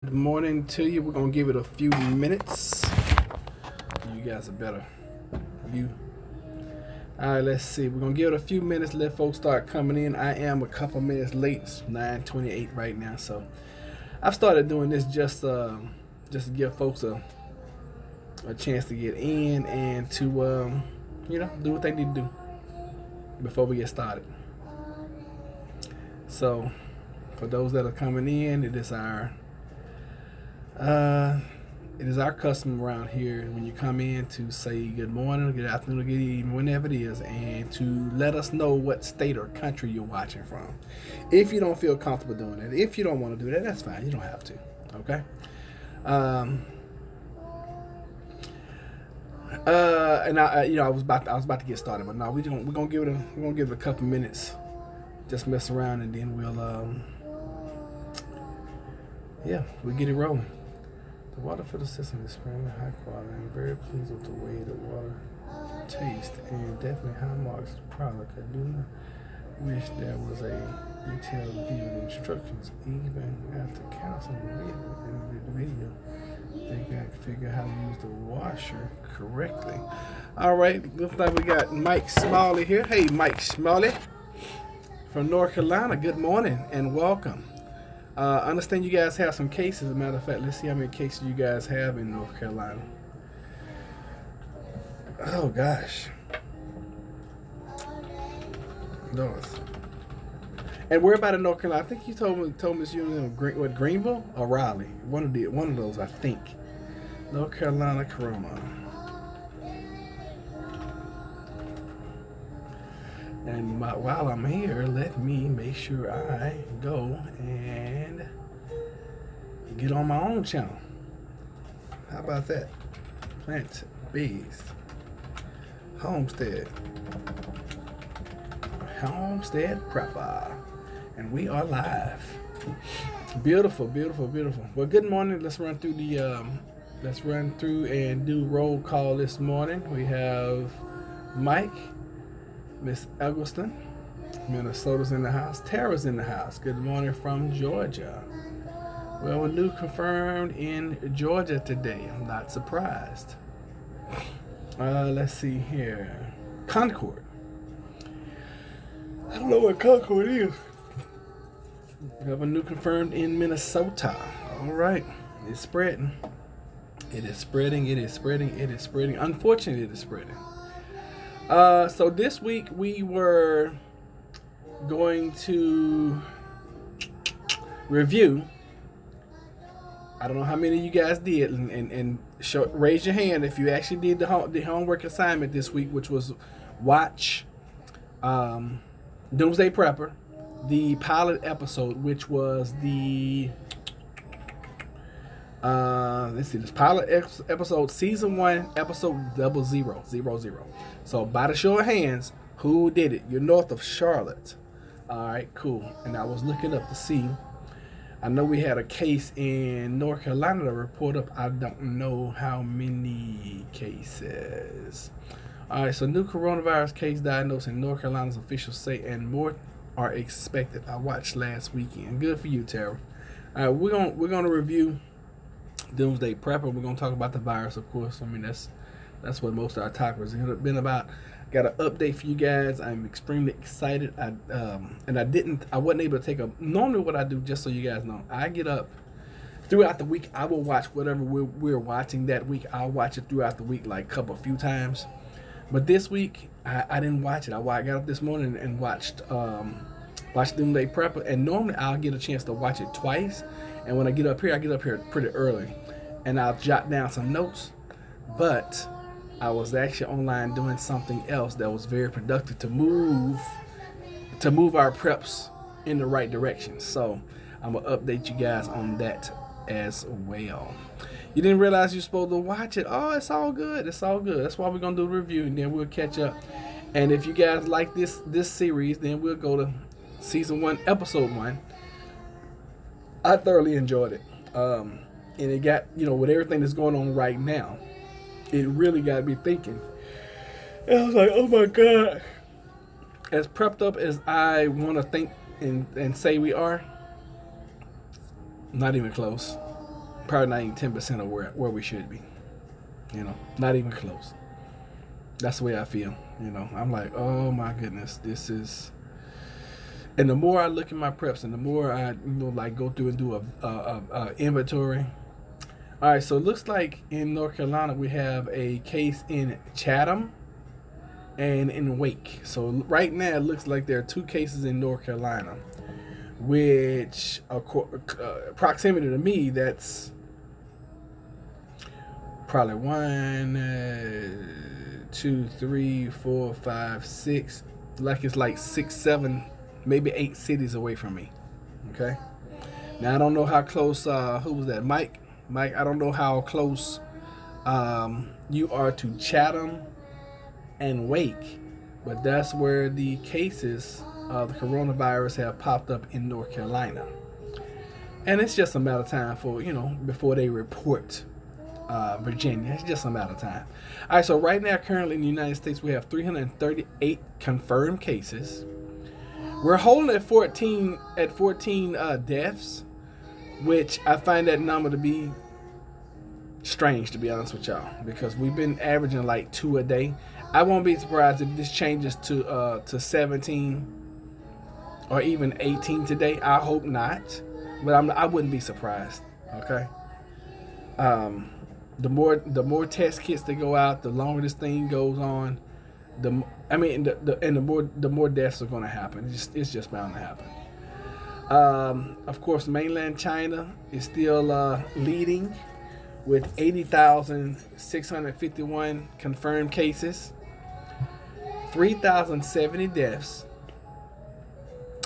Good morning to you. We're gonna give it a few minutes. You guys are better view. All right, let's see. We're gonna give it a few minutes. Let folks start coming in. I am a couple minutes late. It's 9:28 right now, so I've started doing this just to give folks a chance to get in and to do what they need to do before we get started. So for those that are coming in, it is our custom around here when you come in to say good morning, good afternoon, or good evening, whenever it is, and to let us know what state or country you're watching from. If you don't feel comfortable doing that, if you don't want to do that, that's fine. You don't have to. Okay. And I was about to get started, but no, we're gonna give it a couple minutes, just mess around, and then we'll get it rolling. The water filter system is extremely high quality. I'm very pleased with the way the water tastes and definitely high marks the product. I do not wish there was a detailed view of the instructions. Even after counseling the video, they got to figure out how to use the washer correctly. All right, looks like we got Mike Smalley here. Hey, Mike Smalley from North Carolina. Good morning and welcome. I understand you guys have some cases. As a matter of fact, let's see how many cases you guys have in North Carolina. Oh gosh, North. And where about in North Carolina? I think you told me you in Greenville or Raleigh. One of those, I think. North Carolina Corona. And while I'm here, let me make sure I go and get on my own channel. How about that? Plant-based homestead prepper, and we are live. Beautiful, beautiful, beautiful. Well, good morning. Let's run through and do roll call this morning. We have Mike. Miss Eggleston, Minnesota's in the house. Tara's in the house. Good morning from Georgia. Well, a new confirmed in Georgia today. I'm not surprised. Let's see here. Concord. I don't know what Concord is. We have a new confirmed in Minnesota. All right. It's spreading. It is spreading. It is spreading. It is spreading. Unfortunately, it is spreading. So this week we were going to review. I don't know how many of you guys did, and raise your hand if you actually did the homework assignment this week, which was watch Doomsday Prepper, the pilot episode, which was the let's see, this pilot episode, season 1, episode 0000. So by the show of hands, who did it? You're north of Charlotte. All right, cool. And I was looking up to see. I know we had a case in North Carolina to report up. I don't know how many cases. All right, so new coronavirus case diagnosed in North Carolina's officials say, and more are expected. I watched last weekend. Good for you, Tara. All right, we're gonna review Doomsday Prepper. We're gonna talk about the virus, of course. I mean, that's what most of our topics have been about. Got an update for you guys. I'm extremely excited. I wasn't able to take a. Normally, what I do, just so you guys know, I get up throughout the week. I will watch whatever we're watching that week. I'll watch it throughout the week, like a few times. But this week, I didn't watch it. I got up this morning and watched Doomsday Prepper. And normally, I'll get a chance to watch it twice. And when I get up here pretty early, and I'll jot down some notes. But I was actually online doing something else that was very productive to move our preps in the right direction. So I'm gonna update you guys on that as well. You didn't realize you're supposed to watch it? Oh, it's all good. It's all good. That's why we're gonna do the review, and then we'll catch up. And if you guys like this series, then we'll go to season 1, episode 1. I thoroughly enjoyed it. And it got, with everything that's going on right now, it really got me thinking. And I was like, oh my God. As prepped up as I want to think and say we are, not even close. probably not even 10% of where we should be. Not even close. That's the way I feel. I'm like, oh my goodness, this is. And the more I look at my preps, and the more I like go through and do a inventory. All right, so it looks like in North Carolina we have a case in Chatham and in Wake. So right now it looks like there are 2 cases in North Carolina, which proximity to me, that's probably 1, 2, 3, 4, 5, 6. It's like 6, 7, maybe 8 cities away from me. Okay. Now I don't know how close. Who was that? Mike. I don't know how close you are to Chatham and Wake, but that's where the cases of the coronavirus have popped up in North Carolina, and it's just a matter of time for before they report Virginia. It's just a matter of time. All right, so right now, currently in the United States, we have 338 confirmed cases. We're holding at 14 deaths, which I find that number to be strange, to be honest with y'all, because we've been averaging like 2 a day. I won't be surprised if this changes to 17 or even 18 today. I hope not, but I wouldn't be surprised. Okay. The more test kits that go out, the longer this thing goes on, the more deaths are going to happen. It's just bound to happen. Of course, mainland China is still leading with 80,651 confirmed cases, 3,070 deaths.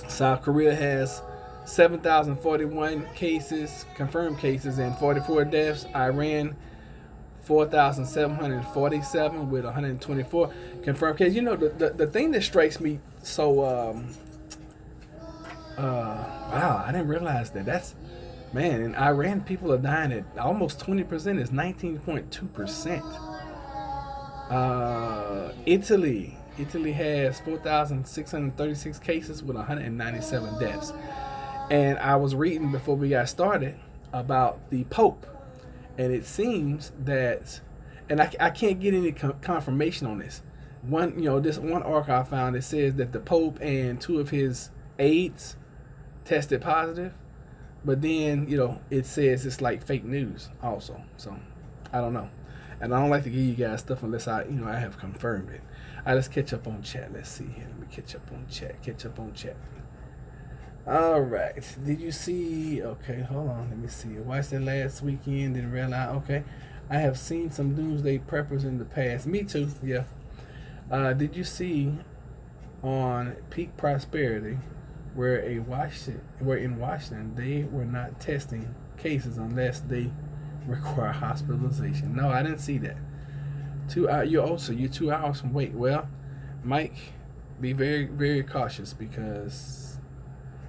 South Korea has 7,041 confirmed cases, and 44 deaths. Iran, 4,747 with 124 confirmed cases. The thing that strikes me so wow, I didn't realize that. Man, in Iran, people are dying at almost 20%. It's 19.2%. Italy has 4,636 cases with 197 deaths. And I was reading before we got started about the Pope, and it seems that, and I can't get any confirmation on this. This one article I found, it says that the Pope and 2 of his aides tested positive, but then it says it's like fake news also. So I don't know, and I don't like to give you guys stuff unless I have confirmed it. All right, let's catch up on chat. Let's see here. Let me catch up on chat. All right. Did you see? Okay, hold on. Let me see. I watched it last weekend. Didn't realize. Okay, I have seen some Doomsday Preppers in the past. Me too. Yeah. Did you see on Peak Prosperity where in Washington they were not testing cases unless they require hospitalization? No, I didn't see that. You're 2 hours from wait. Well, Mike, be very, very cautious, because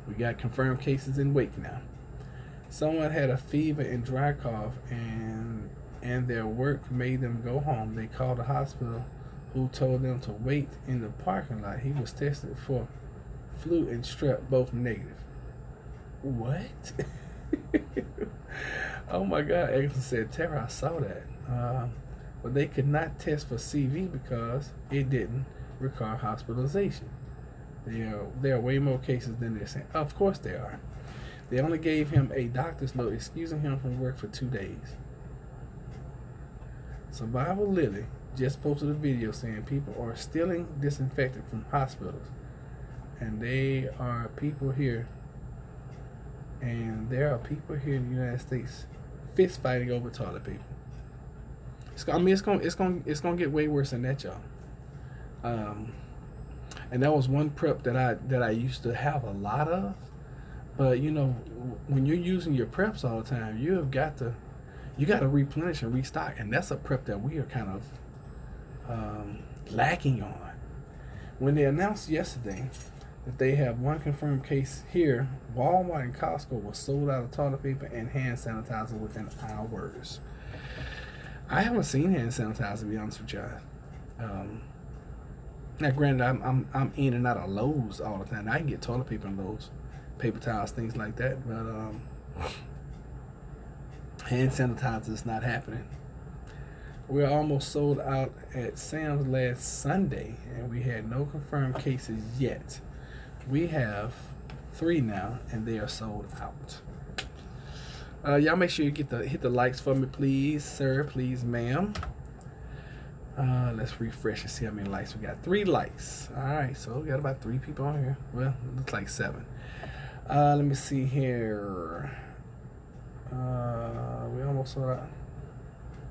we got confirmed cases in Wake now. Someone had a fever and dry cough, and their work made them go home. They called the hospital, who told them to wait in the parking lot. He was tested for flu and strep, both negative. What? Oh my God. Exxon said, Tara, I saw that. But they could not test for CV because it didn't require hospitalization. There are way more cases than they're saying. Of course they are. They only gave him a doctor's note excusing him from work for 2 days. Survival Lily just posted a video saying people are stealing disinfectant from hospitals, and there are people here in the United States fist fighting over toilet paper. It's gonna get way worse than that, y'all. And that was one prep that I used to have a lot of, but when you're using your preps all the time, you got to replenish and restock, and that's a prep that we are kind of lacking on. When they announced yesterday that they have 1 confirmed case here, Walmart and Costco was sold out of toilet paper and hand sanitizer within hours. I haven't seen hand sanitizer, to be honest with y'all. Now, granted, I'm in and out of Lowe's all the time. I can get toilet paper in Lowe's, paper towels, things like that. But Hand sanitizer is not happening. We're almost sold out at Sam's last Sunday, and we had no confirmed cases yet. We have 3 now, and they are sold out. Y'all make sure you hit the likes for me, please, sir, please, ma'am. Let's refresh and see how many likes we got. 3 likes. All right, so we got about 3 people on here. Well, it looks like 7. Let me see here. We almost sold out.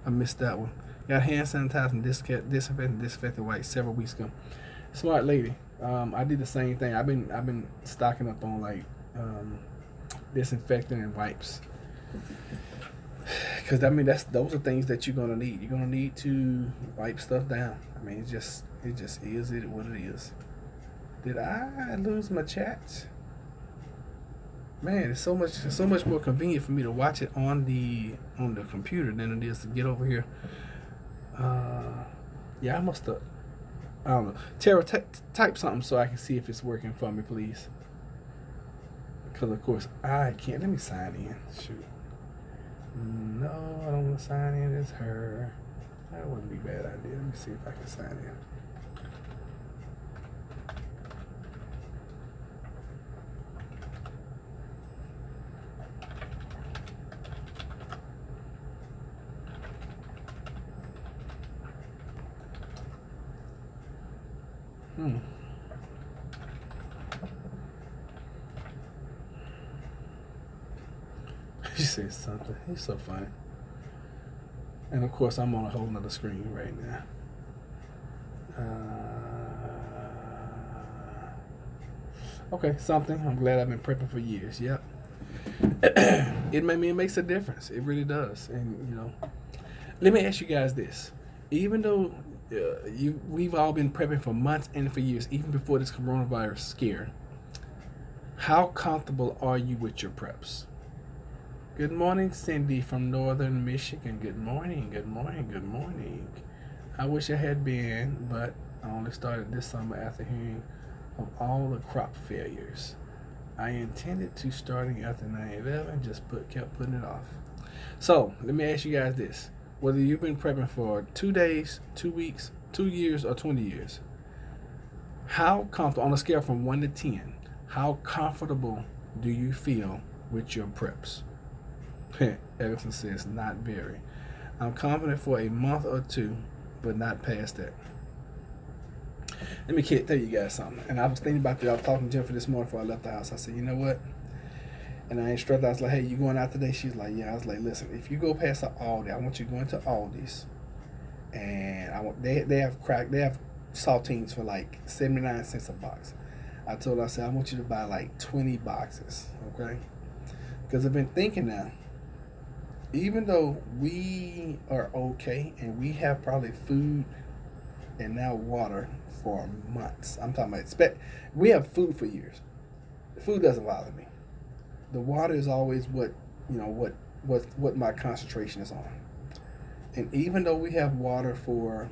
I missed that one. Got hand sanitizer and disinfectant wipes several weeks ago. Smart lady. I did the same thing. I've been stocking up on like disinfectant and wipes. Because I mean those are things that you're gonna need. You're gonna need to wipe stuff down. I mean it just is what it is. Did I lose my chat? Man, it's so much more convenient for me to watch it on the computer than it is to get over here. Yeah, I must have. I don't know. Tara, type something so I can see if it's working for me, please. Because of course I can't. Let me sign in. Shoot. No, I don't want to sign in. It's her. That wouldn't be a bad idea. Let me see if I can sign in. She said something. He's so funny. And of course, I'm on a whole nother screen right now. Okay, something. I'm glad I've been prepping for years. Yep. It makes a difference. It really does. And you know, let me ask you guys this: even though we've all been prepping for months and for years, even before this coronavirus scare, how comfortable are you with your preps? Good morning, Cindy from Northern Michigan. Good morning, good morning, good morning. I wish I had been, but I only started this summer after hearing of all the crop failures. I intended to starting after 9/11, just kept putting it off. So, let me ask you guys this. Whether you've been prepping for 2 days, 2 weeks, 2 years, or 20 years, how comfortable, on a scale from 1 to 10, how comfortable do you feel with your preps? Edison says, not very. I'm confident for a month or 2, but not past that. Let me tell you guys something. And I was thinking about that. I was talking to Jennifer this morning before I left the house. I said, you know what? And I instructed her. I was like, hey, you going out today? She's like, yeah. I was like, listen, if you go past the Aldi, I want you going to Aldi's. And they have saltines for like 79 cents a box. I told her, I said, I want you to buy like 20 boxes. Okay? Because I've been thinking now, even though we are okay and we have probably food and now water for months. I'm talking about we have food for years. The food doesn't bother me. The water is always what my concentration is on. And even though we have water for,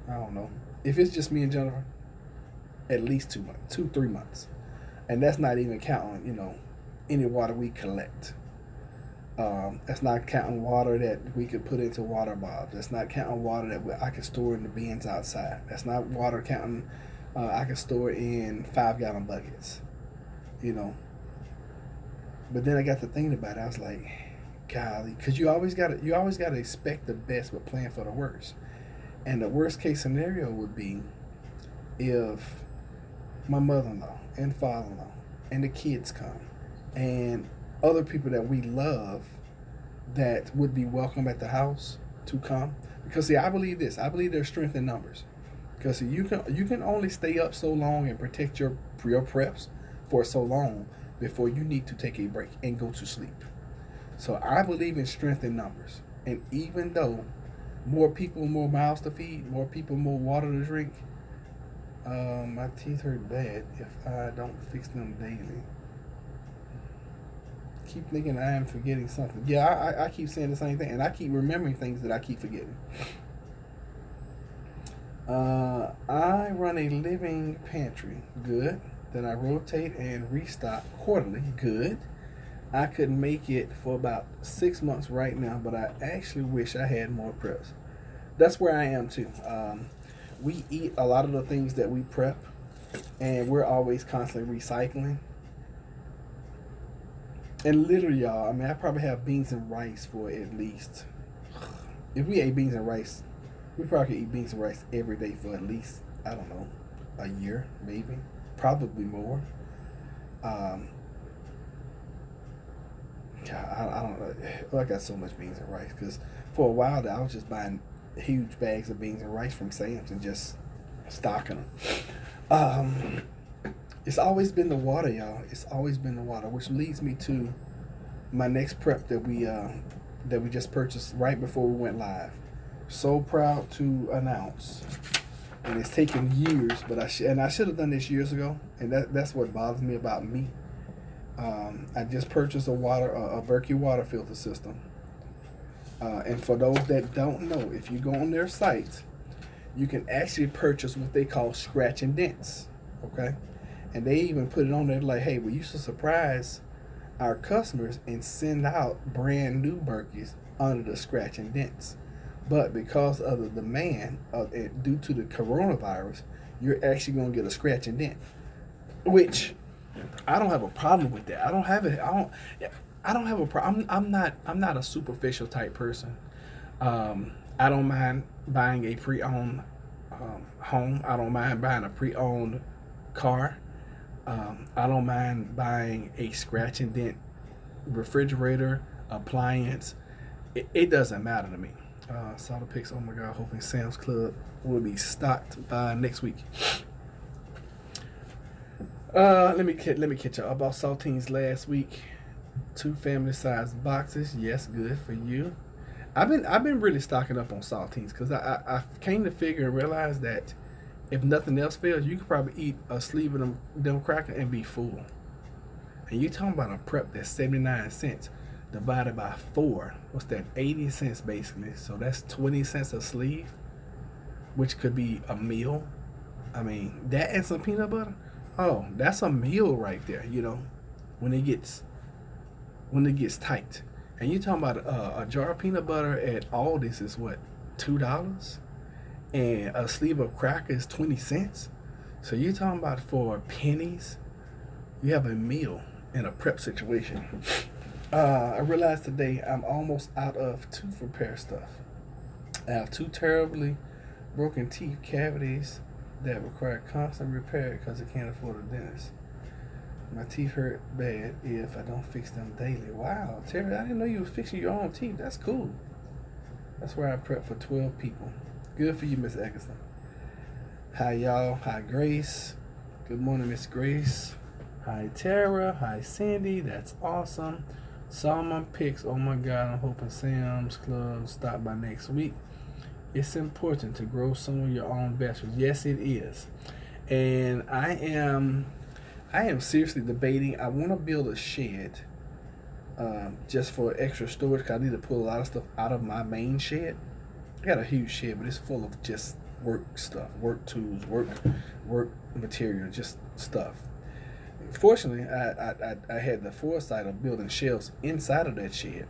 I don't know, if it's just me and Jennifer, at least 2 months, 3 months. And that's not even counting, any water we collect. That's not counting water that we could put into water bottles. That's not counting water that I could store in the bins outside. That's not water counting I could store in 5-gallon buckets. But then I got to thinking about it. I was like, golly, because you always gotta expect the best but plan for the worst. And the worst case scenario would be if my mother-in-law and father-in-law and the kids come and other people that we love that would be welcome at the house to come. Because see, I believe this. I believe there's strength in numbers. Because see, you can only stay up so long and protect your preps for so long before you need to take a break and go to sleep. So I believe in strength in numbers. And even though more people, more mouths to feed, more people, more water to drink, my teeth hurt bad if I don't fix them daily. Keep thinking I am forgetting something. Yeah, I keep saying the same thing, and I keep remembering things that I keep forgetting. I run a living pantry. Good. Then I rotate and restock quarterly. Good. I could make it for about 6 months right now, but I actually wish I had more preps. That's where I am too. We eat a lot of the things that we prep, and we're always constantly recycling. And literally, y'all, I mean, I probably have beans and rice for at least. If we ate beans and rice, we probably could eat beans and rice every day for at least, I don't know, a year, maybe, probably more. Um, I don't know. Well, I got so much beans and rice because for a while there, I was just buying huge bags of beans and rice from Sam's and just stocking them. Um, it's always been the water, y'all. It's always been the water, which leads me to my next prep that we just purchased right before we went live. So proud to announce, and it's taken years, but I should have done this years ago, and that's what bothers me about me. I just purchased a Berkey water filter system, and for those that don't know, if you go on their site, you can actually purchase what they call scratch and dents. Okay, and they even put it on there like, hey, we used to surprise our customers and send out brand new Berkeys under the scratch and dents. But because of the demand due to the coronavirus, you're actually going to get a scratch and dent, which I don't have a problem with that. I don't have it. I don't have a problem. I'm not a superficial type person. I don't mind buying a pre-owned home. I don't mind buying a pre-owned car. I don't mind buying a scratch and dent refrigerator, appliance. It doesn't matter to me. Saw the pics. Oh my God! Hoping Sam's Club will be stocked by next week. Let me catch up. I bought saltines last week. 2 family size boxes. Yes, good for you. I've been really stocking up on saltines because I came to figure and realize that if nothing else fails, you could probably eat a sleeve of them crackers and be full. And you're talking about a prep that's 79 cents divided by 4. What's that? 80 cents basically. So that's 20 cents a sleeve, which could be a meal. I mean, that and some peanut butter. Oh, that's a meal right there. You know, when it gets tight. And you're talking about a jar of peanut butter at Aldi's is what, $2, and a sleeve of crackers 20 cents. So you're talking about for pennies, you have a meal in a prep situation. I realized today I'm almost out of tooth repair stuff. I have 2 terribly broken teeth cavities that require constant repair because I can't afford a dentist. My teeth hurt bad if I don't fix them daily. Wow, Terry, I didn't know you were fixing your own teeth. That's cool. That's where I prep for 12 people. Good for you, Miss Eggerson. Hi, y'all. Hi, Grace. Good morning, Miss Grace. Hi, Tara. Hi, Cindy. That's awesome. Saw my pics. Oh my God, I'm hoping Sam's Club stop by next week. It's important to grow some of your own vegetables. Yes, it is. And I am seriously debating. I want to build a shed just for extra storage because I need to pull a lot of stuff out of my main shed. I got a huge shed, but it's full of just work stuff, work tools, work material, just stuff. Fortunately, I had the foresight of building shelves inside of that shed,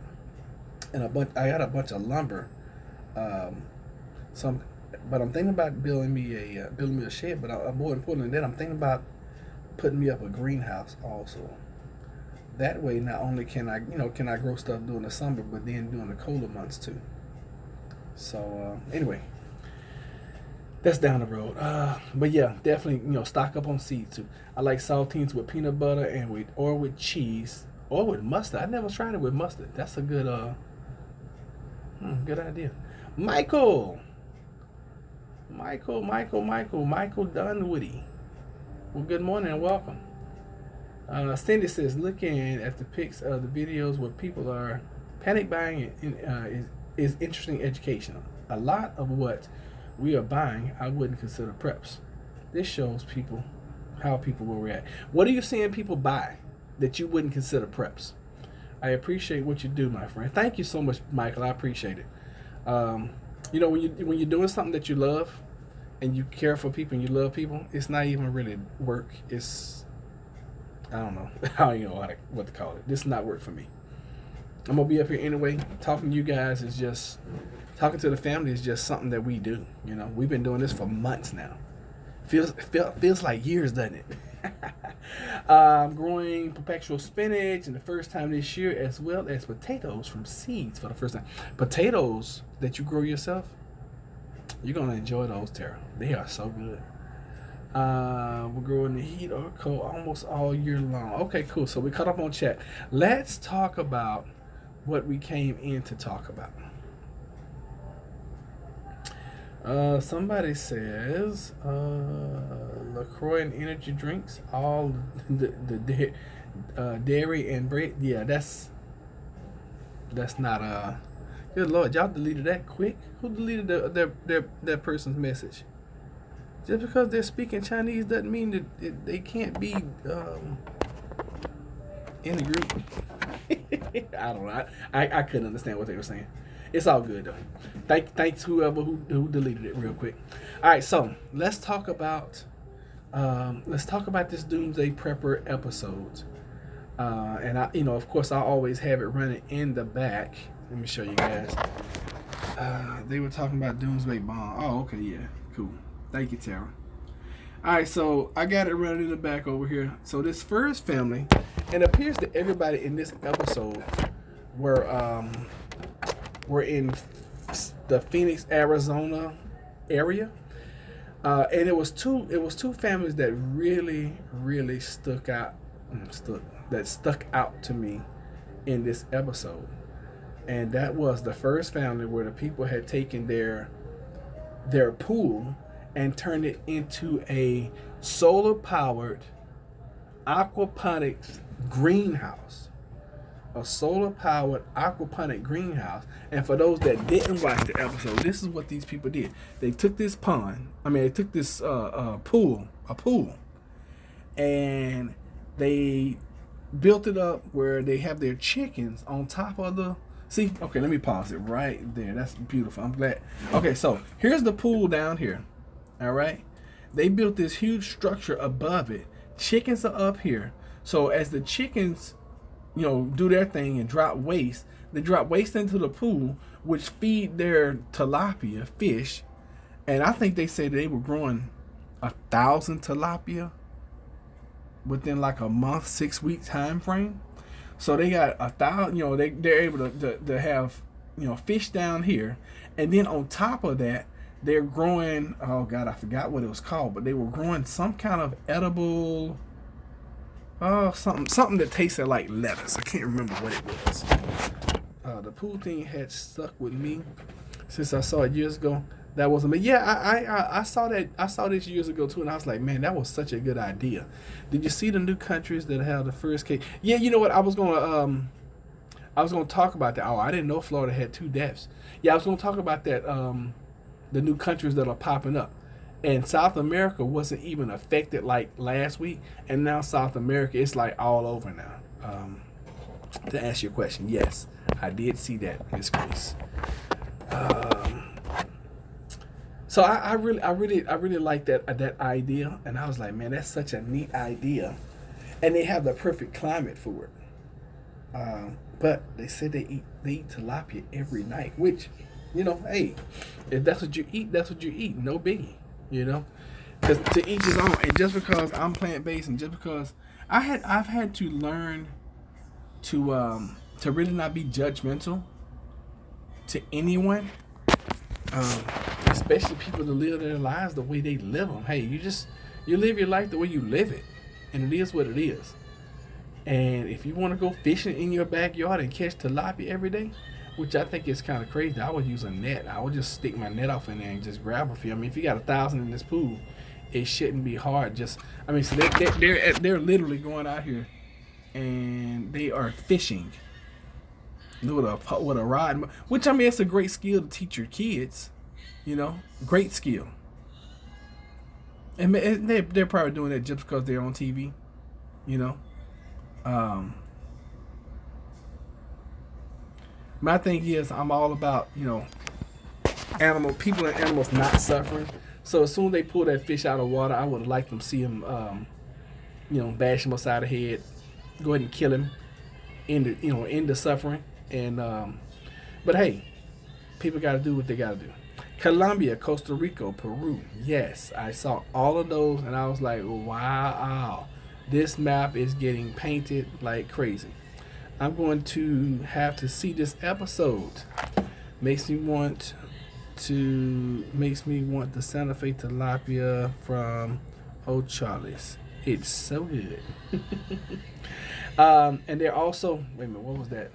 and I got a bunch of lumber. But I'm thinking about building me a shed. But more important than that, I'm thinking about putting me up a greenhouse also. That way, not only can I grow stuff during the summer, but then during the colder months too. So anyway, that's down the road. But yeah, definitely stock up on seeds too. I like saltines with peanut butter and with cheese or with mustard. I never tried it with mustard. That's a good good idea. Michael Dunwoody. Well, good morning and welcome. Cindy says, looking at the pics of the videos where people are panic buying is interesting educational. A lot of what we are buying, I wouldn't consider preps. This shows people how people will react. What are you seeing people buy that you wouldn't consider preps? I appreciate what you do, my friend. Thank you so much, Michael. I appreciate it. When you're doing something that you love and you care for people and you love people, it's not even really work. I don't know. I don't even know what to call it. This is not work for me. I'm gonna be up here anyway. Talking to you guys is just talking to the family is just something that we do. You know, we've been doing this for months now. Feels like years, doesn't it? I'm growing perpetual spinach, and the first time this year, as well as potatoes from seeds for the first time. Potatoes that you grow yourself, you're gonna enjoy those, Tara. They are so good. We're growing the heat or cold almost all year long. Okay, cool. So we caught up on chat. Let's talk about what we came in to talk about. Somebody says LaCroix and energy drinks, all the dairy and bread. Yeah, that's not good Lord, y'all deleted that quick. Who deleted that person's message? Just because they're speaking Chinese doesn't mean that they can't be in the group. I don't know. I couldn't understand what they were saying. It's all good though. Thanks whoever who deleted it real quick. All right, so let's talk about this Doomsday Prepper episode. And I, of course, I always have it running in the back. Let me show you guys. They were talking about Doomsday Bomb. Oh, okay, yeah, cool. Thank you, Tara. All right, so I got it running in the back over here. So this first family, and it appears that everybody in this episode were in the Phoenix, Arizona area, and it was two families that really stuck out to me in this episode, and that was the first family where the people had taken their pool and turned it into a solar-powered aquaponics greenhouse. A solar-powered aquaponic greenhouse. And for those that didn't watch the episode, this is what these people did. They took this pool, and they built it up where they have their chickens on top of the... See? Okay, let me pause it right there. That's beautiful. I'm glad. Okay, so here's the pool down here. All right? They built this huge structure above it. Chickens are up here. So as the chickens... do their thing and drop waste. They drop waste into the pool, which feed their tilapia fish. And I think they said they were growing 1,000 tilapia within like a month, 6 week time frame. So they got 1,000. They're able to have fish down here, and then on top of that, they're growing. Oh God, I forgot what it was called, but they were growing some kind of edible. Something that tasted like lettuce. I can't remember what it was. The pool thing had stuck with me since I saw it years ago. That wasn't me. Yeah, I saw that. I saw this years ago too, and I was like, man, that was such a good idea. Did you see the new countries that have the first case? Yeah, you know what? I was gonna talk about that. Oh, I didn't know Florida had 2 deaths. Yeah, I was gonna talk about that. The new countries that are popping up. And South America wasn't even affected like last week, and now South America, it's like all over now. To answer your question, yes, I did see that, Miss Grace. So I really like that idea, and I was like, man, that's such a neat idea, and they have the perfect climate for it. But they said they eat tilapia every night, which, hey, if that's what you eat, that's what you eat. No biggie. Because to each his own. And just because I'm plant-based, and just because I've had to learn to really not be judgmental to anyone, especially people that live their lives the way they live them. Hey, you live your life the way you live it, and it is what it is. And if you want to go fishing in your backyard and catch tilapia every day, which I think is kind of crazy. I would use a net. I would just stick my net off in there and just grab a few. I mean, if you got 1,000 in this pool, it shouldn't be hard. So they're literally going out here and they are fishing with a rod. Which, I mean, it's a great skill to teach your kids. Great skill. And they're probably doing that just because they're on TV. My thing is, I'm all about, people and animals not suffering. So as soon as they pull that fish out of water, I would like them see them, bash him upside the head, go ahead and kill him, end the suffering. And but hey, people got to do what they got to do. Colombia, Costa Rica, Peru. Yes, I saw all of those, and I was like, wow, this map is getting painted like crazy. I'm going to have to see this episode. Makes me want the Santa Fe tilapia from O'Charlie's. It's so good. And they're also, wait a minute, what was that?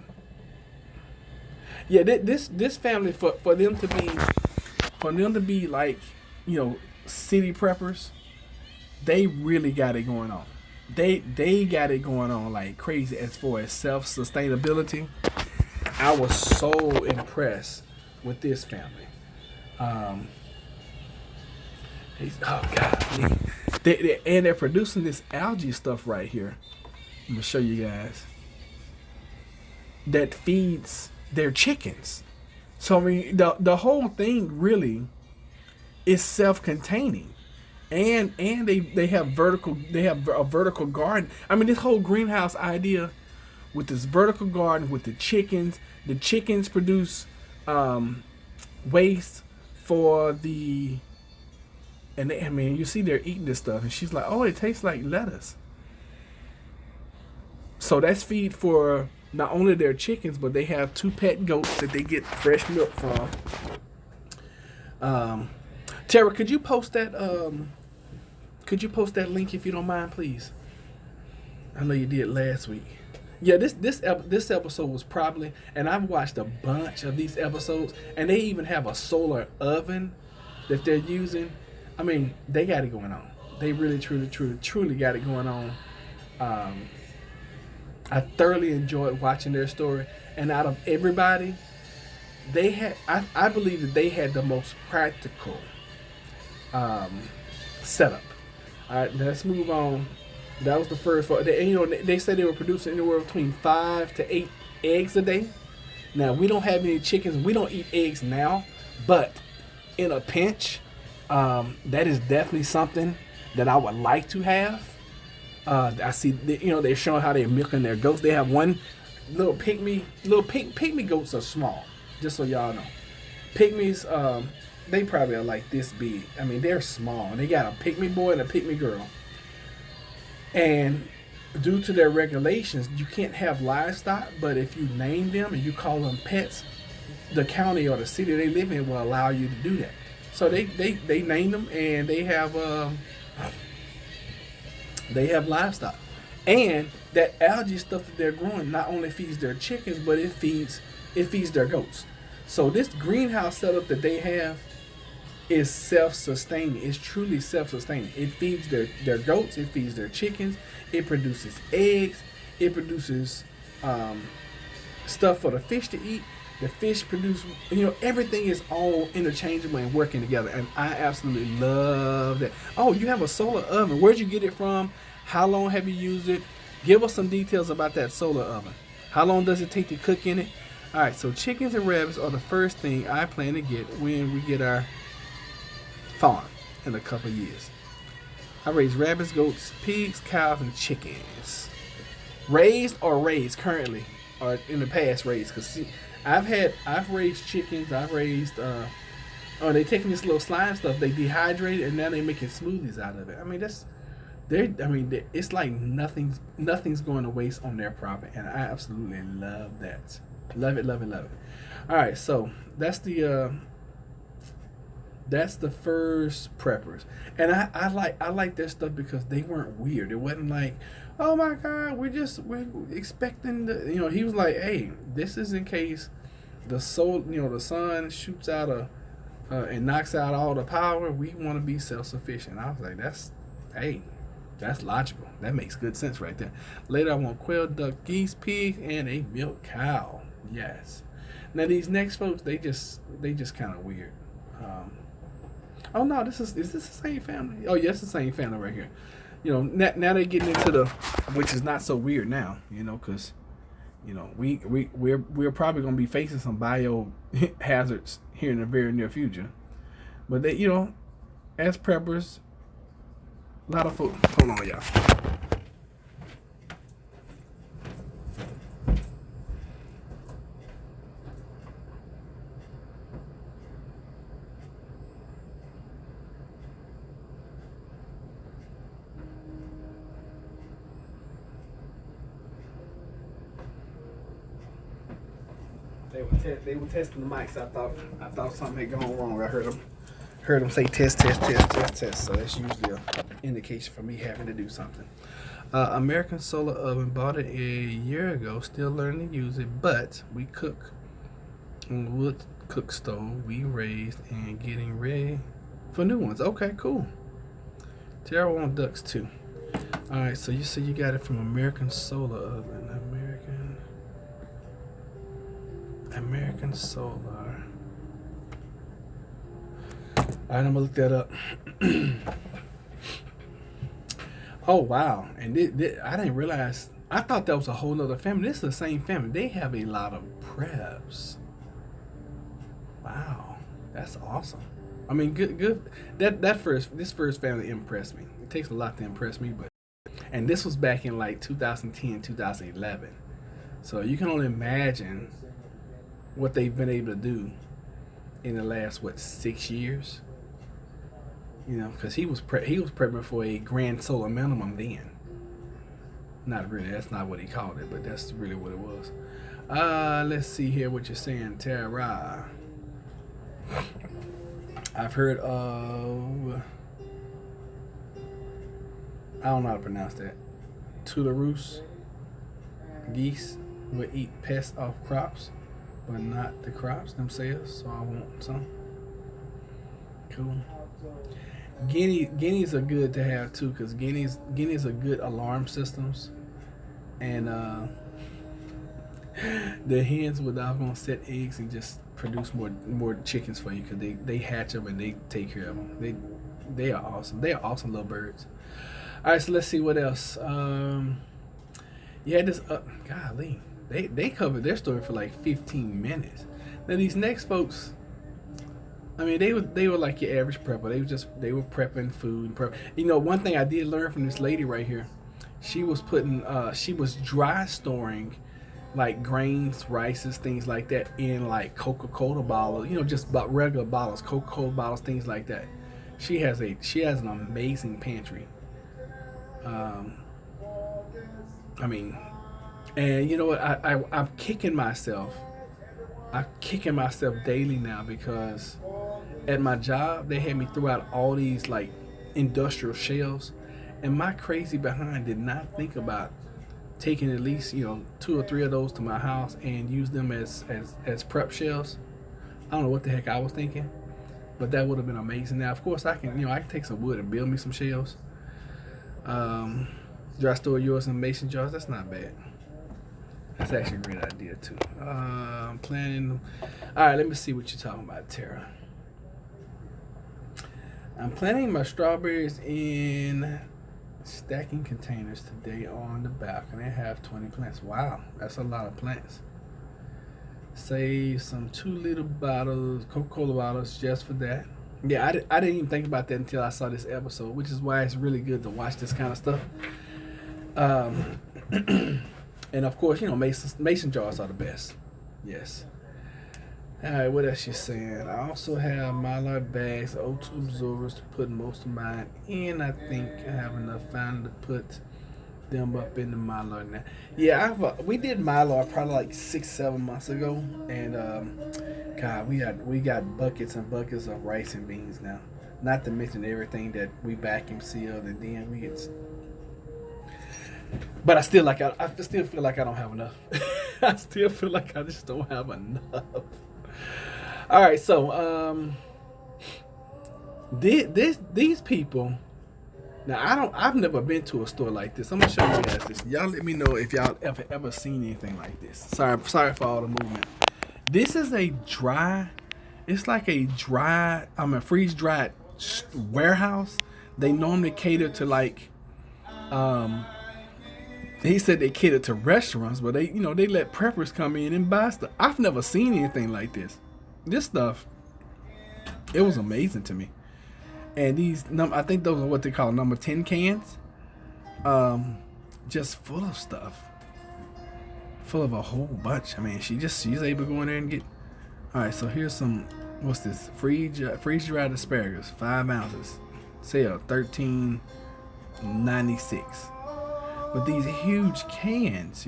Yeah, this family, for them to be like, city preppers, they really got it going on. They got it going on like crazy as far as self-sustainability. I was so impressed with this family. Oh God, they're producing this algae stuff right here. I'm gonna show you guys. That feeds their chickens. So I mean, the whole thing really is self-containing, and they have a vertical garden. I mean, this whole greenhouse idea with this vertical garden with the chickens. The chickens produce waste for the, and I mean, you see they're eating this stuff, and she's like, "Oh, it tastes like lettuce." So that's feed for not only their chickens, but they have 2 pet goats that they get fresh milk from. Tara, could you post that? Link if you don't mind, please? I know you did last week. Yeah, this episode was probably, and I've watched a bunch of these episodes, and they even have a solar oven that they're using. I mean, they got it going on. They really, truly got it going on. I thoroughly enjoyed watching their story, and out of everybody, I believe that they had the most practical setup. All right, let's move on. That was the first. They said they were producing anywhere between 5 to 8 eggs a day. Now, we don't have any chickens. We don't eat eggs now, but in a pinch, that is definitely something that I would like to have. I see, they're showing how they're milking their goats. They have one little pygmy goats are small, just so y'all know. Pygmies, they probably are like this big. I mean, they're small. They got a pygmy boy and a pygmy girl. And due to their regulations, you can't have livestock, but if you name them and you call them pets, the county or the city they live in will allow you to do that. So they name them, and they have livestock. And that algae stuff that they're growing not only feeds their chickens, but it feeds their goats. So this greenhouse setup that they have is self-sustaining. It's truly self-sustaining. It feeds their goats. It feeds their chickens. It produces eggs. It produces stuff for the fish to eat. The fish produce, everything is all interchangeable and working together. And I absolutely love that. Oh, you have a solar oven. Where'd you get it from? How long have you used it? Give us some details about that solar oven. How long does it take to cook in it? All right, so chickens and rabbits are the first thing I plan to get when we get our farm in a couple of years. I raise rabbits, goats, pigs, cows, and chickens. Raised currently, or in the past raised. Cause see, I've raised chickens. I've raised. They taking this little slime stuff. They dehydrate it, and now they making smoothies out of it. I mean, it's like nothing's going to waste on their property, and I absolutely love that. Love it. All right, so that's the first preppers, and I like their stuff because they weren't weird. It wasn't like, oh my God, we're expecting the, he was like, hey, this is in case the sun shoots out and knocks out all the power. We want to be self-sufficient. I was like, that's logical. That makes good sense right there. Later, I want quail, duck, geese, pig, and a milk cow. Yes. Now these next folks, they just kind of weird. Oh no, is this the same family? Oh yes, the same family right here. Now they're getting into which is not so weird now, because we're probably gonna be facing some bio hazards here in the very near future. But they, as preppers, a lot of folks. Hold on, y'all. They were testing the mics. I thought something had gone wrong. I heard them say test, test, test, test, test. So that's usually an indication for me having to do something. American Solar Oven, bought it a year ago. Still learning to use it, but we cook on the wood cook stove. We raised and getting ready for new ones. Okay, cool. Tara wants ducks too. All right, so you say you got it from American Solar Oven. American Solar. All right, I'm gonna look that up. Oh wow! And I didn't realize. I thought that was a whole nother family. This is the same family. They have a lot of preps. Wow, that's awesome. I mean, good. This first family impressed me. It takes a lot to impress me, but and this was back in like 2010, 2011. So you can only imagine what they've been able to do in the last 6 years. You know, because he was prepping for a grand solar minimum then. Not really. That's not what he called it, but that's really what it was. Let's see here what you're saying, Tara. I've heard of, I don't know how to pronounce that, Tularus. Geese will eat pests off crops, but not the crops themselves, so I want some. Cool. Guineas are good to have too, because guineas are good alarm systems, and the hens would often set eggs and just produce more chickens for you, because they hatch them and they take care of them. They are awesome. They are awesome little birds. All right, so let's see what else. Yeah, this golly, they covered their story for like 15 minutes. Now these next folks, I mean, they were like your average prepper. They were prepping food and prep. You know, one thing I did learn from this lady right here, she was dry storing like grains, rices, things like that in like Coca-Cola bottles. You know, just about regular bottles, Coca-Cola bottles, things like that. She has an amazing pantry. I mean, and you know what? I'm kicking myself. I'm kicking myself daily now, because at my job they had me throw out all these like industrial shells, and my crazy behind did not think about taking at least 2 or 3 of those to my house and use them as prep shells. I don't know what the heck I was thinking, but that would have been amazing. Now, of course, I can take some wood and build me some shells. Dry store yours in mason jars. That's not bad. That's actually a great idea too. I'm planning. All right, let me see what you're talking about, Tara. I'm planting my strawberries in stacking containers today on the balcony. I have 20 plants. Wow, that's a lot of plants. Save some 2-liter bottles, Coca-Cola bottles, just for that. Yeah, I didn't even think about that until I saw this episode, which is why it's really good to watch this kind of stuff. And of course, mason jars are the best. Yes. All right, what else you saying? I also have Mylar bags, O2 absorbers to put most of mine in. I think I have enough finally to put them up in the Mylar now. Yeah, we did Mylar probably like 6-7 months ago, and God, we got buckets and buckets of rice and beans now. Not to mention everything that we vacuum sealed, and then we get. But I still feel like I don't have enough. I still feel like I just don't have enough. All right, so these people. Now I've never been to a store like this. I'm gonna show you guys this. Y'all let me know if y'all ever seen anything like this. Sorry for all the movement. This is a dry. It's like a freeze dried warehouse. They normally cater to like. He said they cater to restaurants, but they let preppers come in and buy stuff. I've never seen anything like this. This stuff, it was amazing to me. And these, I think those are what they call number 10 cans. Just full of stuff. Full of a whole bunch. I mean, she's able to go in there and get. All right, so here's some. What's this? Freeze dried asparagus, 5 ounces. Sale $13.96. With these huge cans,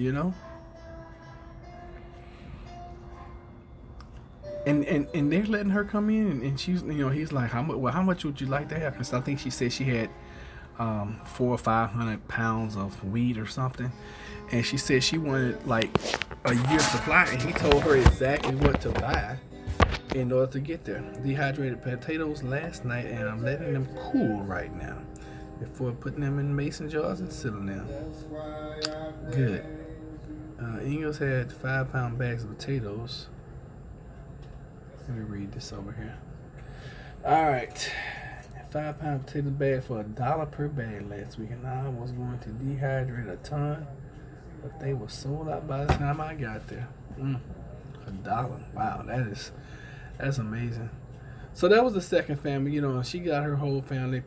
and they're letting her come in, and she's, he's like, how much? Well, how much would you like to have? Because I think she said she had 400 or 500 pounds of weed or something, and she said she wanted like a year's supply, and he told her exactly what to buy in order to get there. Dehydrated potatoes last night, and I'm letting them cool right now before putting them in mason jars and sealing them. Good. Ingalls had 5-pound bags of potatoes. Let me read this over here. All right. 5-pound potato bag for $1 per bag last week, and I was going to dehydrate a ton, but they were sold out by the time I got there. $1. Wow, that's amazing. So that was the second family. She got her whole family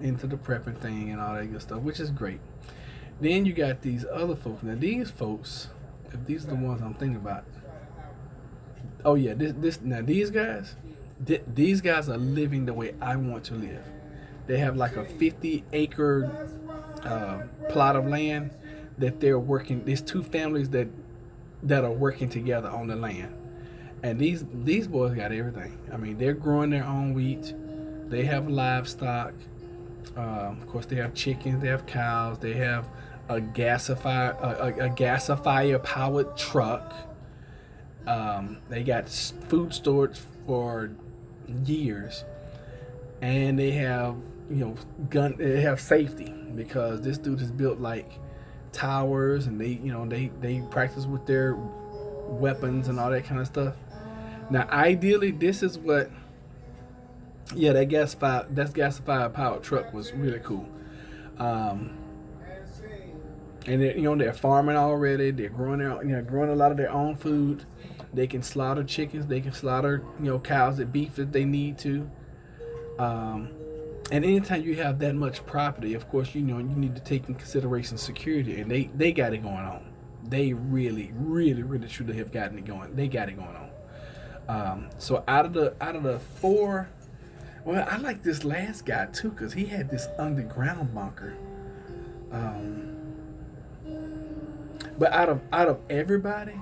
into the prepping thing and all that good stuff, which is great. Then you got these other folks. Now these folks, if these are the ones I'm thinking about. Oh yeah, these guys are living the way I want to live. They have like a 50-acre plot of land that they're working. There's two families that are working together on the land, and these boys got everything. I mean, they're growing their own wheat. They have livestock. Of course, they have chickens. They have cows. They have a gasifier powered truck. They got food storage for years, and they have they have safety, because this dude has built like towers, and they practice with their weapons and all that kind of stuff. Now ideally this is what that gasified powered truck was really cool. And they're farming already. They're growing growing a lot of their own food. They can slaughter chickens. They can slaughter cows and beef if they need to. And anytime you have that much property, of course you need to take in consideration security, and they got it going on. They really, really, really should have gotten it going. They got it going on. So out of the four, well, I like this last guy too, because he had this underground bunker. But out of everybody,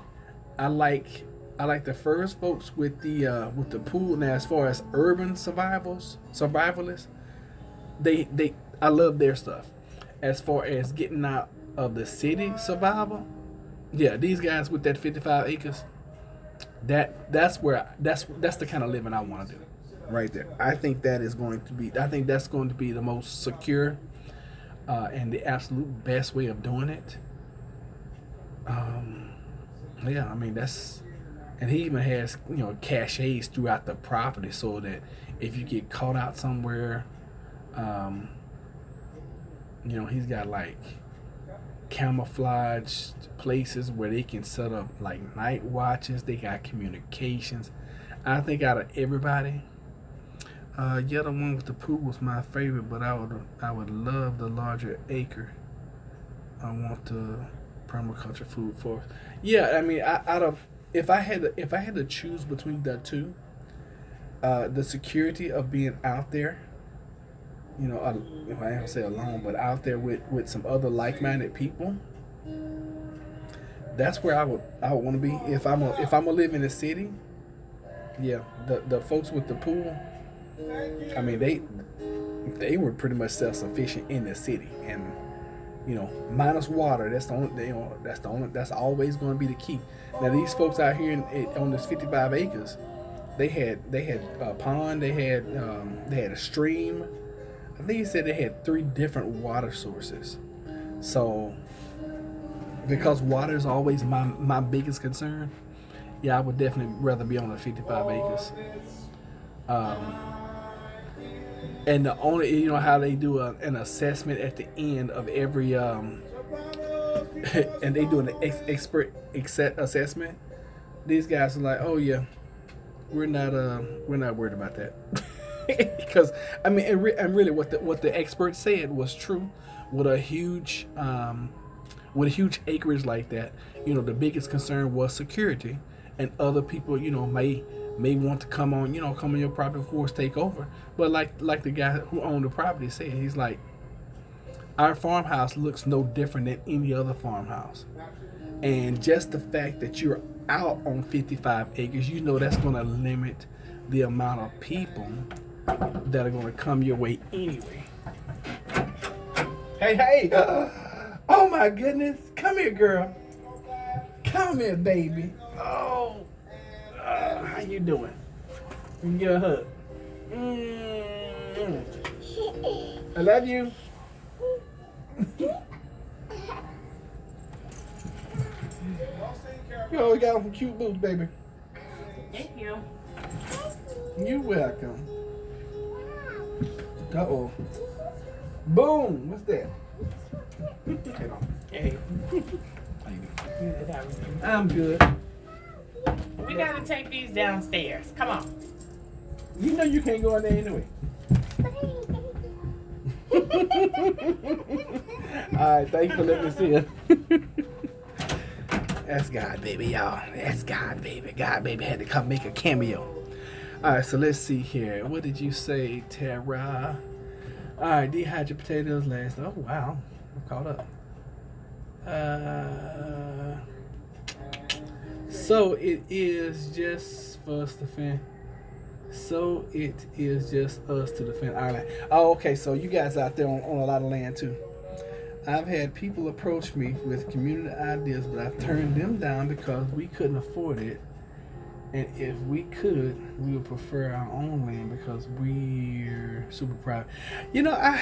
I like the first folks with the pool. Now, as far as urban survivalists, I love their stuff. As far as getting out of the city survival, these guys with that 55 acres, that's the kind of living I want to do, right there. I think that's going to be the most secure and the absolute best way of doing it. I mean and he even has caches throughout the property, so that if you get caught out somewhere, he's got like camouflage places where they can set up like night watches. They got communications. I think out of everybody, the one with the pool was my favorite, but I would love the larger acre. I want the permaculture food forest. I mean, if I had to choose between the two, the security of being out there, if I have to say alone, but out there with some other like-minded people, that's where I would want to be. If I'm gonna live in the city, the folks with the pool, I mean, they were pretty much self-sufficient in the city, and minus water. That's always going to be the key. Now these folks out here on this 55 acres, they had a pond, they had a stream. I think he said they had 3 different water sources. So because water is always my biggest concern, I would definitely rather be on the 55 acres. And the only, how they do an assessment at the end of every, and they do an expert assessment. These guys are like, oh yeah, we're not worried about that, because I mean, and really, what the experts said was true. With a huge acreage like that, the biggest concern was security, and other people, may want to come on your property, of course, take over. But like the guy who owned the property said, he's like, our farmhouse looks no different than any other farmhouse. And just the fact that you're out on 55 acres, you know that's going to limit the amount of people that are going to come your way anyway. Hey, hey. Oh, my goodness. Come here, girl. Come here, baby. Oh. How you doing? You can get a hug. I love you. You always got some cute boots, baby. Thank you. You're welcome. Uh-oh. Boom. What's that? Hey. How you doing? Good, how are you? I'm good. We gotta take these downstairs. Come on. You know you can't go in there anyway. Alright, thanks for letting me see it. That's God, baby, y'all. That's God, baby. God, baby had to come make a cameo. Alright, so let's see here. What did you say, Tara? Alright, dehydrated potatoes last. Oh, wow. I'm caught up. So it is just for us to defend. So it is just us to defend our land. Oh, okay. So you guys out there on a lot of land too. I've had people approach me with community ideas, but I've turned them down because we couldn't afford it. And if we could, we would prefer our own land because we're super private. You know, I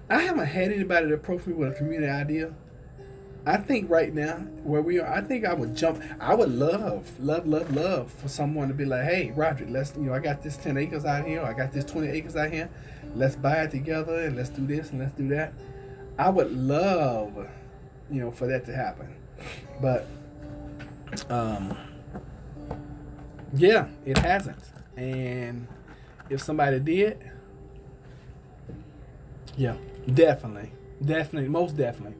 haven't had anybody that approach me with a community idea. I think right now, where we are, I think I would jump. I would love for someone to be like, hey, Roderick, let's, I got this 10 acres out here, or I got this 20 acres out here. Let's buy it together and let's do this and let's do that. I would love, for that to happen. But, yeah, it hasn't. And if somebody did, yeah, definitely, most definitely.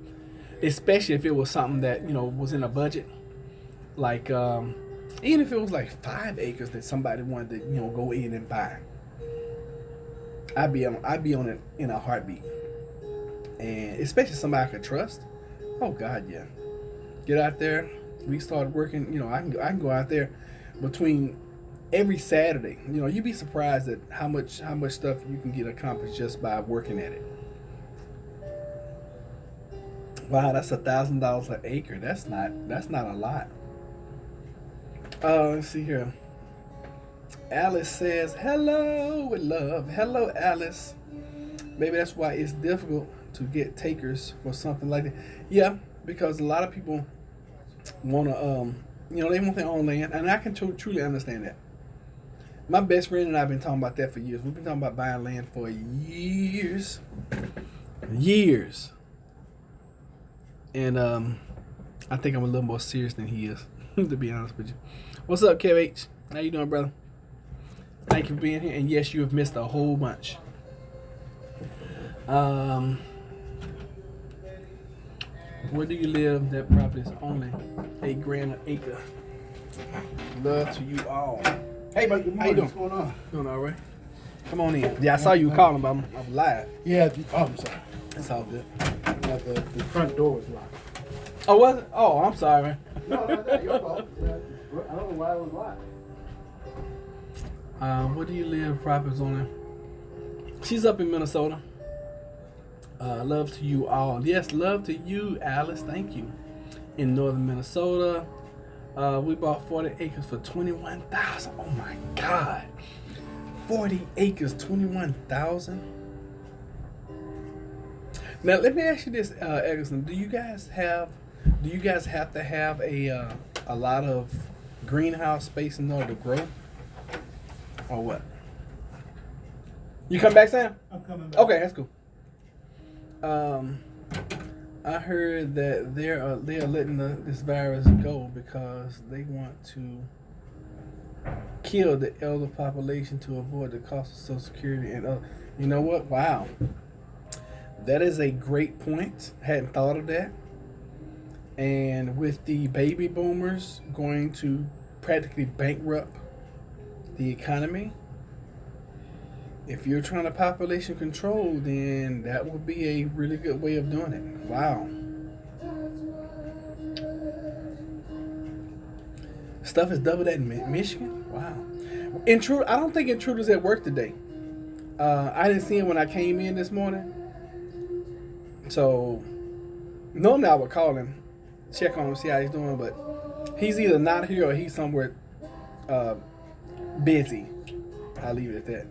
Especially if it was something that, was in a budget. Like, even if it was like 5 acres that somebody wanted to, go in and buy. I'd be on it in a heartbeat. And especially somebody I could trust. Oh God, yeah. Get out there. We started working, I can go out there between every Saturday. You'd be surprised at how much stuff you can get accomplished just by working at it. Wow, that's $1,000 an acre. That's not a lot. Let's see here. Alice says, hello with love. Hello, Alice. Maybe that's why it's difficult to get takers for something like that. Yeah, because a lot of people want to, they want their own land. And I can truly understand that. My best friend and I have been talking about that for years. We've been talking about buying land for years. And I think I'm a little more serious than he is, to be honest with you. What's up, Kev H? How you doing, brother? Thank you for being here. And yes, you have missed a whole bunch. Where do you live? That property is only $8,000 an acre. Love to you all. Hey, buddy, good morning. How you doing? What's going on? Doing all right. Come on in. Yeah, I saw you calling, but I'm live. Yeah, I'm sorry. It's all good. Yeah, the front door was locked. Oh, was it? Oh, I'm sorry. No, not your fault. I don't know why it was locked. Where do you live? Properties on there. She's up in Minnesota. Love to you all. Yes, love to you, Alice. Thank you. In northern Minnesota, we bought 40 acres for $21,000. Oh my God, 40 acres, $21,000. Now let me ask you this, Eggerson. Do you guys have to have a lot of greenhouse space in order to grow, or what? You come back, Sam? I'm coming back. Okay, that's cool. I heard that they are letting this virus go because they want to kill the elder population to avoid the cost of Social Security and other. You know what? Wow, that is a great point. Hadn't thought of that. And with the baby boomers going to practically bankrupt the economy, if you're trying to population control, then that would be a really good way of doing it. Wow. Stuff is double that in Michigan. Wow. Intruder. I don't think Intruder's at work today. I didn't see him when I came in this morning. So normally I would call him, check on him, see how he's doing, but he's either not here or he's somewhere busy. I'll leave it at that.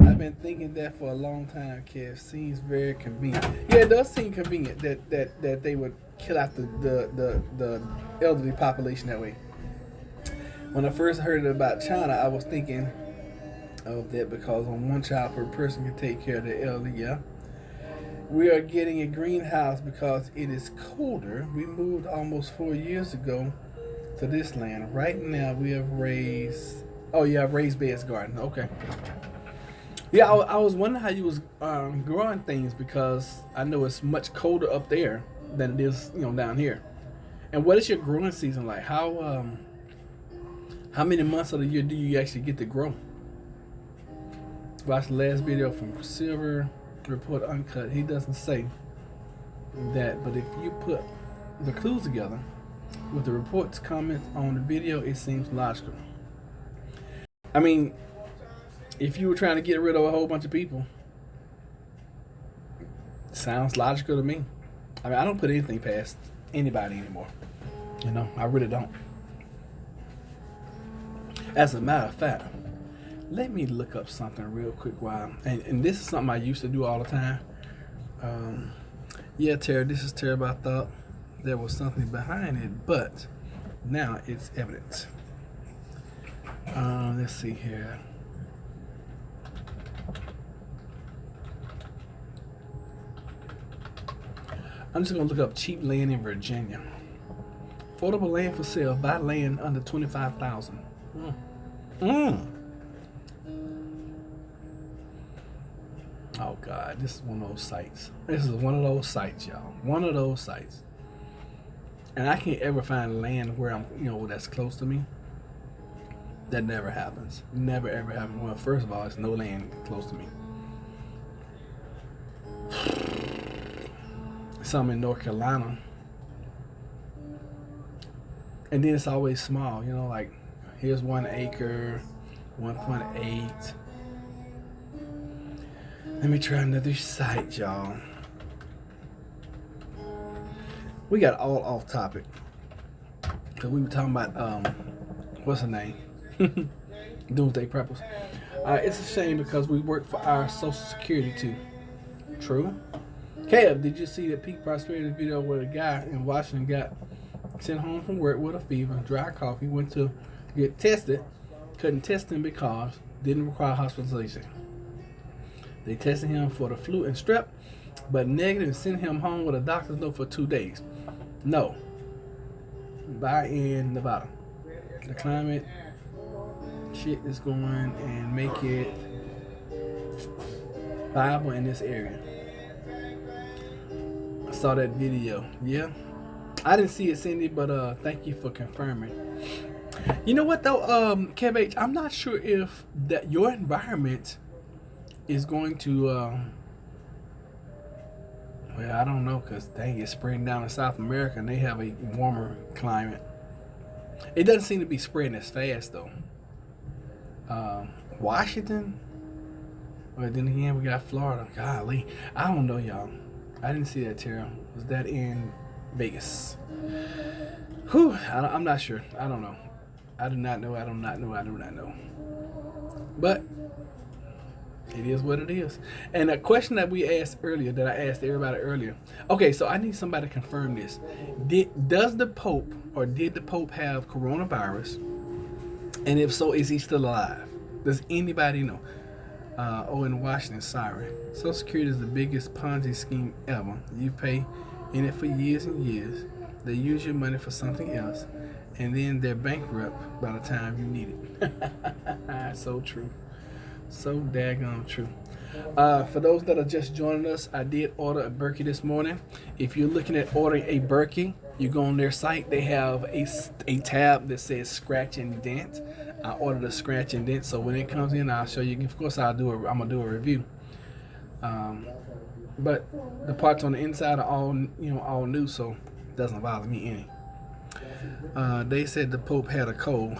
I've been thinking that for a long time, Kev. Seems very convenient. Yeah, it does seem convenient that they would kill out the elderly population that way. When I first heard about China, I was thinking of that because on one child per person can take care of the elderly. Yeah. We are getting a greenhouse because it is colder. We moved almost 4 years ago to this land. Right now we have raised beds garden. Okay. Yeah, I was wondering how you was growing things because I know it's much colder up there than it is, down here. And what is your growing season like? How many months of the year do you actually get to grow? Watch the last video from Silver Report Uncut. He doesn't say that, but if you put the clues together with the report's comments on the video, it seems logical. I mean, if you were trying to get rid of a whole bunch of people, sounds logical to me. I mean, I don't put anything past anybody anymore. I really don't. As a matter of fact, let me look up something real quick and this is something I used to do all the time. Yeah, Tara, this is terrible. I thought there was something behind it, but now it's evident. Let's see here. I'm just gonna look up cheap land in Virginia. Affordable land for sale. Buy land under $25,000. Oh God, this is one of those sites. This is one of those sites, y'all. One of those sites. And I can't ever find land where I'm, that's close to me. That never happens. Never ever happens. Well, first of all, there's no land close to me. Some in North Carolina. And then it's always small, like here's 1 acre, 1.8. Let me try another site, y'all. We got all off topic. Cause we were talking about what's her name? Doomsday Preppers. It's a shame because we work for our Social Security too. True. Kev, did you see the peak prosperity video where a guy in Washington got sent home from work with a fever, dry cough? He went to get tested, couldn't test him because didn't require hospitalization. They tested him for the flu and strep, but negative and sent him home with a doctor's note for 2 days. No. Buy in Nevada. The climate shit is going and make it viable in this area. I saw that video. Yeah. I didn't see it, Cindy, but thank you for confirming. You know what though, Kev H, I'm not sure if that your environment is going to well, I don't know, because dang, it's spreading down in South America and they have a warmer climate. It doesn't seem to be spreading as fast though. Washington, well then again we got Florida. Golly, I don't know, y'all. I didn't see that, Tara. Was that in Vegas? Whew, I'm not sure. I don't know. I do not know. I do not know. But it is what it is. And a question that we asked earlier, that I asked everybody earlier. Okay, so I need somebody to confirm this. Does the Pope, or did the Pope have coronavirus? And if so, is he still alive? Does anybody know? In Washington, sorry. Social Security is the biggest Ponzi scheme ever. You pay in it for years and years. They use your money for something else, and then they're bankrupt by the time you need it. So true. So daggone true. For those that are just joining us, I did order a Berkey this morning. If you're looking at ordering a Berkey, you go on their site. They have a tab that says scratch and dent. I ordered a scratch and dent, so when it comes in, I'll show you. Of course, I'm gonna do a review. But the parts on the inside are all new, so Doesn't bother me any. They said the Pope had a cold.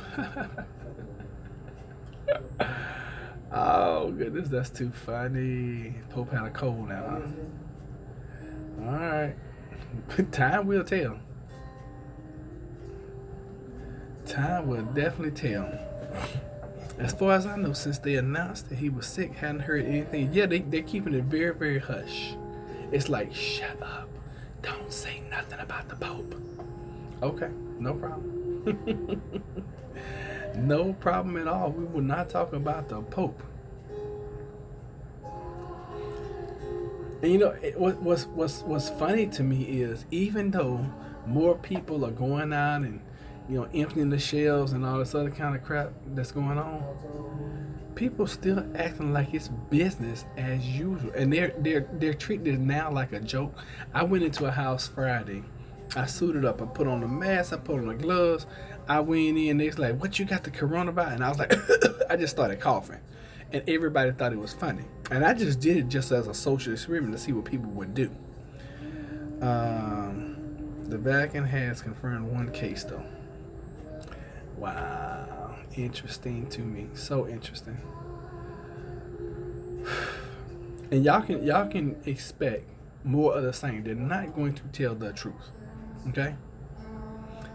Oh goodness, that's too funny. Pope had a cold now. Huh? All right, time will tell. Time will definitely tell. As far as I know, since they announced that he was sick, hadn't heard anything. Yeah, they're keeping it very, very hush. It's like, shut up. Don't say nothing about the Pope. Okay, no problem. No problem at all. We will not talk about the Pope. And you know, what's funny to me is, even though more people are going out and, you know, emptying the shelves and all this other kind of crap that's going on, people still acting like it's business as usual, and they're treating it now like a joke. I went into a house Friday. I suited up. I put on the mask. I put on the gloves. I went in. They was like, "What, you got the coronavirus?" And I was like, I just started coughing, and everybody thought it was funny. And I just did it just as a social experiment to see what people would do. The Vatican has confirmed one case though. Wow, interesting to me. So interesting. And y'all can expect more of the same. They're not going to tell the truth. Okay?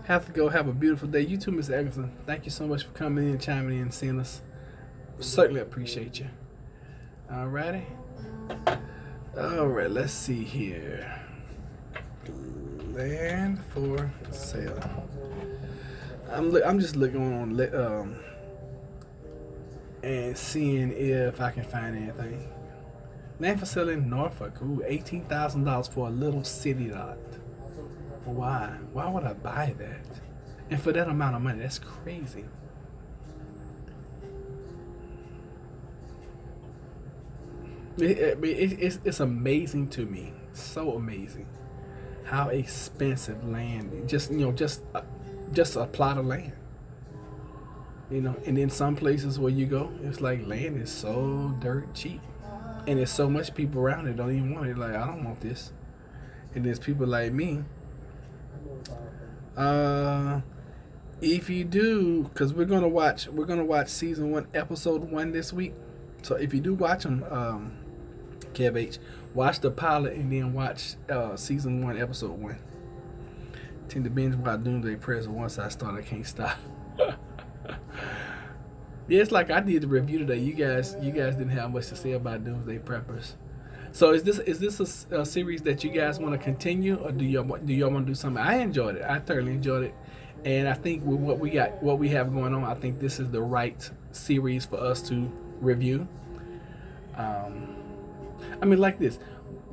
Have to go. Have a beautiful day. You too, Mr. Eggleston. Thank you so much for coming in, chiming in, seeing us. Certainly appreciate you. Alrighty. Alright, let's see here. Land for sale. I'm just looking on and seeing if I can find anything. Land for sale in Norfolk. Ooh, $18,000 for a little city lot. Why? Why would I buy that? And for that amount of money, that's crazy. It's amazing to me. So amazing how expensive land. Just a plot of land. You know, and in some places where you go, it's like land is so dirt cheap. And there's so much people around that don't even want it. Like, I don't want this. And there's people like me. If you do, because we're gonna watch season 1, episode 1 this week. So if you do watch them, Kev H, watch the pilot and then watch season 1, episode 1. Tend to binge watch Doomsday Preppers. Once I start, I can't stop. Yeah, it's like I did the review today. You guys didn't have much to say about Doomsday Preppers. So is this a series that you guys want to continue, or do y'all want to do something? I enjoyed it. I thoroughly enjoyed it, and I think with what we have going on, I think this is the right series for us to review. I mean, like this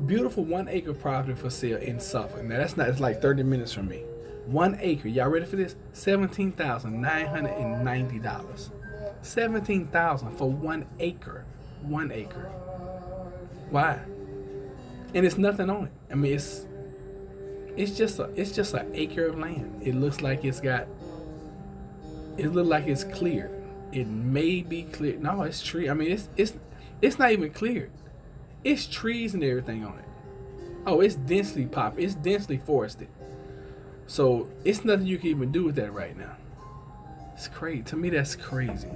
beautiful 1 acre property for sale in Suffolk. Now it's like 30 minutes from me. 1 acre. Y'all ready for this? $17,990. $17,000 for 1 acre. 1 acre. Why? And it's nothing on it. I mean, it's just an acre of land. It looks like it's cleared. It may be cleared. No, it's tree. I mean, it's not even cleared. It's trees and everything on it. Oh, it's densely It's densely forested. So it's nothing you can even do with that right now. It's crazy. To me, that's crazy.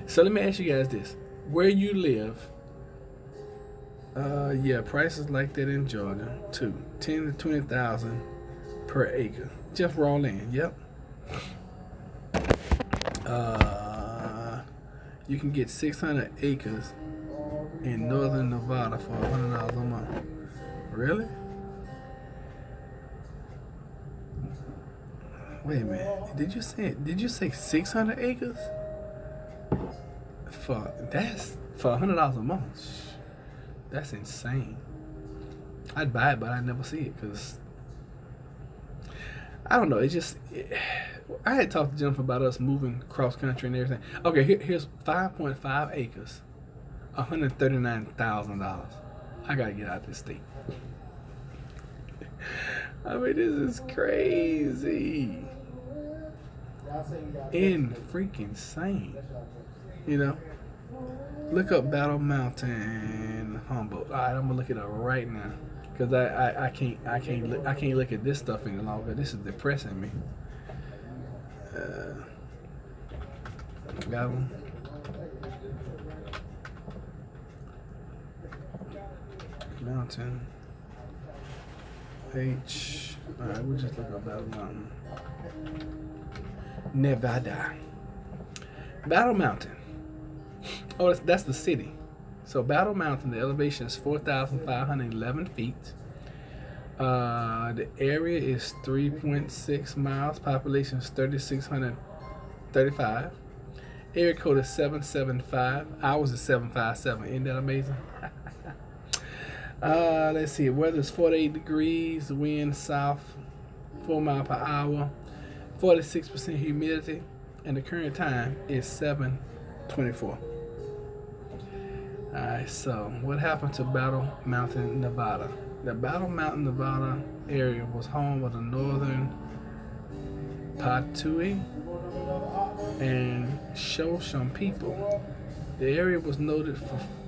So let me ask you guys this: where you live? Yeah, prices like that in Georgia too. 10 to 20,000 per acre, just raw land. Yep. You can get 600 acres in northern Nevada for $100 a month. Really? Wait a minute. Did you say 600 acres? For $100 a month. That's insane. I'd buy it, but I'd never see it because I don't know. I had talked to Jennifer about us moving cross country and everything. Okay, here's 5.5 acres, $139,000. I gotta get out of this state. I mean, this is crazy. And freaking insane. You know? Look up Battle Mountain Humboldt. All right, I'm gonna look it up right now because I can't look at this stuff any longer. This is depressing me. Battle Mountain H. All right, we'll just look up Battle Mountain, Nevada. Battle Mountain. Oh, that's the city. So Battle Mountain, the elevation is 4,511 feet. The area is 3.6 miles. Population is 3,635. Area code is 775. Hours is 757. Isn't that amazing? Let's see. Weather is 48 degrees. Wind south, 4 miles per hour. 46% humidity. And the current time is 7:24. Alright, so what happened to Battle Mountain, Nevada? The Battle Mountain, Nevada area was home of the northern Patui and Shoshone people. The area was noted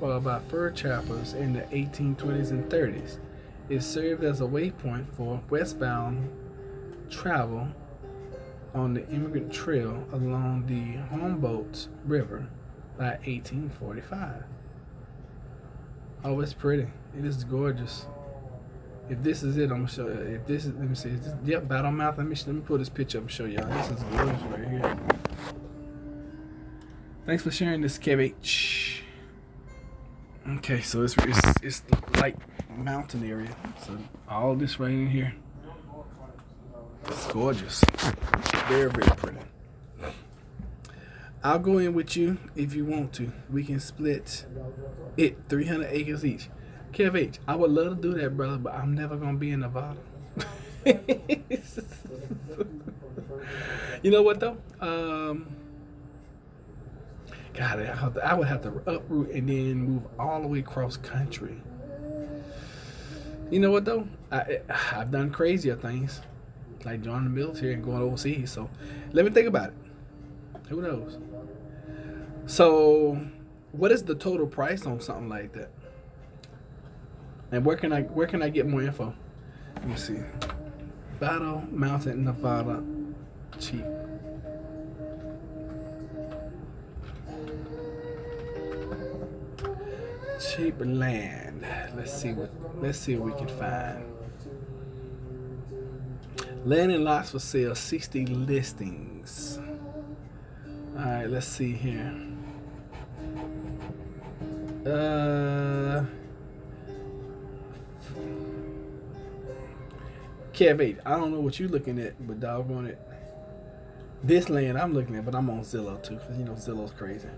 by fur trappers in the 1820s and 30s. It served as a waypoint for westbound travel on the Immigrant Trail along the Humboldt River by 1845. Oh, it's pretty. It is gorgeous. If this is it, I'm gonna show you. If this is, let me see. Is this, yep, Battle Mountain. Let me pull this picture up and show y'all. This is gorgeous right here. Thanks for sharing this, KBH. Okay, so it's like mountain area. So all this right in here. It's gorgeous. Very, very pretty. I'll go in with you if you want to. We can split it 300 acres each. Kev H, I would love to do that, brother, but I'm never going to be in Nevada. You know what, though? God, I would have to uproot and then move all the way across country. You know what, though? I've done crazier things, like joining the military and going overseas. So let me think about it. Who knows? So, what is the total price on something like that? And where can I get more info? Let me see. Battle Mountain, Nevada, cheap. Cheap land. Let's see what we can find. Land and lots for sale, 60 listings. All right, let's see here. Kev 8, I don't know what you're looking at, but doggone it. This land I'm looking at, but I'm on Zillow too, because you know Zillow's crazy.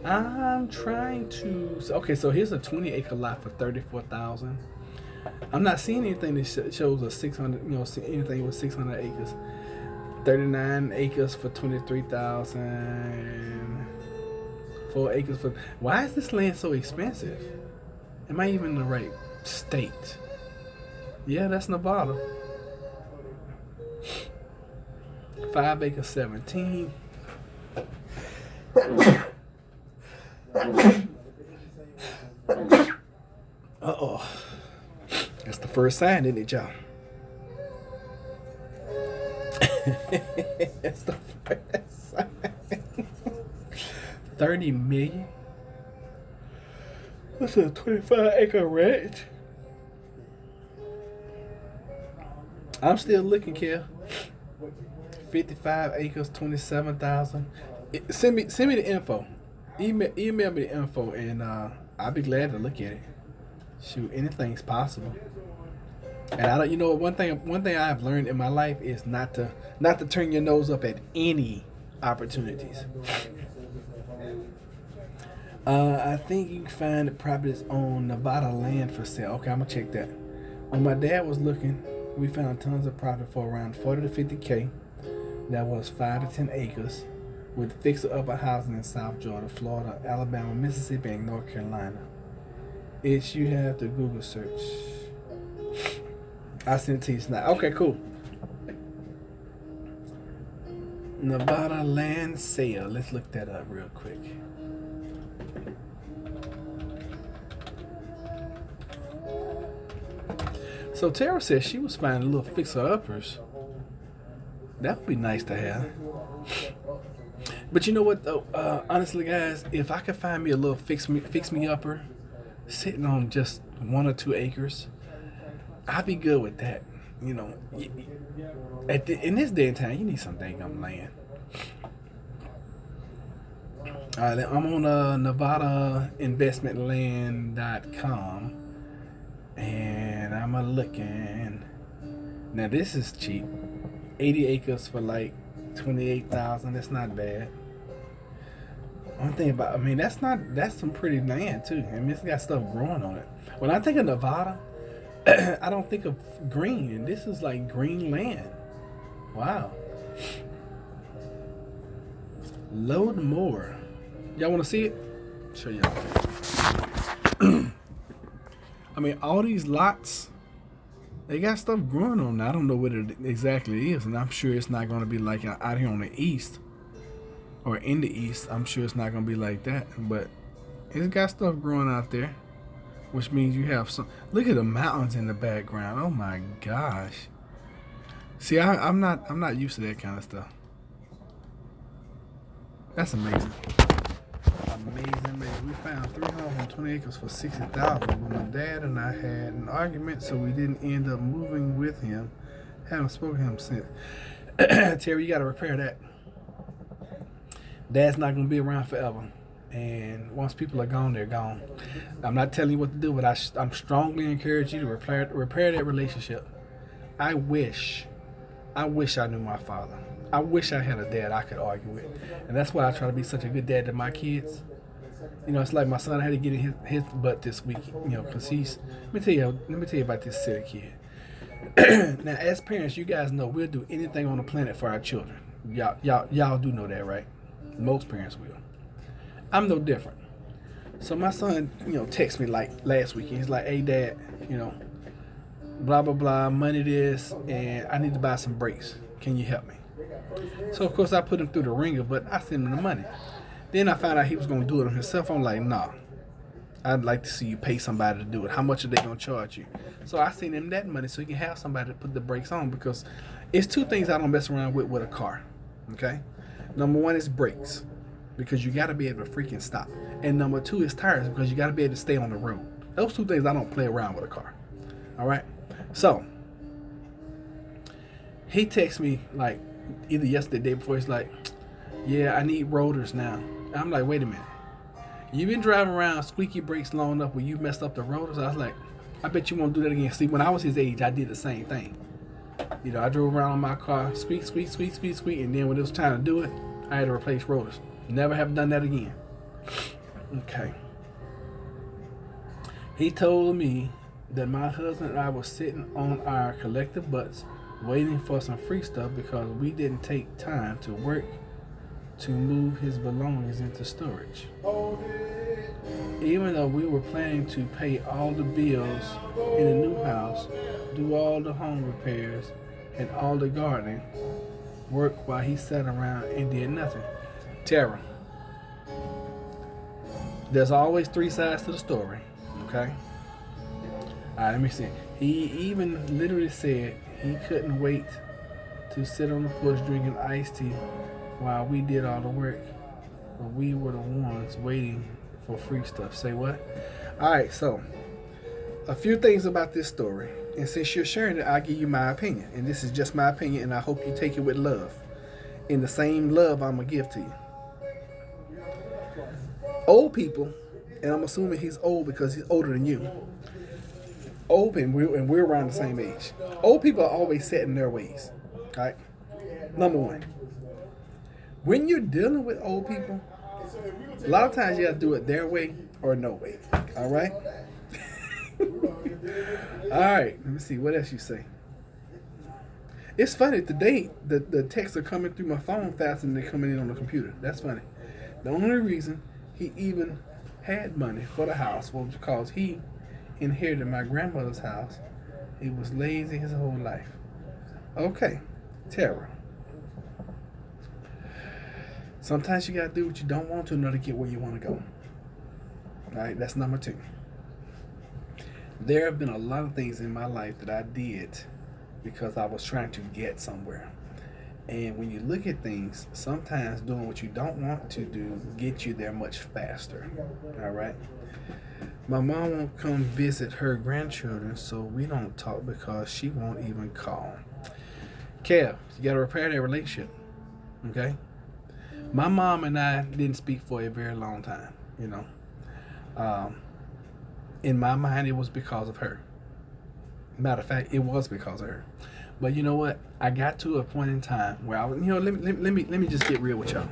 I'm trying to. Okay, so here's a 20-acre lot for $34,000. I'm not seeing anything that shows a 600. You know, anything with 600 acres. 39 acres for $23,000. 4 acres for. Why is this land so expensive? Am I even in the right state? Yeah, that's Nevada. 5 acres, 17. Uh-oh. That's the first sign, isn't it, y'all? That's the first sign. 30 million? What's a 25-acre ranch? I'm still looking, Kel. 55 acres, 27,000. Send me the info. Email me the info, and I'll be glad to look at it. Shoot, anything's possible. And I don't, you know, one thing I've learned in my life is not to turn your nose up at any opportunities. I think you can find the properties on Nevada land for sale. Okay, I'm gonna check that. When my dad was looking, we found tons of property for around 40 to 50K. That was 5 to 10 acres with fixer-upper housing in South Georgia, Florida, Alabama, Mississippi, and North Carolina. You have to Google search. I sent it to you tonight. Okay, cool. Nevada land sale. Let's look that up real quick. So Tara said she was finding little fixer-uppers. That would be nice to have. But you know what though? Honestly, guys, if I could find me a little fix me upper sitting on just 1 or 2 acres, I'd be good with that. You know, in this day and time, you need some dang land. All right, I'm on NevadaInvestmentLand.com, and I'm looking. Now this is cheap, 80 acres for like 28,000. That's not bad. One thing about, I mean, that's some pretty land too. I mean, it's got stuff growing on it. When I think of Nevada, I don't think of green, and this is like green land. Wow. Load more. Y'all want to see it? Show y'all. I mean, all these lots, they got stuff growing on. I don't know what it exactly is, and I'm sure it's not going to be like out here on the east or in the east. I'm sure it's not going to be like that, but it's got stuff growing out there, which means you have some. Look at the mountains in the background. Oh my gosh. See, I'm not used to that kind of stuff. That's amazing. Amazing. We found 320 acres for 60,000. But my dad and I had an argument, so we didn't end up moving with him. Haven't spoken to him since. Terry, you got to repair that. Dad's not going to be around forever. And once people are gone, they're gone. I'm not telling you what to do, but I'm strongly encourage you to repair that relationship. I wish I knew my father. I wish I had a dad I could argue with. And that's why I try to be such a good dad to my kids. You know, it's like my son had to get in his butt this week, you know, because let me tell you about this silly kid. Now, as parents, you guys know we'll do anything on the planet for our children. Y'all do know that, right? Most parents will. I'm no different. So my son, you know, texted me like last week. He's like, "Hey, Dad, you know, blah, blah, blah, money this, and I need to buy some brakes. Can you help me?" So, of course, I put him through the ringer, but I sent him the money. Then I found out he was going to do it himself. I'm like, "Nah, I'd like to see you pay somebody to do it. How much are they going to charge you?" So I sent him that money so he can have somebody to put the brakes on, because it's 2 things I don't mess around with a car, okay? Number 1 is brakes, because you got to be able to freaking stop. And number 2 is tires, because you got to be able to stay on the road. Those 2 things I don't play around with a car, all right? So he texts me like either yesterday, the day before. He's like, "Yeah, I need rotors now." And I'm like, "Wait a minute. You've been driving around squeaky brakes long enough where you messed up the rotors?" I was like, "I bet you won't do that again." See, when I was his age, I did the same thing. You know, I drove around on my car, squeak, squeak, squeak, squeak, squeak, and then when it was time to do it, I had to replace rotors. Never have done that again. Okay. He told me that my husband and I were sitting on our collective butts waiting for some free stuff because we didn't take time to work to move his belongings into storage. Even though we were planning to pay all the bills in the new house, do all the home repairs, and all the gardening work while he sat around and did nothing. Tara, there's always 3 sides to the story, okay? All right, let me see. He even literally said he couldn't wait to sit on the porch drinking iced tea while we did all the work, but we were the ones waiting for free stuff. Say what? All right, so a few things about this story, and since you're sharing it, I'll give you my opinion, and this is just my opinion, and I hope you take it with love, in the same love I'm gonna give to you. Old people, and I'm assuming he's old because he's older than you. Old people, and we're around the same age. Old people are always set in their ways. All right. Number 1, when you're dealing with old people, a lot of times you have to do it their way or no way. All right. All right. Let me see what else you say. It's funny today. The texts are coming through my phone faster than they're coming in on the computer. That's funny. The only reason he even had money for the house was because he inherited my grandmother's house. He was lazy his whole life. Okay, Tara. Sometimes you gotta do what you don't want to in order to get where you want to go. All right, that's number 2. There have been a lot of things in my life that I did because I was trying to get somewhere. And when you look at things, sometimes doing what you don't want to do gets you there much faster. All right. My mom won't come visit her grandchildren, so we don't talk because she won't even call. Kev, you got to repair that relationship. Okay? My mom and I didn't speak for a very long time, you know. In my mind, it was because of her. Matter of fact, it was because of her. But you know what? I got to a point in time where I was, let me just get real with y'all.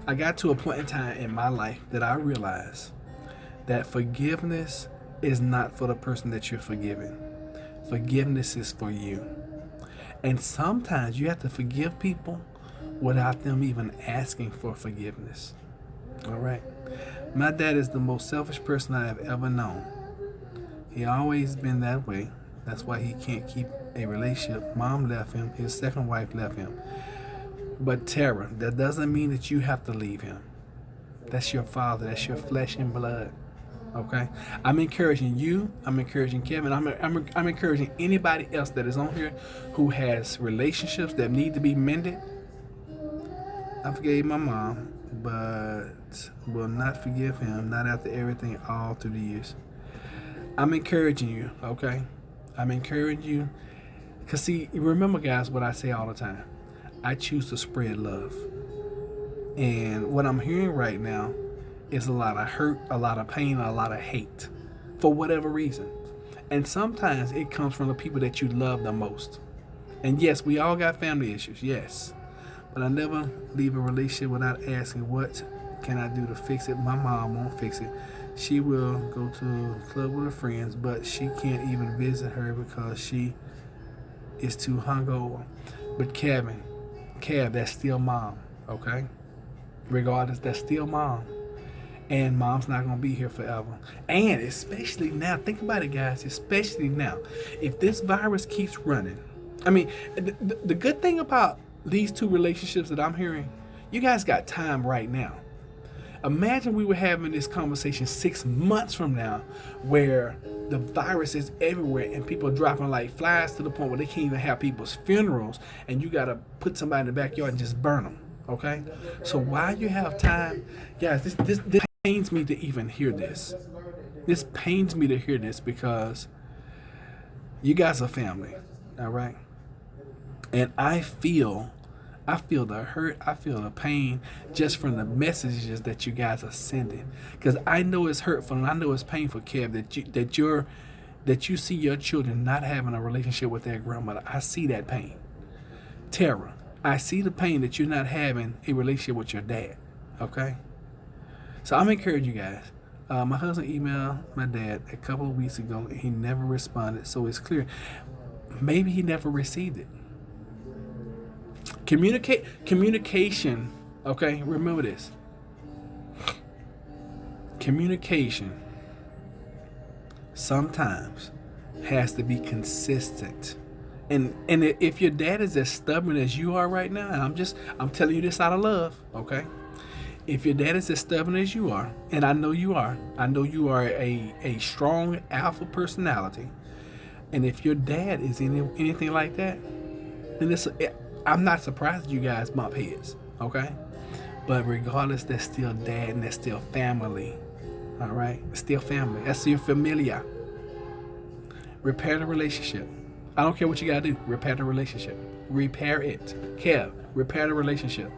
I got to a point in time in my life that I realized that forgiveness is not for the person that you're forgiving. Forgiveness is for you. And sometimes you have to forgive people without them even asking for forgiveness. All right? My dad is the most selfish person I have ever known. He always been that way. That's why he can't keep a relationship. Mom left him. His second wife left him. But Tara, that doesn't mean that you have to leave him. That's your father. That's your flesh and blood. Okay? I'm encouraging you. I'm encouraging Kevin. I'm encouraging anybody else that is on here who has relationships that need to be mended. I forgave my mom, but will not forgive him, not after everything all through the years. I'm encouraging you, okay? I'm encouraging you. Because see, remember guys what I say all the time. I choose to spread love. And what I'm hearing right now is a lot of hurt, a lot of pain, a lot of hate. For whatever reason. And sometimes it comes from the people that you love the most. And yes, we all got family issues, yes. But I never leave a relationship without asking, what can I do to fix it? My mom won't fix it. She will go to a club with her friends, but she can't even visit her because she is too hungover. But Kev, that's still mom, okay? Regardless, that's still mom. And mom's not going to be here forever. And especially now, think about it, guys, especially now. If this virus keeps running, I mean, the good thing about these two relationships that I'm hearing, you guys got time right now. Imagine we were having this conversation 6 months from now where the virus is everywhere and people are dropping like flies to the point where they can't even have people's funerals and you got to put somebody in the backyard and just burn them, okay? So while you have time, guys, this pains me to even hear this. This pains me to hear this because you guys are family, all right? And I feel the hurt, I feel the pain just from the messages that you guys are sending. Because I know it's hurtful and I know it's painful, Kev, that you see your children not having a relationship with their grandmother. I see that pain. Tara, I see the pain that you're not having a relationship with your dad. Okay? So I'm encouraging you guys. My husband emailed my dad a couple of weeks ago and he never responded. So it's clear. Maybe he never received it. Communication, okay? Remember this. Communication sometimes has to be consistent. And if your dad is as stubborn as you are right now, and I'm telling you this out of love, okay? If your dad is as stubborn as you are, and I know you are a strong alpha personality, and if your dad is anything like that, then I'm not surprised you guys bump heads, okay? But regardless, that's still dad and that's still family, all right? It's still family. That's your familia. Repair the relationship. I don't care what you got to do. Repair the relationship. Repair it. Kev, repair the relationship.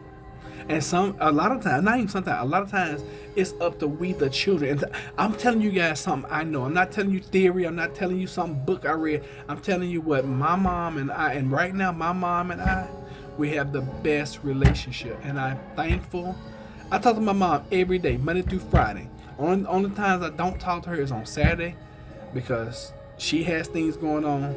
And a lot of times, it's up to we, the children. And I'm telling you guys something I know. I'm not telling you theory. I'm not telling you some book I read. I'm telling you what my mom and I, and right now my mom and I, we have the best relationship. And I'm thankful. I talk to my mom every day, Monday through Friday. Only times I don't talk to her is on Saturday because she has things going on.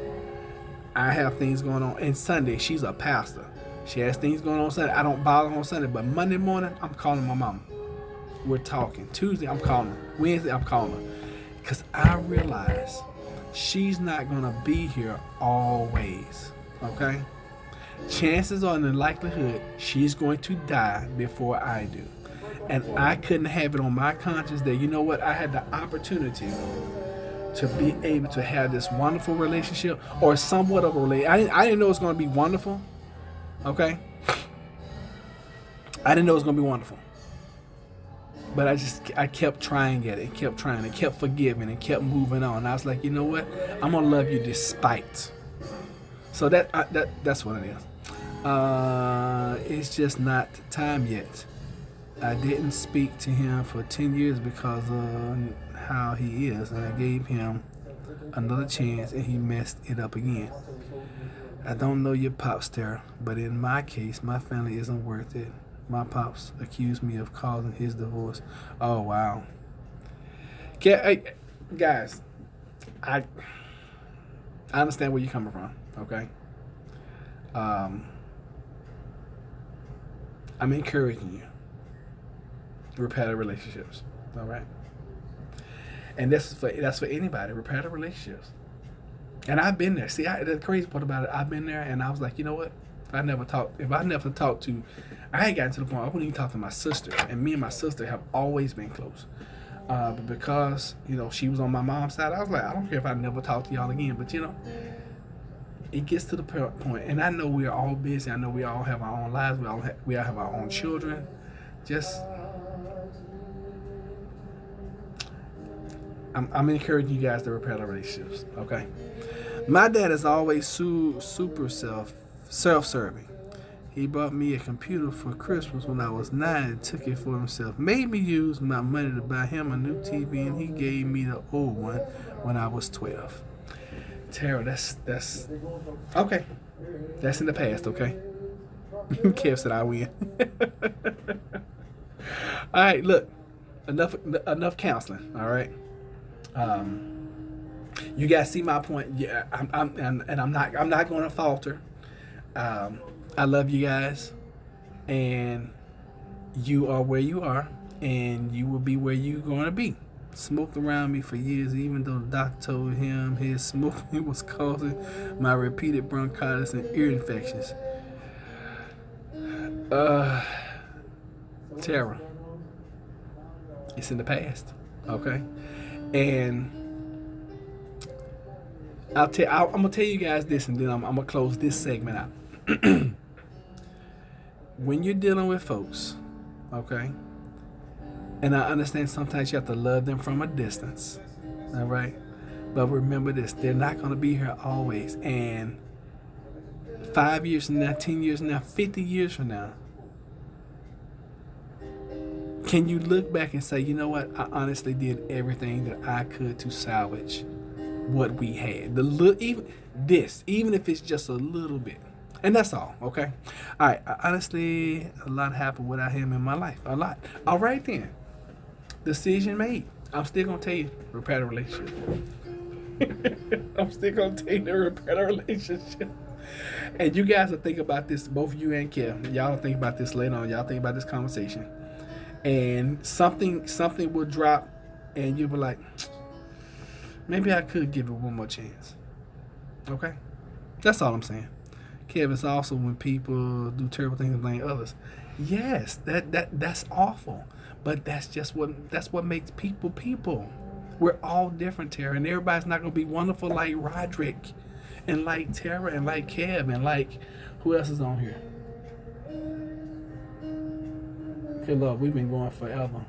I have things going on. And Sunday, she's a pastor. She has things going on Sunday. I don't bother her on Sunday, but Monday morning, I'm calling my mama. We're talking. Tuesday, I'm calling her. Wednesday, I'm calling her. Because I realize she's not going to be here always. Okay? chances are, in the likelihood, she's going to die before I do. And I couldn't have it on my conscience that, you know what, I had the opportunity to be able to have this wonderful relationship, or somewhat of a relationship. I didn't know it was going to be wonderful. Okay? I didn't know it was going to be wonderful. But I kept trying at it, and kept trying, and kept forgiving, and kept moving on. And I was like, you know what? I'm going to love you despite. So that's what it is. It's just not time yet. I didn't speak to him for 10 years because of how he is, and I gave him another chance, and he messed it up again. I don't know your pops, Tara, but in my case, my family isn't worth it. My pops accused me of causing his divorce. Oh, wow. Guys, I understand where you're coming from, okay? I'm encouraging you. Repair relationships, all right? And that's for anybody. Repair relationships. And I've been there. See, the crazy part about it, I've been there, and I was like, you know what? If I never talked to, I ain't gotten to the point I wouldn't even talk to my sister, and me and my sister have always been close. But because, you know, she was on my mom's side, I was like, I don't care if I never talk to y'all again. But, you know, it gets to the point, and I know we're all busy. I know we all have our own lives. We all have our own children. Just, I'm encouraging you guys to repair the relationships, okay? My dad is always super self-serving. He bought me a computer for Christmas when I was 9 and took it for himself. Made me use my money to buy him a new TV, and he gave me the old one when I was 12. Tara, that's okay. That's in the past, okay? Kev said I win. All right, look. Enough counseling, all right? You guys see my point. Yeah, I'm not going to falter. I love you guys, and you are where you are, and you will be where you're going to be. Smoked around me for years, even though the doctor told him his smoking was causing my repeated bronchitis and ear infections. Tara, it's in the past, okay? And I'm gonna tell you guys this, and then I'm gonna close this segment out. When you're dealing with folks, okay, and I understand sometimes you have to love them from a distance, all right, but remember this, they're not going to be here always, and 5 years from now, 10 years from now, 50 years from now, can you look back and say, you know what, I honestly did everything that I could to salvage what we had, even if it's just a little bit. And that's all, okay? All right, honestly, a lot happened without him in my life. A lot. All right, then. Decision made. I'm still going to tell you, repair the relationship. I'm still going to tell you to repair the relationship. And you guys will think about this, both you and Kev. Y'all will think about this later on. Y'all think about this conversation. And something will drop, and you'll be like, maybe I could give it one more chance. Okay? That's all I'm saying. Kev, it's also when people do terrible things and blame others. Yes, that's awful. But that's what makes people people. We're all different, Tara, and everybody's not gonna be wonderful like Roderick and like Tara and like Kev and like who else is on here? Good Lord, we've been going forever.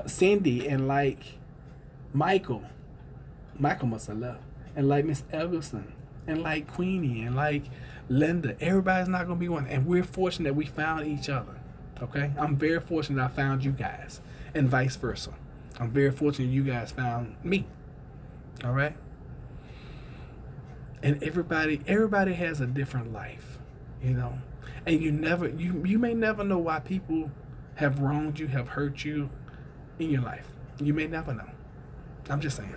Cindy and like Michael. Michael must have left. And like Miss Everson. And like Queenie and like Linda. Everybody's not going to be one. And we're fortunate that we found each other. Okay? I'm very fortunate I found you guys. And vice versa. I'm very fortunate you guys found me. Alright? And everybody has a different life. You know? And you may never know why people have wronged you, have hurt you in your life. You may never know. I'm just saying.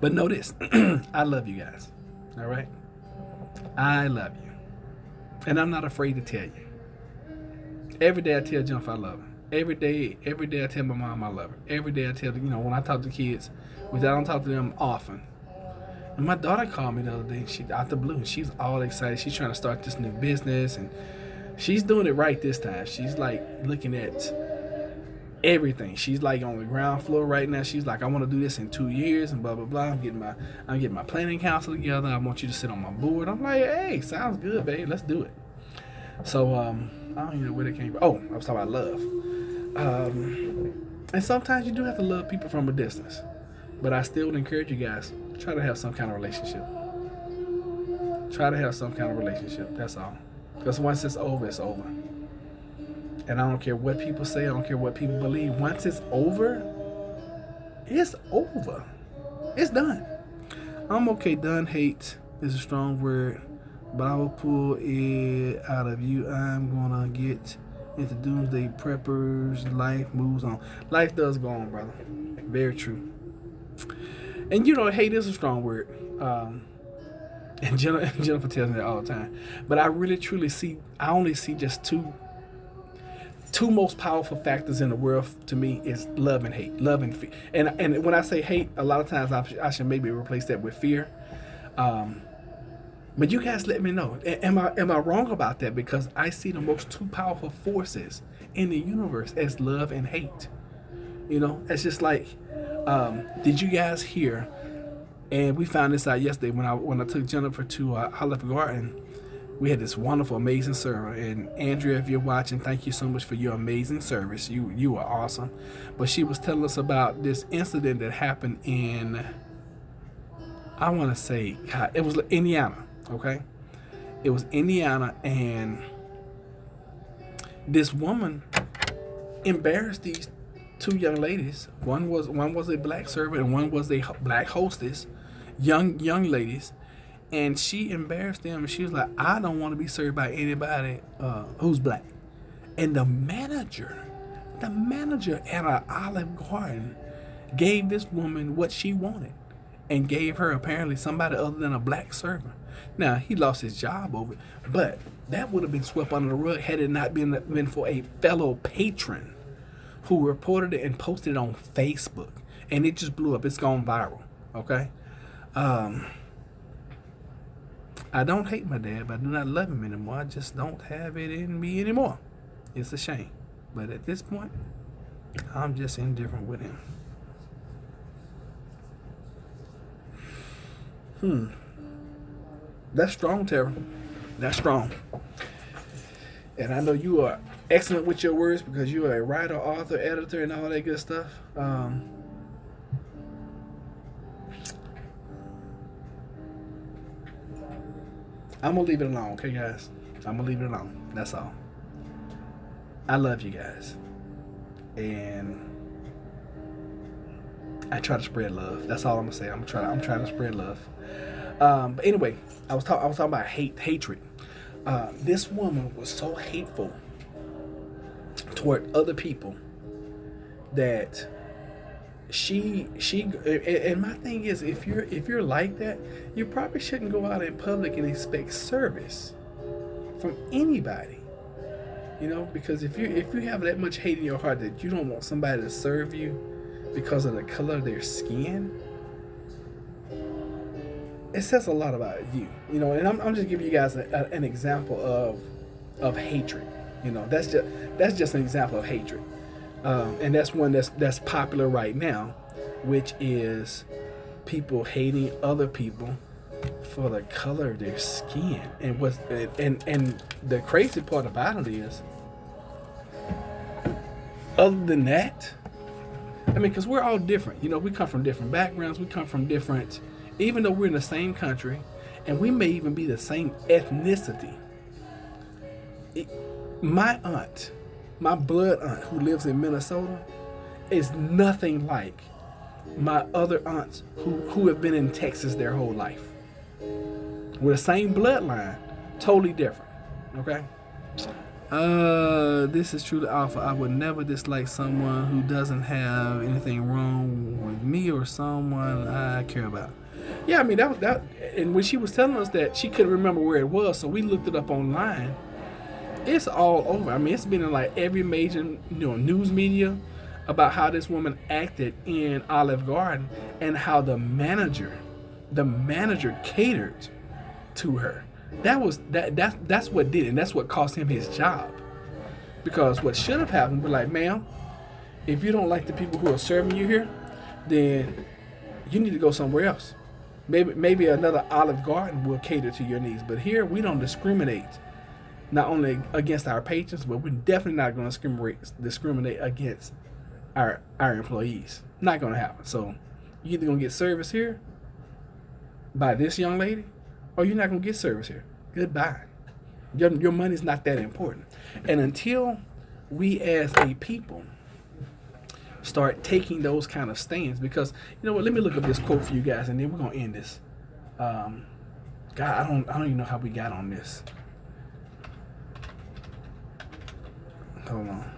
But know this, I love you guys, all right? I love you. And I'm not afraid to tell you. Every day I tell Jennifer I love her. Every day I tell my mom I love her. Every day I tell, when I talk to kids, which I don't talk to them often, my daughter called me the other day. She out the blue, and she's all excited. She's trying to start this new business, and she's doing it right this time. She's like looking at everything. She's like on the ground floor right now. She's like, I want to do this in 2 years, and blah blah blah. I'm getting my planning council together. I want you to sit on my board. I'm like, hey, sounds good, babe. Let's do it. So I don't even know where it came from. Oh, I was talking about love. And sometimes you do have to love people from a distance. But I still would encourage you guys, try to have some kind of relationship. Try to have some kind of relationship. That's all. Because once it's over, it's over. And I don't care what people say. I don't care what people believe. Once it's over, it's over. It's done. I'm okay. Done. Hate is a strong word. But I will pull it out of you. I'm going to get into Doomsday Preppers. Life moves on. Life does go on, brother. Very true. And you know, hate is a strong word. And Jennifer tells me that all the time. But I really truly I only see just two most powerful factors in the world to me is love and hate. Love and fear. And when I say hate, a lot of times I should maybe replace that with fear. But you guys let me know. Am I wrong about that? Because I see the most two powerful forces in the universe as love and hate. You know, it's just like, did you guys hear? And we found this out yesterday when I took Jennifer to Olive Garden. We had this wonderful, amazing server. And Andrea, if you're watching, thank you so much for your amazing service. You are awesome. But she was telling us about this incident that happened in, I want to say, it was Indiana. Okay, it was Indiana, and this woman embarrassed these two young ladies. One was a black servant, and one was a black hostess, young ladies, and she embarrassed them. And she was like, "I don't want to be served by anybody who's black." And the manager at an Olive Garden gave this woman what she wanted, and gave her apparently somebody other than a black servant. Now, he lost his job over it, but that would have been swept under the rug had it not been for a fellow patron who reported it and posted it on Facebook. And it just blew up. It's gone viral, okay? I don't hate my dad, but I do not love him anymore. I just don't have it in me anymore. It's a shame. But at this point, I'm just indifferent with him. That's strong, Tara. That's strong. And I know you are excellent with your words because you are a writer, author, editor, and all that good stuff. I'm going to leave it alone, okay, guys? I'm going to leave it alone. That's all. I love you guys. And I try to spread love. That's all I'm going to say. I'm trying to spread love. But anyway, I was talking about hatred. This woman was so hateful toward other people that she and my thing is, if you're like that, you probably shouldn't go out in public and expect service from anybody. You know, because if you have that much hate in your heart that you don't want somebody to serve you because of the color of their skin, it says a lot about you, you know. And I'm just giving you guys an example of hatred. You know, that's just an example of hatred, and that's one that's popular right now, which is people hating other people for the color of their skin. And and the crazy part about it is, other than that, I mean, because we're all different. You know, we come from different backgrounds. We come from different. Even though we're in the same country, and we may even be the same ethnicity. My aunt, my blood aunt who lives in Minnesota, is nothing like my other aunts who have been in Texas their whole life. We're the same bloodline, totally different. Okay? This is truly awful. I would never dislike someone who doesn't have anything wrong with me or someone I care about. Yeah, I mean, that and when she was telling us that, she couldn't remember where it was, so we looked it up online. It's all over. I mean, it's been in like every major, news media about how this woman acted in Olive Garden and how the manager the manager catered to her. That's what did it, and that's what cost him his job. Because what should have happened, be like, ma'am, if you don't like the people who are serving you here, then you need to go somewhere else. Maybe another Olive Garden will cater to your needs. But here we don't discriminate, not only against our patrons, but we're definitely not going to discriminate against our employees. Not going to happen. So you're either going to get service here by this young lady, or you're not going to get service here. Goodbye. Your money's not that important. And until we as a people start taking those kind of stands, because you know what, let me look up this quote for you guys, and then we're gonna end this. God, I don't even know how we got on this. Hold on.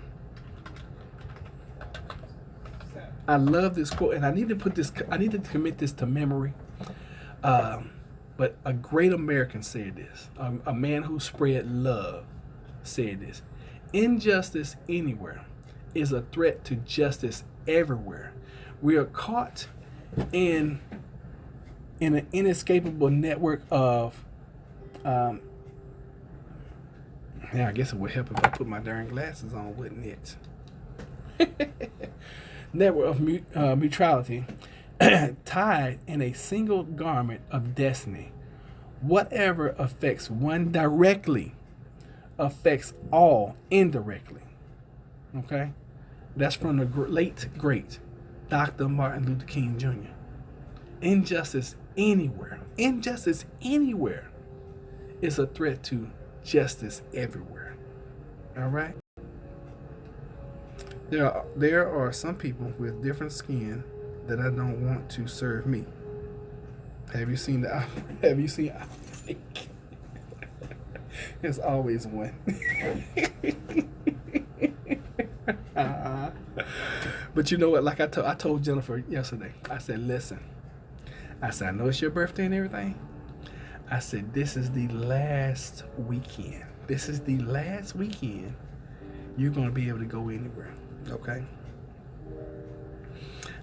I love this quote, and I need to commit this to memory. But a great American said this. A man who spread love said this. Injustice anywhere is a threat to justice everywhere. We are caught in an inescapable network of yeah, I guess it would help if I put my darn glasses on, wouldn't it? Network of mutuality tied in a single garment of destiny. Whatever affects one directly affects all indirectly. Okay? That's from the late, great Dr. Martin Luther King Jr. Injustice anywhere is a threat to justice everywhere. All right? There are some people with different skin that I don't want to serve me. Have you seen that? Have you seen? There's always one. But you know what? Like I told Jennifer yesterday. I said, listen. I said, I know it's your birthday and everything. I said, this is the last weekend. This is the last weekend you're going to be able to go anywhere. Okay?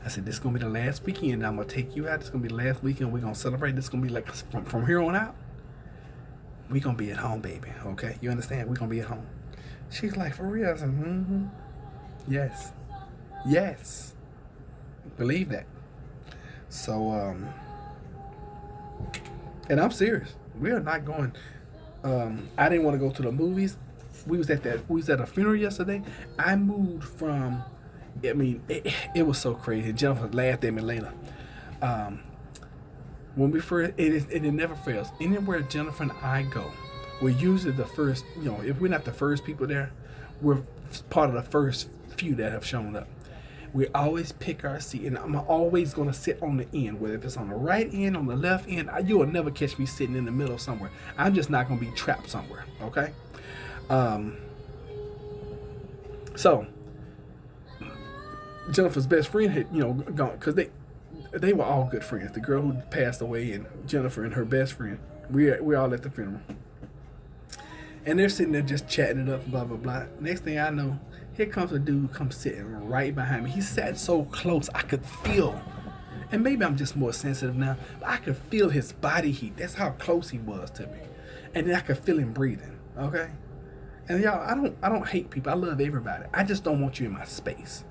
I said, this is going to be the last weekend. I'm going to take you out. It's going to be the last weekend. We're going to celebrate. This is going to be like, from here on out, we're going to be at home, baby. Okay? You understand? We're going to be at home. She's like, for real? I said, mm-hmm. Yes. Yes. Believe that. So, and I'm serious. We are not going. I didn't want to go to the movies. We was at a funeral yesterday. I moved from. I mean, it was so crazy. Jennifer laughed at me later. When we first, it never fails. Anywhere Jennifer and I go, we're usually the first. You know, if we're not the first people there, we're part of the first few that have shown up. We always pick our seat, and I'm always going to sit on the end, whether if it's on the right end, on the left end. You will never catch me sitting in the middle somewhere. I'm just not going to be trapped somewhere, okay? So, Jennifer's best friend had, gone, because they were all good friends. The girl who passed away and Jennifer and her best friend, we all at the funeral. And they're sitting there just chatting it up, blah, blah, blah. Next thing I know, here comes a dude come sitting right behind me. He sat so close, I could feel, and maybe I'm just more sensitive now, but I could feel his body heat. That's how close he was to me. And then I could feel him breathing, okay? And y'all, I don't hate people. I love everybody. I just don't want you in my space.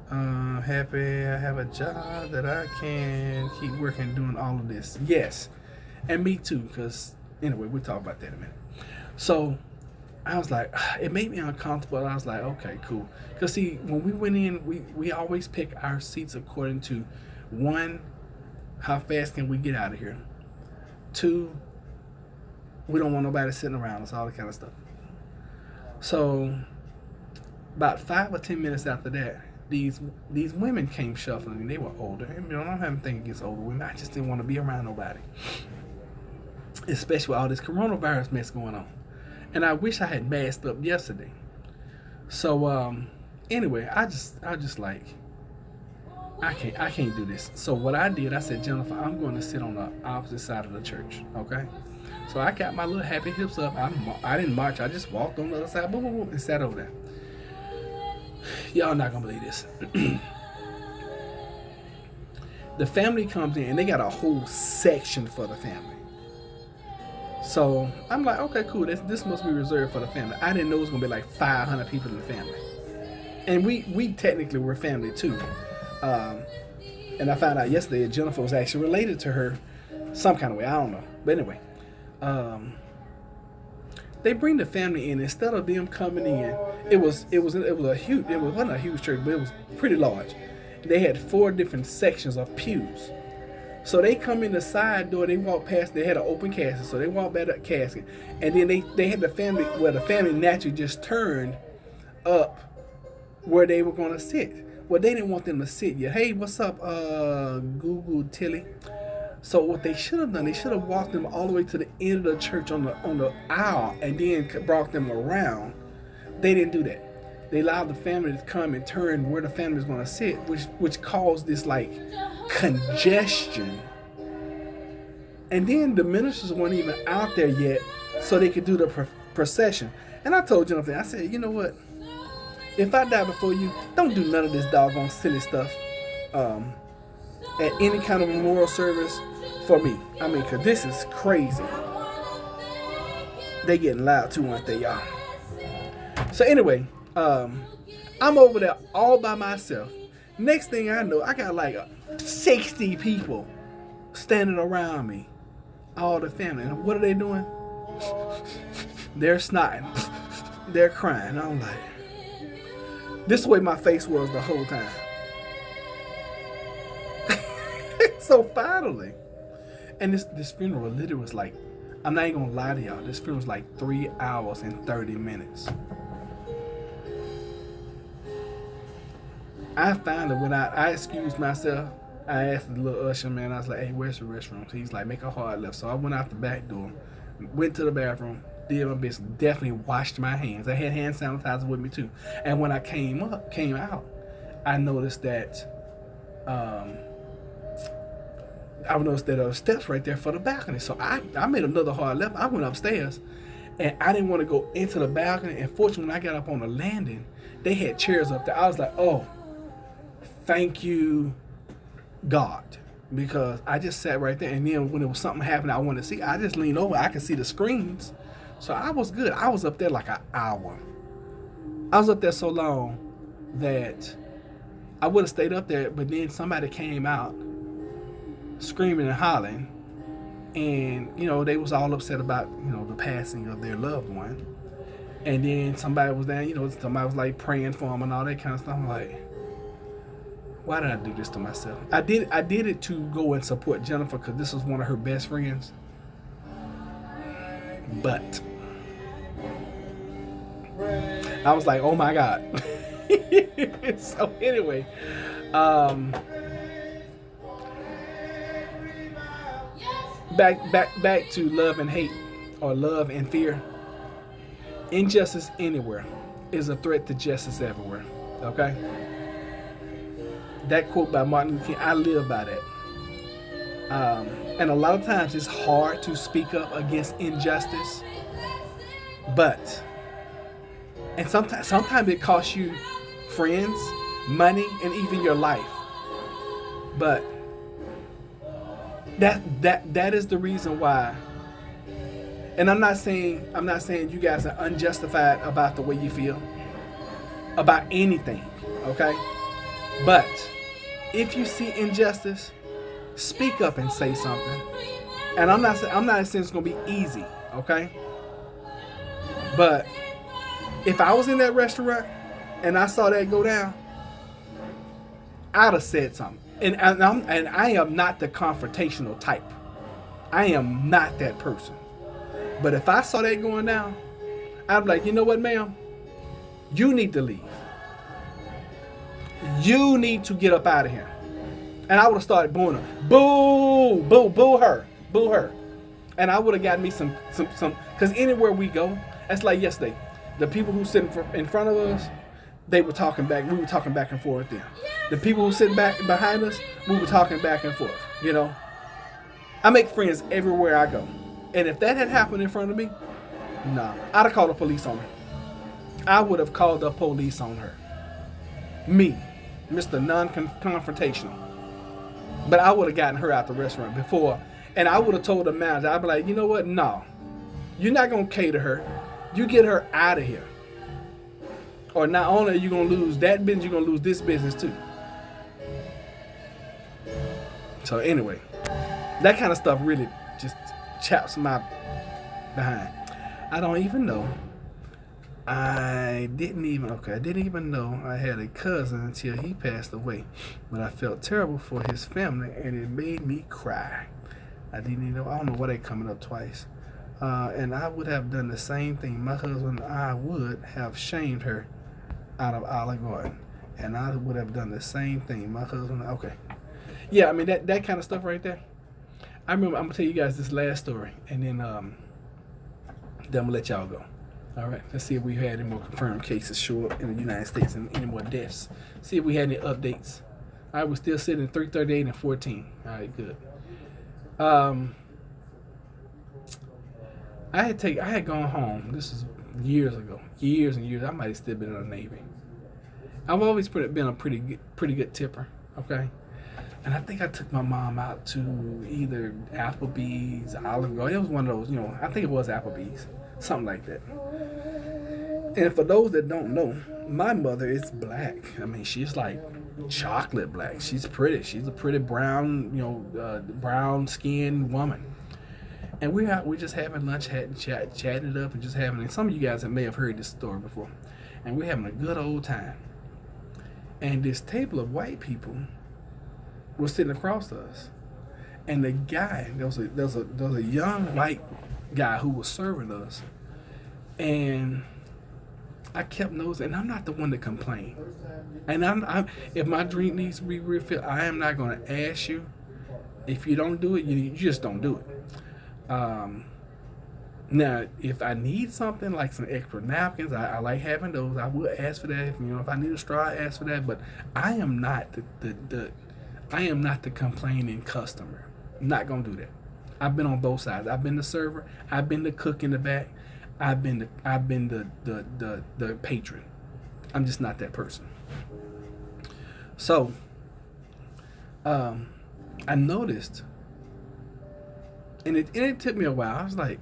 Happy I have a job that I can keep working doing all of this. Yes. And me too, because anyway, we'll talk about that in a minute. So I was like, it made me uncomfortable. I was like, okay, cool. Because see, when we went in, we always pick our seats according to, one, how fast can we get out of here? Two, we don't want nobody sitting around us, all that kind of stuff. So about 5 or 10 minutes after that, these women came shuffling, and they were older. And, I don't have anything against older women. I just didn't want to be around nobody, especially with all this coronavirus mess going on. And I wish I had masked up yesterday. So anyway, I just like, I can't do this. So what I did, I said, Jennifer, I'm going to sit on the opposite side of the church. Okay. So I got my little happy hips up. I didn't march. I just walked on the other side, boom, boom, boom, and sat over there. Y'all not gonna believe this. The family comes in and they got a whole section for the family. So I'm like, okay, cool. This must be reserved for the family. I didn't know it was gonna be like 500 people in the family, and we technically were family too. And I found out yesterday that Jennifer was actually related to her some kind of way. I don't know, but anyway, they bring the family in. Instead of them coming in, it wasn't a huge church, but it was pretty large. They had 4 different sections of pews. So they come in the side door, they walk past, they had an open casket, so they walk by the casket, and then they had the family, the family naturally just turned up where they were going to sit. Well, they didn't want them to sit yet. Hey, what's up, Google Tilly? So what they should have done, they should have walked them all the way to the end of the church on the aisle and then brought them around. They didn't do that. They allowed the family to come and turn where the family is going to sit, which caused this like congestion. And then the ministers weren't even out there yet, so they could do the procession. And I told Jennifer, I said, you know what? If I die before you, don't do none of this doggone silly stuff at any kind of memorial service for me. I mean, because this is crazy. They getting loud too, aren't they, y'all? So anyway, I'm over there all by myself. Next thing I know, I got like 60 people standing around me. All the family. And what are they doing? They're snotting. They're crying. I'm like, this is the way my face was the whole time. So finally, and this funeral literally was like, I'm not even gonna lie to y'all, this funeral was like 3 hours and 30 minutes. I finally, when I excused myself, I asked the little usher man, I was like, hey, where's the restroom? So he's like, make a hard left. So I went out the back door, went to the bathroom, did my business, definitely washed my hands. I had hand sanitizer with me too. And when I came out, I noticed that there were steps right there for the balcony. So I made another hard left. I went upstairs, and I didn't want to go into the balcony. And fortunately, when I got up on the landing, they had chairs up there. I was like, oh, thank you, God. Because I just sat right there. And then when there was something happening I wanted to see, I just leaned over. I could see the screens. So I was good. I was up there like an hour. I was up there so long that I would have stayed up there, but then somebody came out screaming and hollering, and they was all upset about the passing of their loved one. And then somebody was there, somebody was like praying for him and all that kind of stuff. I'm like, why did I do this to myself? I did it to go and support Jennifer because this was one of her best friends. But I was like, oh my God. So anyway, back to love and hate, or love and fear. Injustice anywhere is a threat to justice everywhere. Okay? That quote by Martin Luther King, I live by that. And a lot of times it's hard to speak up against injustice, and sometimes it costs you friends, money, and even your life. But that is the reason why. And I'm not saying you guys are unjustified about the way you feel about anything, okay? But if you see injustice, speak up and say something. And I'm not saying it's gonna be easy, okay? But if I was in that restaurant and I saw that go down, I'd have said something. And I am not the confrontational type. I am not that person. But if I saw that going down, I'd be like, you know what, ma'am? You need to leave. You need to get up out of here. And I would have started booing her. Boo, boo, boo her. Boo her. And I would have gotten me some, because anywhere we go, that's like yesterday. The people who sit in front of us, they were talking back. We were talking back and forth with them. The people who sit back behind us, we were talking back and forth. I make friends everywhere I go. And if that had happened in front of me, nah, I'd have called the police on her. I would have called the police on her. Me, Mr. Non-confrontational. But I would have gotten her out the restaurant before, and I would have told the manager, I'd be like, you know what? No, you're not gonna cater her. You get her out of here. Or not only are you gonna lose that business, you're gonna lose this business too. So anyway, that kind of stuff really just chaps my behind. I don't even know. I didn't even know I had a cousin until he passed away. But I felt terrible for his family, and it made me cry. I didn't even know. I don't know why they coming up twice. And I would have done the same thing. My husband, I would have shamed her out of Olive Garden, and I would have done the same thing. My husband, okay, yeah. I mean that kind of stuff right there. I remember. I'm gonna tell you guys this last story, and then I'm gonna let y'all go. All right, let's see if we had any more confirmed cases show up in the United States and any more deaths. See if we had any updates. All right, we're still sitting at 338 and 14. All right, good. I had gone home. This is years ago, years and years. I might have still been in the Navy. I've always been a pretty good tipper. Okay, and I think I took my mom out to either Applebee's, Olive Garden. It was one of those, I think it was Applebee's. Something like that. And for those that don't know, my mother is black. I mean, she's like chocolate black. She's pretty. She's a pretty brown, brown skinned woman. And we're just having lunch, chatting it up, and just having. And some of you guys may have heard this story before. And we're having a good old time. And this table of white people was sitting across us. And the guy, there was a young white guy who was serving us, and I kept noticing, and I'm not the one to complain, and I'm if my drink needs to be refilled, I am not going to ask you. If you don't do it, you just don't do it. Now, if I need something like some extra napkins, I like having those. I will ask for that. If I need a straw, I ask for that. But I am not the complaining customer. I'm not gonna do that. I've been on both sides. I've been the server. I've been the cook in the back. I've been the patron. I'm just not that person. So, I noticed, and it took me a while. I was like,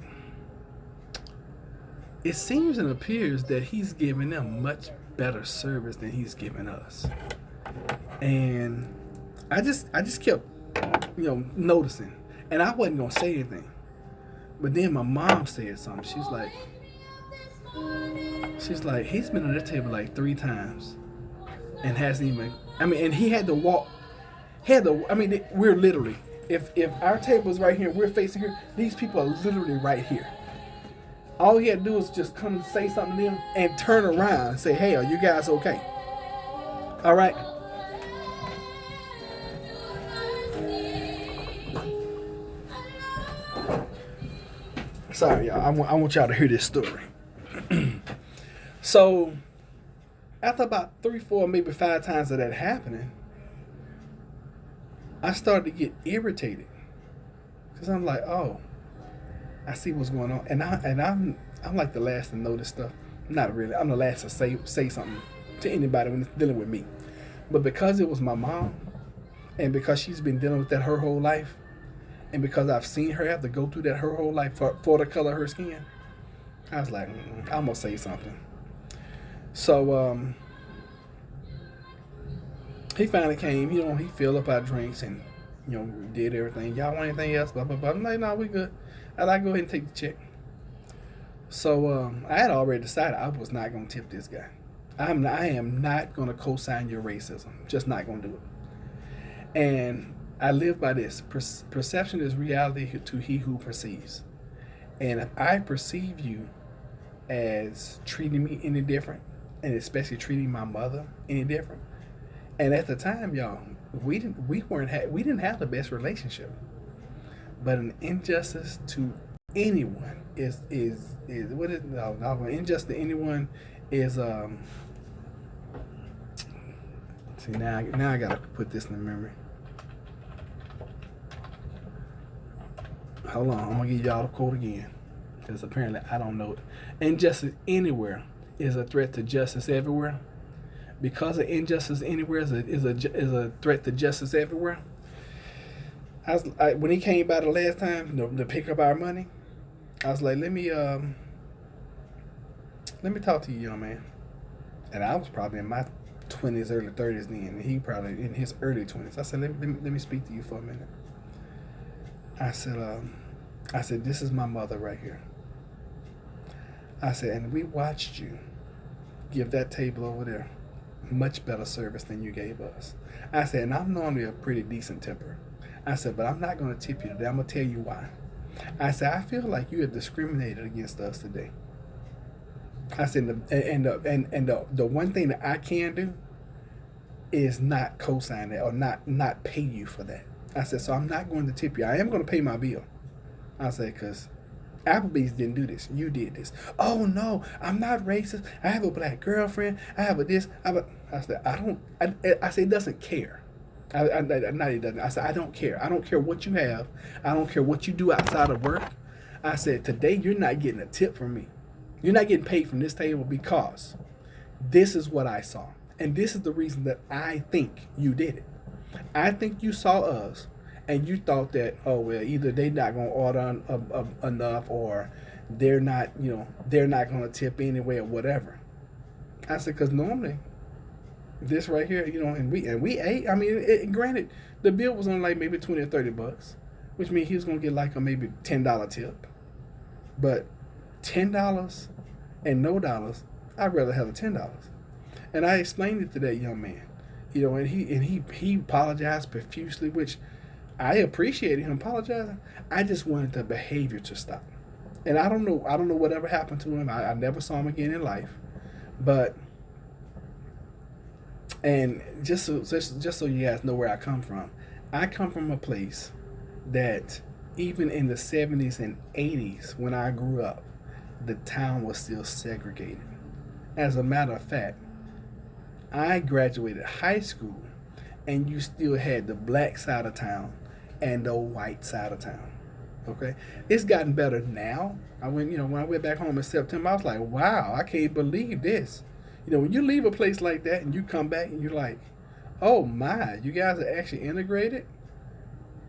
it seems and appears that he's giving them much better service than he's giving us, and I just kept, noticing. And I wasn't going to say anything. But then my mom said something. She's like, he's been on that table like 3 times and hasn't even, and he had to walk, we're literally, if our table is right here, we're facing here, these people are literally right here. All he had to do is just come and say something to them and turn around and say, hey, are you guys okay? All right? Sorry, y'all. I want y'all to hear this story. So, after about 3, 4, maybe 5 times of that happening, I started to get irritated because I'm like, oh, I see what's going on, and I'm like the last to know this stuff. Not really. I'm the last to say something to anybody when it's dealing with me. But because it was my mom, and because she's been dealing with that her whole life, and because I've seen her have to go through that her whole life for the color of her skin, I was like, I'm going to say something. So, he finally came, he filled up our drinks and, did everything. Y'all want anything else? Blah, blah, blah. I'm like, no, we good. I'd like to go ahead and take the check. So, I had already decided I was not going to tip this guy. I am not going to co-sign your racism. Just not going to do it. And I live by this. Perception is reality to he who perceives. And if I perceive you as treating me any different, and especially treating my mother any different, and at the time, y'all, we didn't have the best relationship. But an injustice to anyone is injustice to anyone is see now I gotta put this in the memory. Hold on, I'm gonna give y'all the quote again, because apparently I don't know it. Injustice anywhere is a threat to justice everywhere. Because of injustice anywhere is a threat to justice everywhere. When he came by the last time to pick up our money, I was like, let me talk to you, young man. And I was probably in my 20s, early 30s then, and he probably in his early 20s. I said, let me speak to you for a minute. I said, this is my mother right here. I said, and we watched you give that table over there much better service than you gave us. I said, and I'm normally a pretty decent tipper. I said, but I'm not going to tip you today. I'm going to tell you why. I said, I feel like you have discriminated against us today. I said, the one thing that I can do is not co-sign that or not pay you for that. I said, so I'm not going to tip you. I am going to pay my bill. I said, because Applebee's didn't do this. You did this. Oh, no, I'm not racist. I have a black girlfriend. I have a this. I said, I said, it doesn't care. Not it doesn't. I said, I don't care. I don't care what you have. I don't care what you do outside of work. I said, today you're not getting a tip from me. You're not getting paid from this table because this is what I saw. And this is the reason that I think you did it. I think you saw us and you thought that, oh, well, either they're not going to order enough or they're not going to tip anyway or whatever. I said, because normally this right here, and we ate. I mean, granted, the bill was on like maybe $20 or $30, which means he was going to get like a maybe $10 tip. But $10 and no dollars, I'd rather have the $10. And I explained it to that young man, and he apologized profusely, which I appreciated him apologizing. I just wanted the behavior to stop. And I don't know whatever happened to him. I never saw him again in life. But and just so you guys know where I come from a place that even in the 70s and 80s when I grew up, the town was still segregated. As a matter of fact, I graduated high school and you still had the black side of town and the white side of town. Okay? It's gotten better now. When I went back home in September, I was like, wow, I can't believe this. When you leave a place like that and you come back and you're like, oh my, you guys are actually integrated.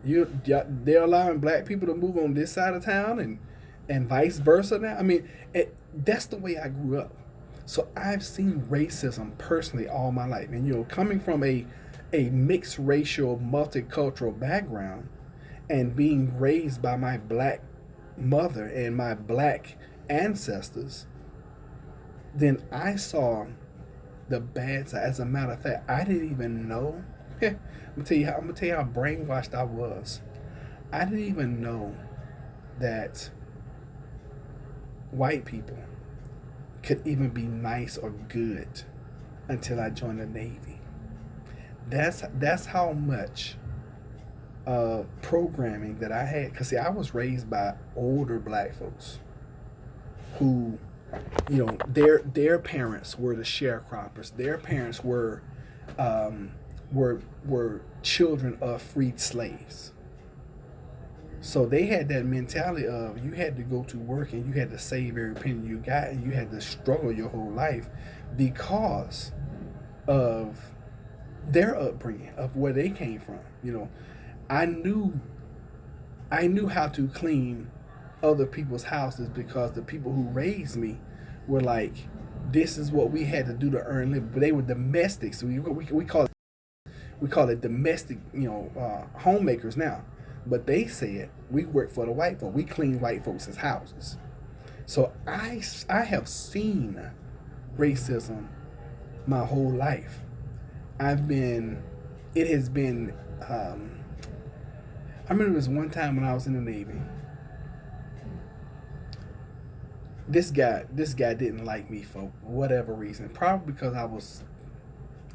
They're allowing black people to move on this side of town and vice versa now. I mean, that's the way I grew up. So I've seen racism personally all my life. And, coming from a mixed racial, multicultural background and being raised by my black mother and my black ancestors, then I saw the bad side. As a matter of fact, I didn't even know. I'm gonna tell you how brainwashed I was. I didn't even know that white people could even be nice or good until I joined the Navy. That's how much programming that I had. Because, see, I was raised by older black folks who, their parents were the sharecroppers. Their parents were children of freed slaves. So they had that mentality of you had to go to work and you had to save every penny you got and you had to struggle your whole life because of their upbringing, of where they came from. I knew how to clean other people's houses because the people who raised me were like, this is what we had to do to earn living. But they were domestics. So we call it domestic, homemakers now. But they said we work for the white folk. We clean white folks' houses. So I have seen racism my whole life. I remember there was one time when I was in the Navy. This guy didn't like me for whatever reason. Probably because I was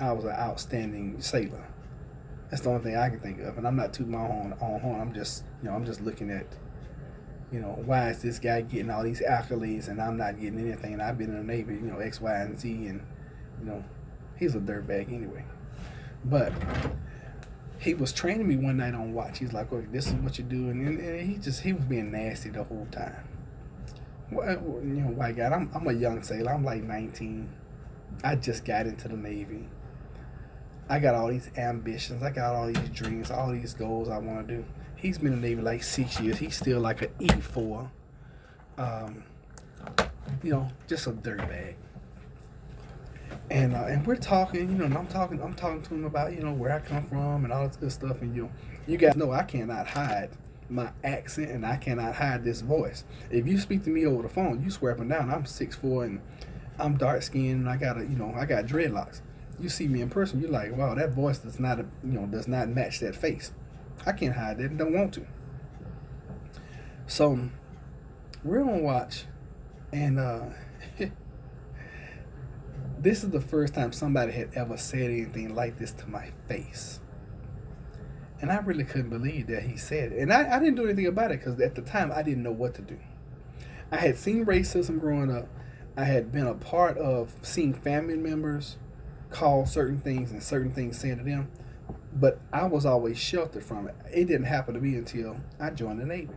an outstanding sailor. That's the only thing I can think of, and I'm not tooting my own horn. I'm just looking at, why is this guy getting all these accolades and I'm not getting anything? And I've been in the Navy, X, Y, and Z, and he's a dirtbag anyway. But he was training me one night on watch. He's like, "Okay, this is what you do," and he was being nasty the whole time. White guy. I'm a young sailor. I'm like 19. I just got into the Navy. I got all these ambitions. I got all these dreams, all these goals I want to do. He's been in the Navy like 6 years. He's still like an E4. You know, just a dirtbag. And we're talking, you know, and I'm talking to him about, you know, where I come from and all this good stuff. And you guys know I cannot hide my accent and I cannot hide this voice. If you speak to me over the phone, you swear up and down I'm 6'4" and I'm dark skinned and I got dreadlocks. You see me in person, you're like, wow, that voice does not match that face. I can't hide that and don't want to. So we're on watch, and this is the first time somebody had ever said anything like this to my face. And I really couldn't believe that he said it. And I didn't do anything about it because at the time I didn't know what to do. I had seen racism growing up. I had been a part of seeing family members call certain things and certain things said to them. But I was always sheltered from it. It didn't happen to me until I joined the Navy.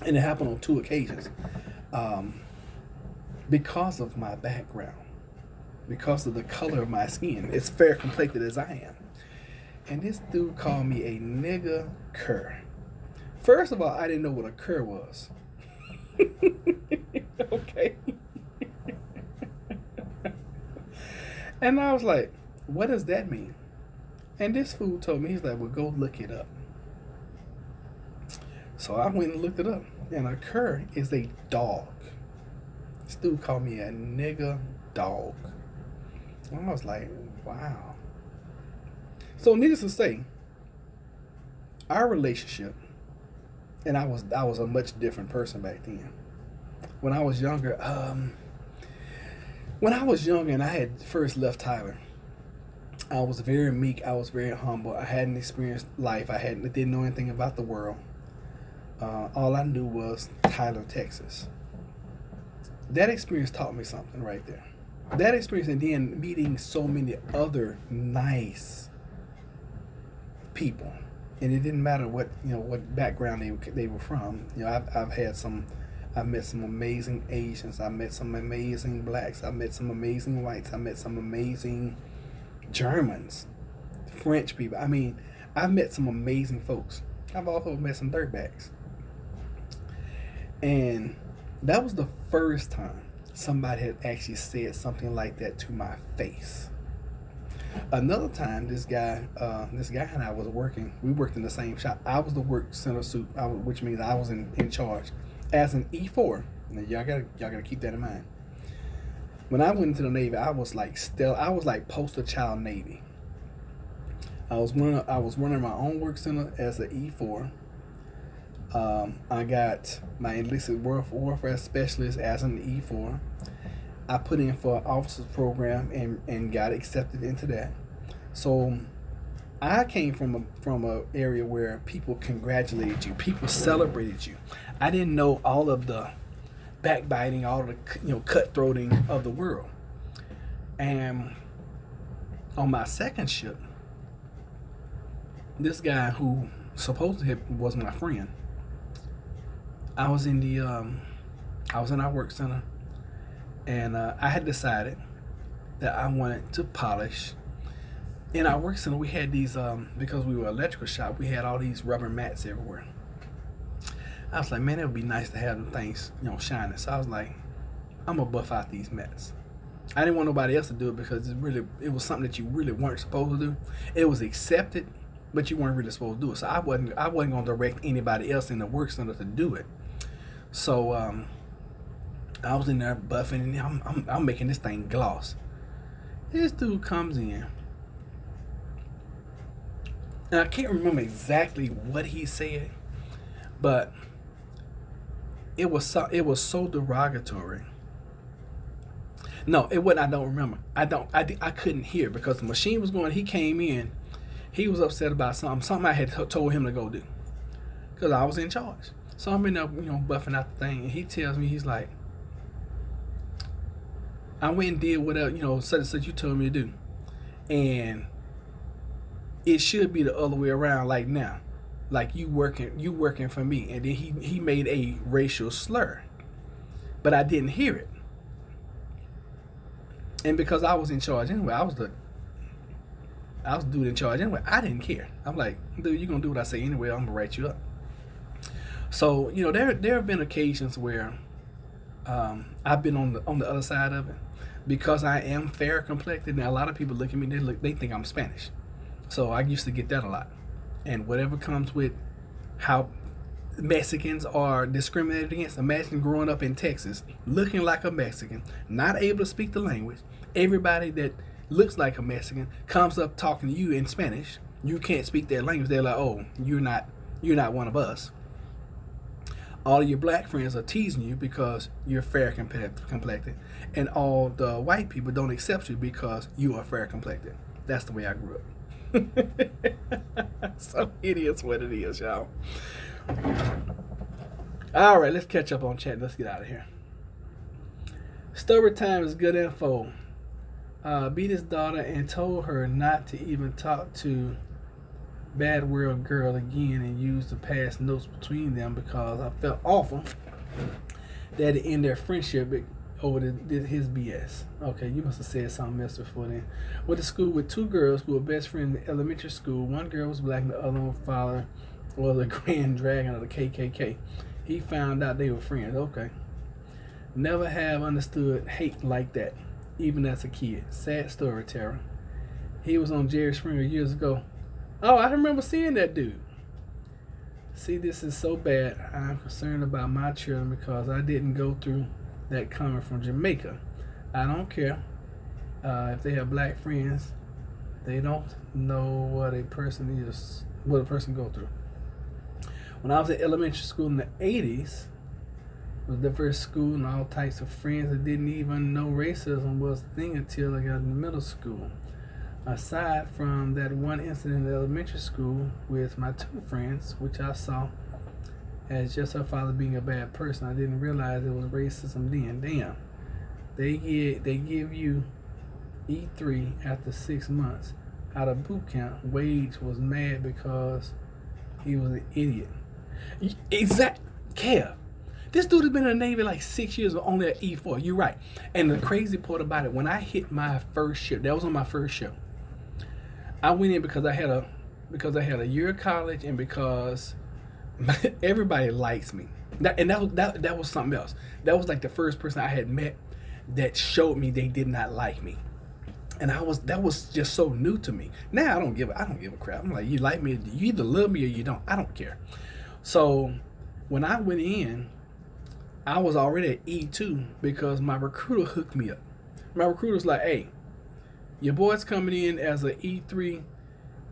And it happened on 2 occasions. Because of my background. Because of the color of my skin. It's fair complected as I am. And this dude called me a nigga cur. First of all, I didn't know what a cur was. Okay. And I was like, what does that mean? And this fool told me, he's like, well, go look it up. So I went and looked it up. And a cur is a dog. This dude called me a nigga dog. And I was like, wow. So needless to say, our relationship, and I was a much different person back then. When I was younger, and I had first left Tyler, I was very meek. I was very humble. I hadn't experienced life. I didn't know anything about the world. All I knew was Tyler, Texas. That experience taught me something right there. That experience, and then meeting so many other nice people, and it didn't matter what background they were from. I met some amazing Asians. I met some amazing blacks. I met some amazing whites. I met some amazing Germans, French people. I mean, I've met some amazing folks. I've also met some dirtbags. And that was the first time somebody had actually said something like that to my face. Another time, this guy and I was working. We worked in the same shop. I was the work center suit, which means I was in charge as an E4. Now y'all gotta keep that in mind. When I went into the Navy, I was like poster child Navy. I was running my own work center as an E4. I got my enlisted warfare specialist as an E4. I put in for an officers program and got accepted into that. So I came from a area where people congratulated you, people celebrated you. I didn't know all of the backbiting, all of the cutthroating of the world. And on my second ship, this guy who supposedly was my friend, I was in our work center. And I had decided that I wanted to polish. In our work center, we had these, because we were an electrical shop, we had all these rubber mats everywhere. I was like, man, it would be nice to have them things, shining. So I was like, I'm going to buff out these mats. I didn't want nobody else to do it because it was something that you really weren't supposed to do. It was accepted, but you weren't really supposed to do it. So I wasn't going to direct anybody else in the work center to do it. So, I was in there buffing and I'm making this thing gloss. This dude comes in, and I can't remember exactly what he said, but it was so derogatory. No, it wasn't. I don't remember. I couldn't hear because the machine was going. He came in. He was upset about something I had told him to go do because I was in charge. So I'm in there, buffing out the thing, and he tells me, he's like, I went and did whatever, such and such you told me to do. And it should be the other way around, like now. Like you working for me. And then he made a racial slur. But I didn't hear it. And because I was in charge anyway, I was the dude in charge anyway. I didn't care. I'm like, dude, you're gonna do what I say anyway. I'm gonna write you up. So there have been occasions where I've been on the other side of it because I am fair complected. Now a lot of people look at me, they think I'm Spanish. So I used to get that a lot, and whatever comes with how Mexicans are discriminated against. Imagine growing up in Texas, looking like a Mexican, not able to speak the language. Everybody that looks like a Mexican comes up talking to you in Spanish. You can't speak their language. They're like, "Oh, you're not one of us." All of your black friends are teasing you because you're fair complected, and all the white people don't accept you because you are fair complected. That's the way I grew up. So it is what it is, y'all. All right, let's catch up on chat. Let's get out of here. Story time is good info. Beat his daughter and told her not to even talk to Bad World Girl again and used the past notes between them because I felt awful that it ended their friendship over his BS. Okay, you must have said something else before then. Went to school with two girls who were best friends in elementary school. One girl was black and the other one father was a grand dragon of the KKK. He found out they were friends. Okay. Never have understood hate like that, even as a kid. Sad story, Tara. He was on Jerry Springer years ago. Oh, I remember seeing that dude. See, this is so bad. I'm concerned about my children because I didn't go through that coming from Jamaica. I don't care if they have black friends. They don't know what a person go through. When I was in elementary school in the 80s, it was the first school and all types of friends that didn't even know racism was a thing until I got in middle school. Aside from that one incident in elementary school with my two friends, which I saw as just her father being a bad person, I didn't realize it was racism then. Damn. They give you E3 after 6 months out of boot camp. Wage was mad because he was an idiot. Kev. This dude has been in the Navy like 6 years, only at E4. You're right. And the crazy part about it, when I hit my first ship, that was on my first ship. I went in because I had a year of college and because everybody likes me. That was something else. That was like the first person I had met that showed me they did not like me. And that was just so new to me. Now I don't give a crap. I'm like, you like me, you either love me or you don't. I don't care. So when I went in, I was already at E2 because my recruiter hooked me up. My recruiter was like, hey, your boy's coming in as an E3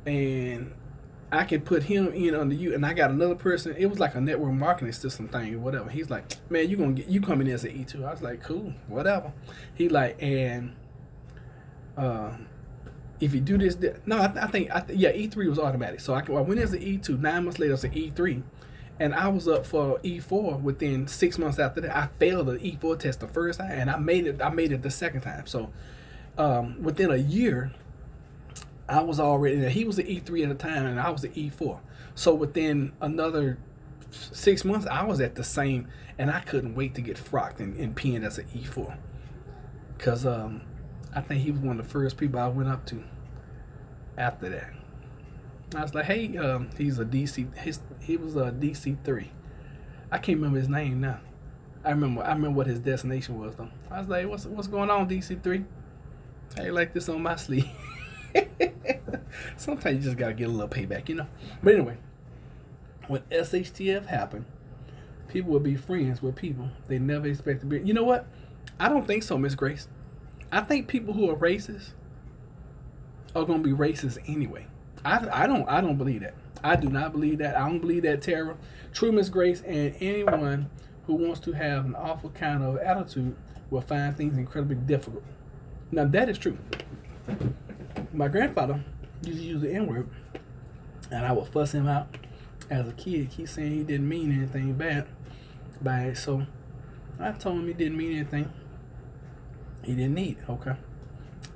and I can put him in under you. And I got another person. It was like a network marketing system thing or whatever. He's like, man, you coming in as an E2. I was like, cool, whatever. He like, and if you do this, I think E3 was automatic. So I went as an E2. 9 months later, I was an E3. And I was up for E4 within 6 months after that. I failed the E4 test the first time, and I made it the second time. So within a year, I was already. He was an E3 at the time, and I was an E4. So within another 6 months, I was at the same, and I couldn't wait to get frocked and pinned as an E4, because I think he was one of the first people I went up to after that. I was like, hey, he's a DC. He was a DC3. I can't remember his name now. I remember what his destination was though. I was like, what's going on, DC3? How you like this on my sleeve? Sometimes you just gotta get a little payback, you know. But anyway, when SHTF happened, people would be friends with people they never expect to be. You know what? I don't think so, Miss Grace. I think people who are racist are gonna be racist anyway. I don't believe that. I do not believe that. I don't believe that, Tara. True Miss Grace, and anyone who wants to have an awful kind of attitude will find things incredibly difficult. Now that is true. My grandfather used to use the N-word, and I would fuss him out as a kid. Keep saying he didn't mean anything bad by it. So I told him he didn't mean anything. He didn't need it, okay?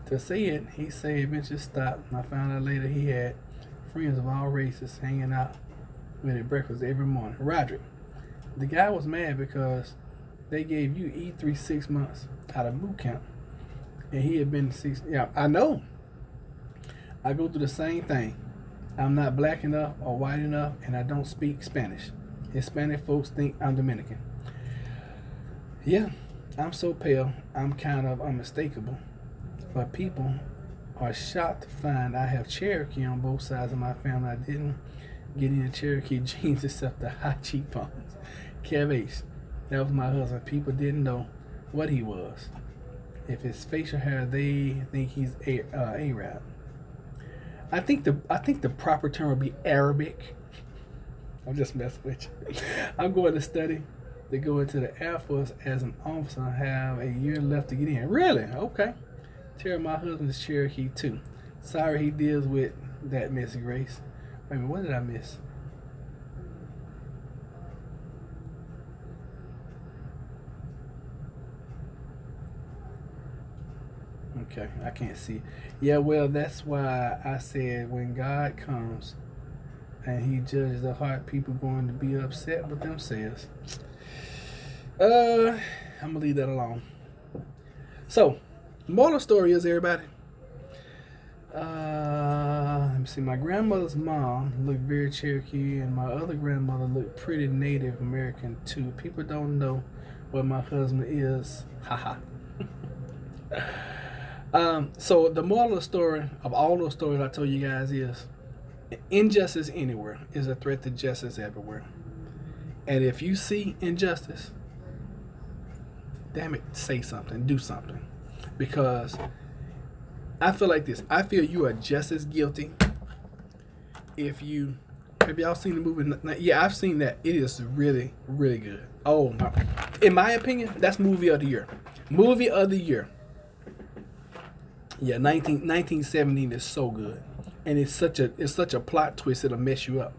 To say it, he said eventually stopped. And I found out later he had friends of all races hanging out with at breakfast every morning. Roderick, the guy was mad because they gave you E3 6 months out of boot camp, and he had been 6. Yeah, I know. I go through the same thing. I'm not black enough or white enough, and I don't speak Spanish. Hispanic folks think I'm Dominican. Yeah, I'm so pale, I'm kind of unmistakable. But people are shocked to find I have Cherokee on both sides of my family. I didn't get any Cherokee genes except the high cheekbones. Kev H, that was my husband. People didn't know what he was. If it's facial hair, they think he's Arab. I think the proper term would be Arabic. I'm just messing with you. I'm going to study to go into the Air Force as an officer. I have a year left to get in. Really? Okay. Tara, my husband is Cherokee too. Sorry he deals with that, Miss Grace. Wait a minute, what did I miss? Okay, I can't see. Yeah, well, that's why I said when God comes and he judges the heart, people going to be upset with themselves. I'm gonna leave that alone. So, moral story is, everybody. Let me see. My grandmother's mom looked very Cherokee, and my other grandmother looked pretty Native American too. People don't know what my husband is. Haha. So the moral of the story of all those stories I told you guys is injustice anywhere is a threat to justice everywhere. And if you see injustice, damn it, say something, do something. Because I feel like this. I feel you are just as guilty if you... Have y'all seen the movie? Yeah, I've seen that. It is really, really good. Oh, my. In my opinion, that's movie of the year. Movie of the year. Yeah, 1917 is so good. And it's such a plot twist, it'll mess you up.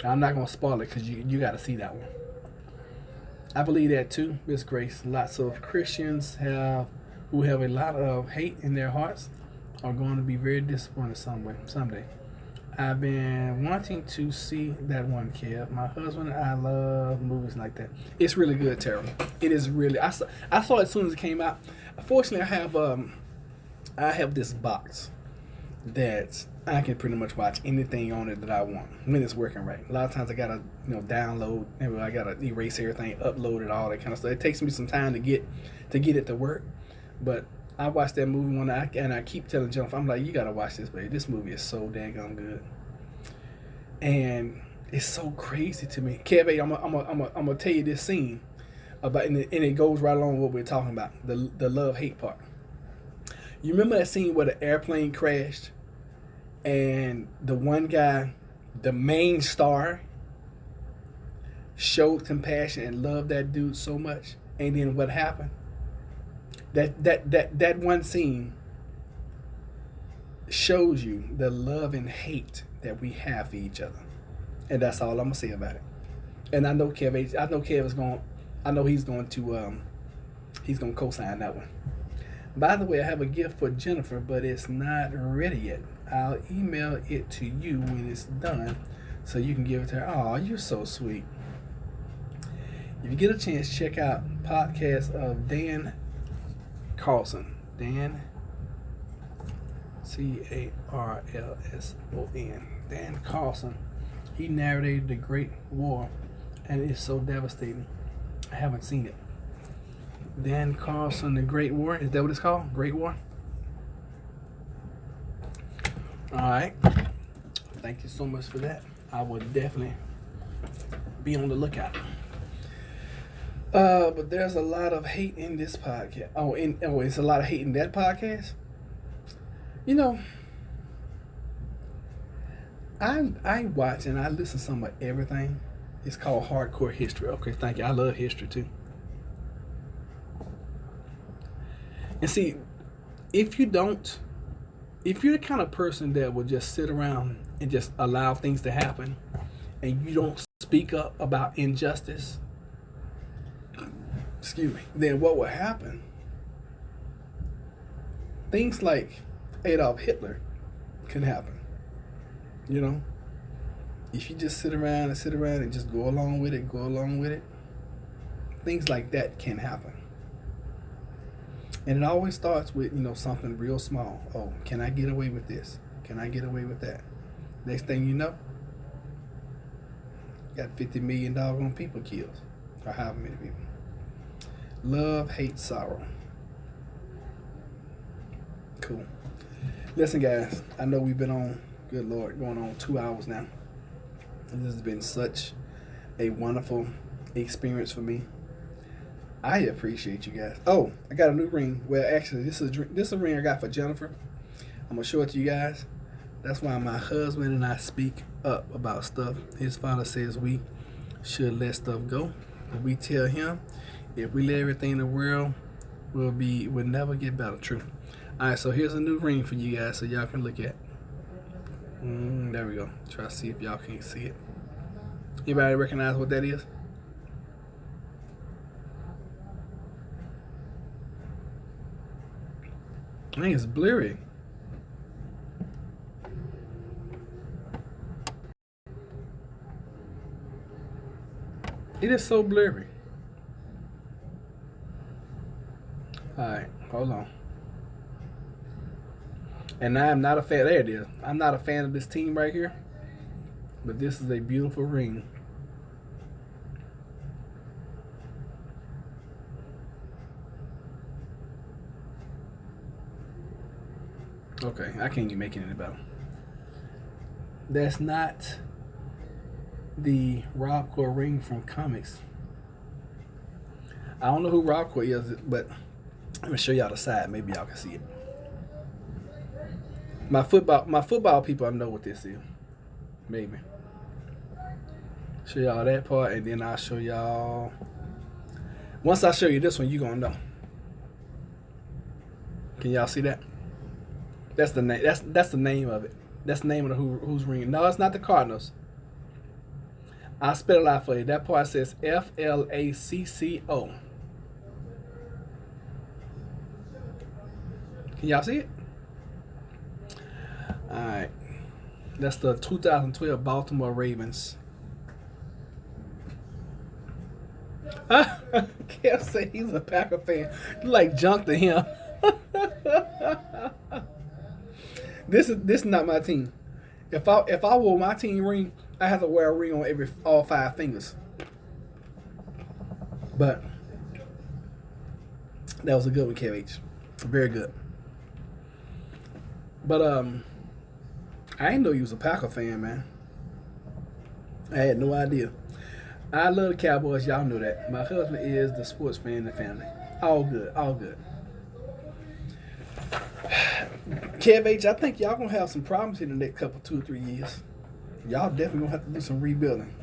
I'm not going to spoil it because you got to see that one. I believe that too, Miss Grace. Lots of Christians who have a lot of hate in their hearts are going to be very disappointed someday. I've been wanting to see that one, Kev. My husband and I love movies like that. It's really good, Tara. It is really. I saw it as soon as it came out. Fortunately, I have this box that I can pretty much watch anything on it that I want when it's working right. A lot of times I gotta download, I gotta erase everything, upload it, all that kind of stuff. It takes me some time to get it to work. But I watched that movie and I keep telling Jennifer, I'm like, you gotta watch this, baby. This movie is so daggone good, and it's so crazy to me. Kev, I'm gonna tell you this scene about, and it goes right along with what we're talking about, the love hate part. You remember that scene where the airplane crashed, and the one guy, the main star, showed compassion and loved that dude so much, and then what happened? That one scene shows you the love and hate that we have for each other, and that's all I'm gonna say about it. And I know Kev is going. I know he's going to co-sign that one. By the way, I have a gift for Jennifer, but it's not ready yet. I'll email it to you when it's done, so you can give it to her. Oh, you're so sweet. If you get a chance, check out podcast of Dan Carlson. Dan, Carlson. Dan Carlson. He narrated The Great War, and it's so devastating. I haven't seen it. Dan Carlson, The Great War. Is that what it's called? Great War? Alright. Thank you so much for that. I will definitely be on the lookout. But there's a lot of hate in this podcast. It's a lot of hate in that podcast. I watch and I listen to some of everything. It's called Hardcore History. Okay, thank you. I love history too. And see, if you're the kind of person that will just sit around and just allow things to happen, and you don't speak up about injustice, then what will happen? Things like Adolf Hitler can happen. If you just sit around and just go along with it, things like that can happen. And it always starts with, something real small. Oh, can I get away with this? Can I get away with that? Next thing you know, got 50 million doggone people killed. Or however many people. Love, hate, sorrow. Cool. Listen, guys, I know we've been on, good Lord, going on 2 hours now. And this has been such a wonderful experience for me. I appreciate you guys. Oh, I got a new ring. Well, actually, this is a ring I got for Jennifer. I'm gonna show it to you guys. That's why my husband and I speak up about stuff. His father says we should let stuff go. If we tell him, if we let everything in the world, we'll never get better. True. All right, so here's a new ring for you guys, so y'all can look at. There we go. Try to see if y'all can see it. Anybody recognize what that is? I think it's blurry. It is so blurry. Alright, hold on. And I am not a fan. There it is. I'm not a fan of this team right here. But this is a beautiful ring. Okay, I can't even make it any better. That's not the Robcore ring from comics. I don't know who Robcore is, but let me show y'all the side. Maybe y'all can see it. My football people, I know what this is. Maybe. Show y'all that part, and then I'll show y'all. Once I show you this one, you're gonna know. Can y'all see that? That's the name. That's the name of it. That's the name of the who's ring. No, it's not the Cardinals. I'll spell it out for you. That part says FLACCO. Can y'all see it? All right. That's the 2012 Baltimore Ravens. Kev say he's a Packer fan. You like junk to him. This is not my team. If I wore my team ring, I have to wear a ring on all 5 fingers. But that was a good one, KH. Very good. But I didn't know you was a Packer fan, man. I had no idea. I love the Cowboys. Y'all know that. My husband is the sports fan in the family. All good. All good. Kev H, I think y'all gonna have some problems in the next couple 2 or 3 years. Y'all definitely gonna have to do some rebuilding.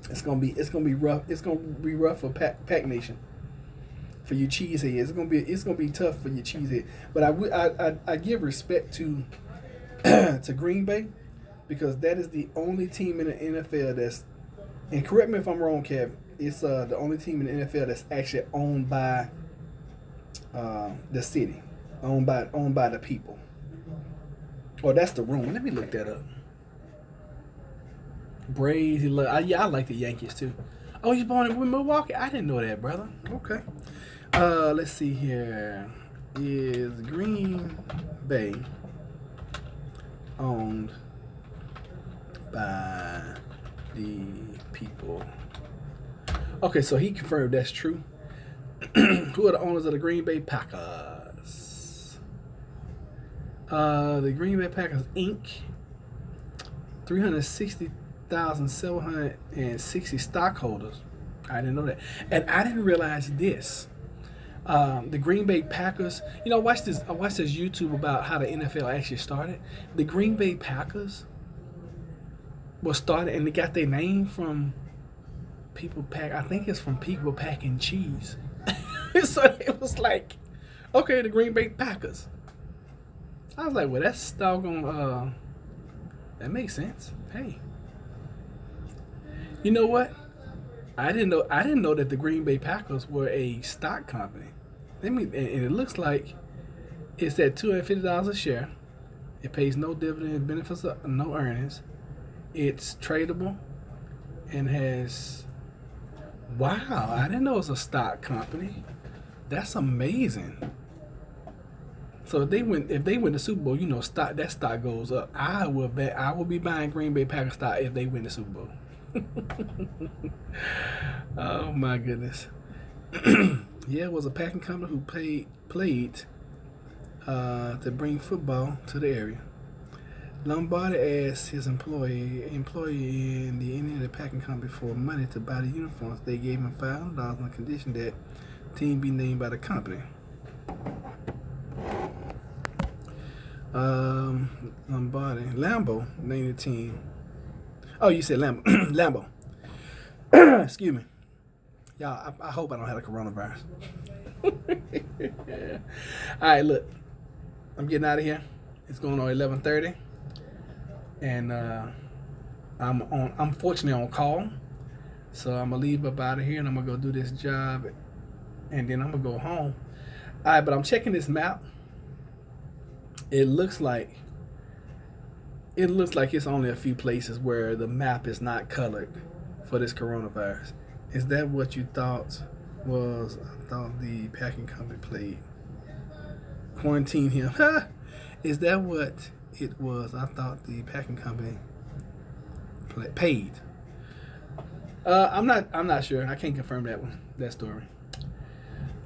It's gonna be rough. It's gonna be rough for Pack Nation. For you cheeseheads, it's gonna be tough for your cheesehead. But I give respect to to Green Bay, because that is the only team in the NFL that's, and correct me if I'm wrong, Kev, it's the only team in the NFL that's actually owned by the city. Owned by the people. Or that's the room. Let me look that up. Braves. I like the Yankees too. Oh, you born in Milwaukee? I didn't know that, brother. Okay. Let's see here. Is Green Bay owned by the people? Okay, so he confirmed that's true. Who are the owners of the Green Bay Packers? The Green Bay Packers Inc. 360,760 stockholders. I didn't know that, and I didn't realize this. The Green Bay Packers. You know, watch this. I watched this YouTube about how the NFL actually started. The Green Bay Packers was started, and they got their name from people pack. I think it's from people packing cheese. So it was like, okay, the Green Bay Packers. I was like, well, that's doggone. That makes sense. Hey, you know what? I didn't know that the Green Bay Packers were a stock company. And it looks like it's at $250 a share. It pays no dividend, benefits, no earnings. It's tradable and has. Wow, I didn't know it was a stock company. That's amazing. So if they win the Super Bowl, you know, that stock goes up. I will be buying Green Bay Packers stock if they win the Super Bowl. Oh my goodness. Yeah, it was a packing company who played to bring football to the area. Lombardi asked his employee in the Indiana packing company for money to buy the uniforms. They gave him $500 on the condition that team be named by the company. Lambo named the team. Oh, you said Lambo. Lambo. Excuse me. Y'all, I hope I don't have the coronavirus. All right, look. I'm getting out of here. It's going on 11:30. And I'm fortunately on call. So I'm going to leave up out of here and I'm going to go do this job. And then I'm going to go home. All right, but I'm checking this map. It looks like it's only a few places where the map is not colored for this coronavirus. Is that what you thought was? I thought the packing company played. Quarantine him. Is that what it was? I thought the packing company paid. I'm not sure. I can't confirm that story.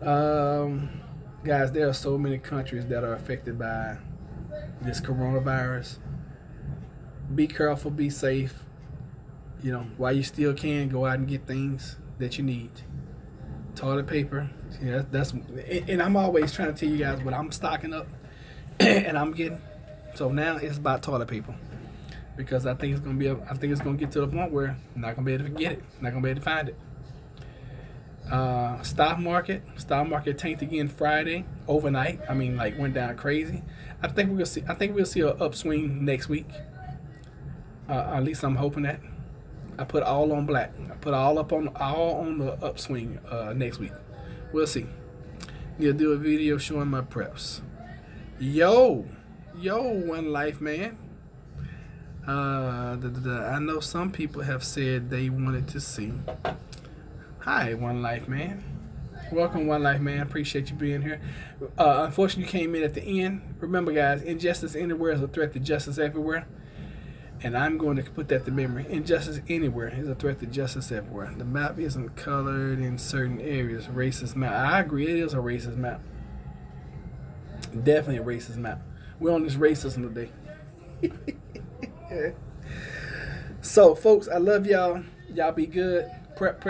Guys, there are so many countries that are affected by this coronavirus. Be careful, be safe. You know, while you still can, go out and get things that you need. Toilet paper. Yeah, and I'm always trying to tell you guys what I'm stocking up and I'm getting. So now it's about toilet paper. Because I think it's gonna get to the point where I'm not gonna be able to get it. Not gonna be able to find it. Stock market tanked again Friday overnight. I mean, like, went down crazy. I think we'll see an upswing next week. At least I'm hoping that. I put all on black. I put all on the upswing next week. We'll see. Need to do a video showing my preps. Yo, One Life Man. I know some people have said they wanted to see. Hi, One Life Man. Welcome, One Life Man. Appreciate you being here. Unfortunately, you came in at the end. Remember, guys, injustice anywhere is a threat to justice everywhere. And I'm going to put that to memory. Injustice anywhere is a threat to justice everywhere. The map isn't colored in certain areas. Racist map. I agree, it is a racist map. Definitely a racist map. We're on this racism today. So, folks, I love y'all. Y'all be good. Prep.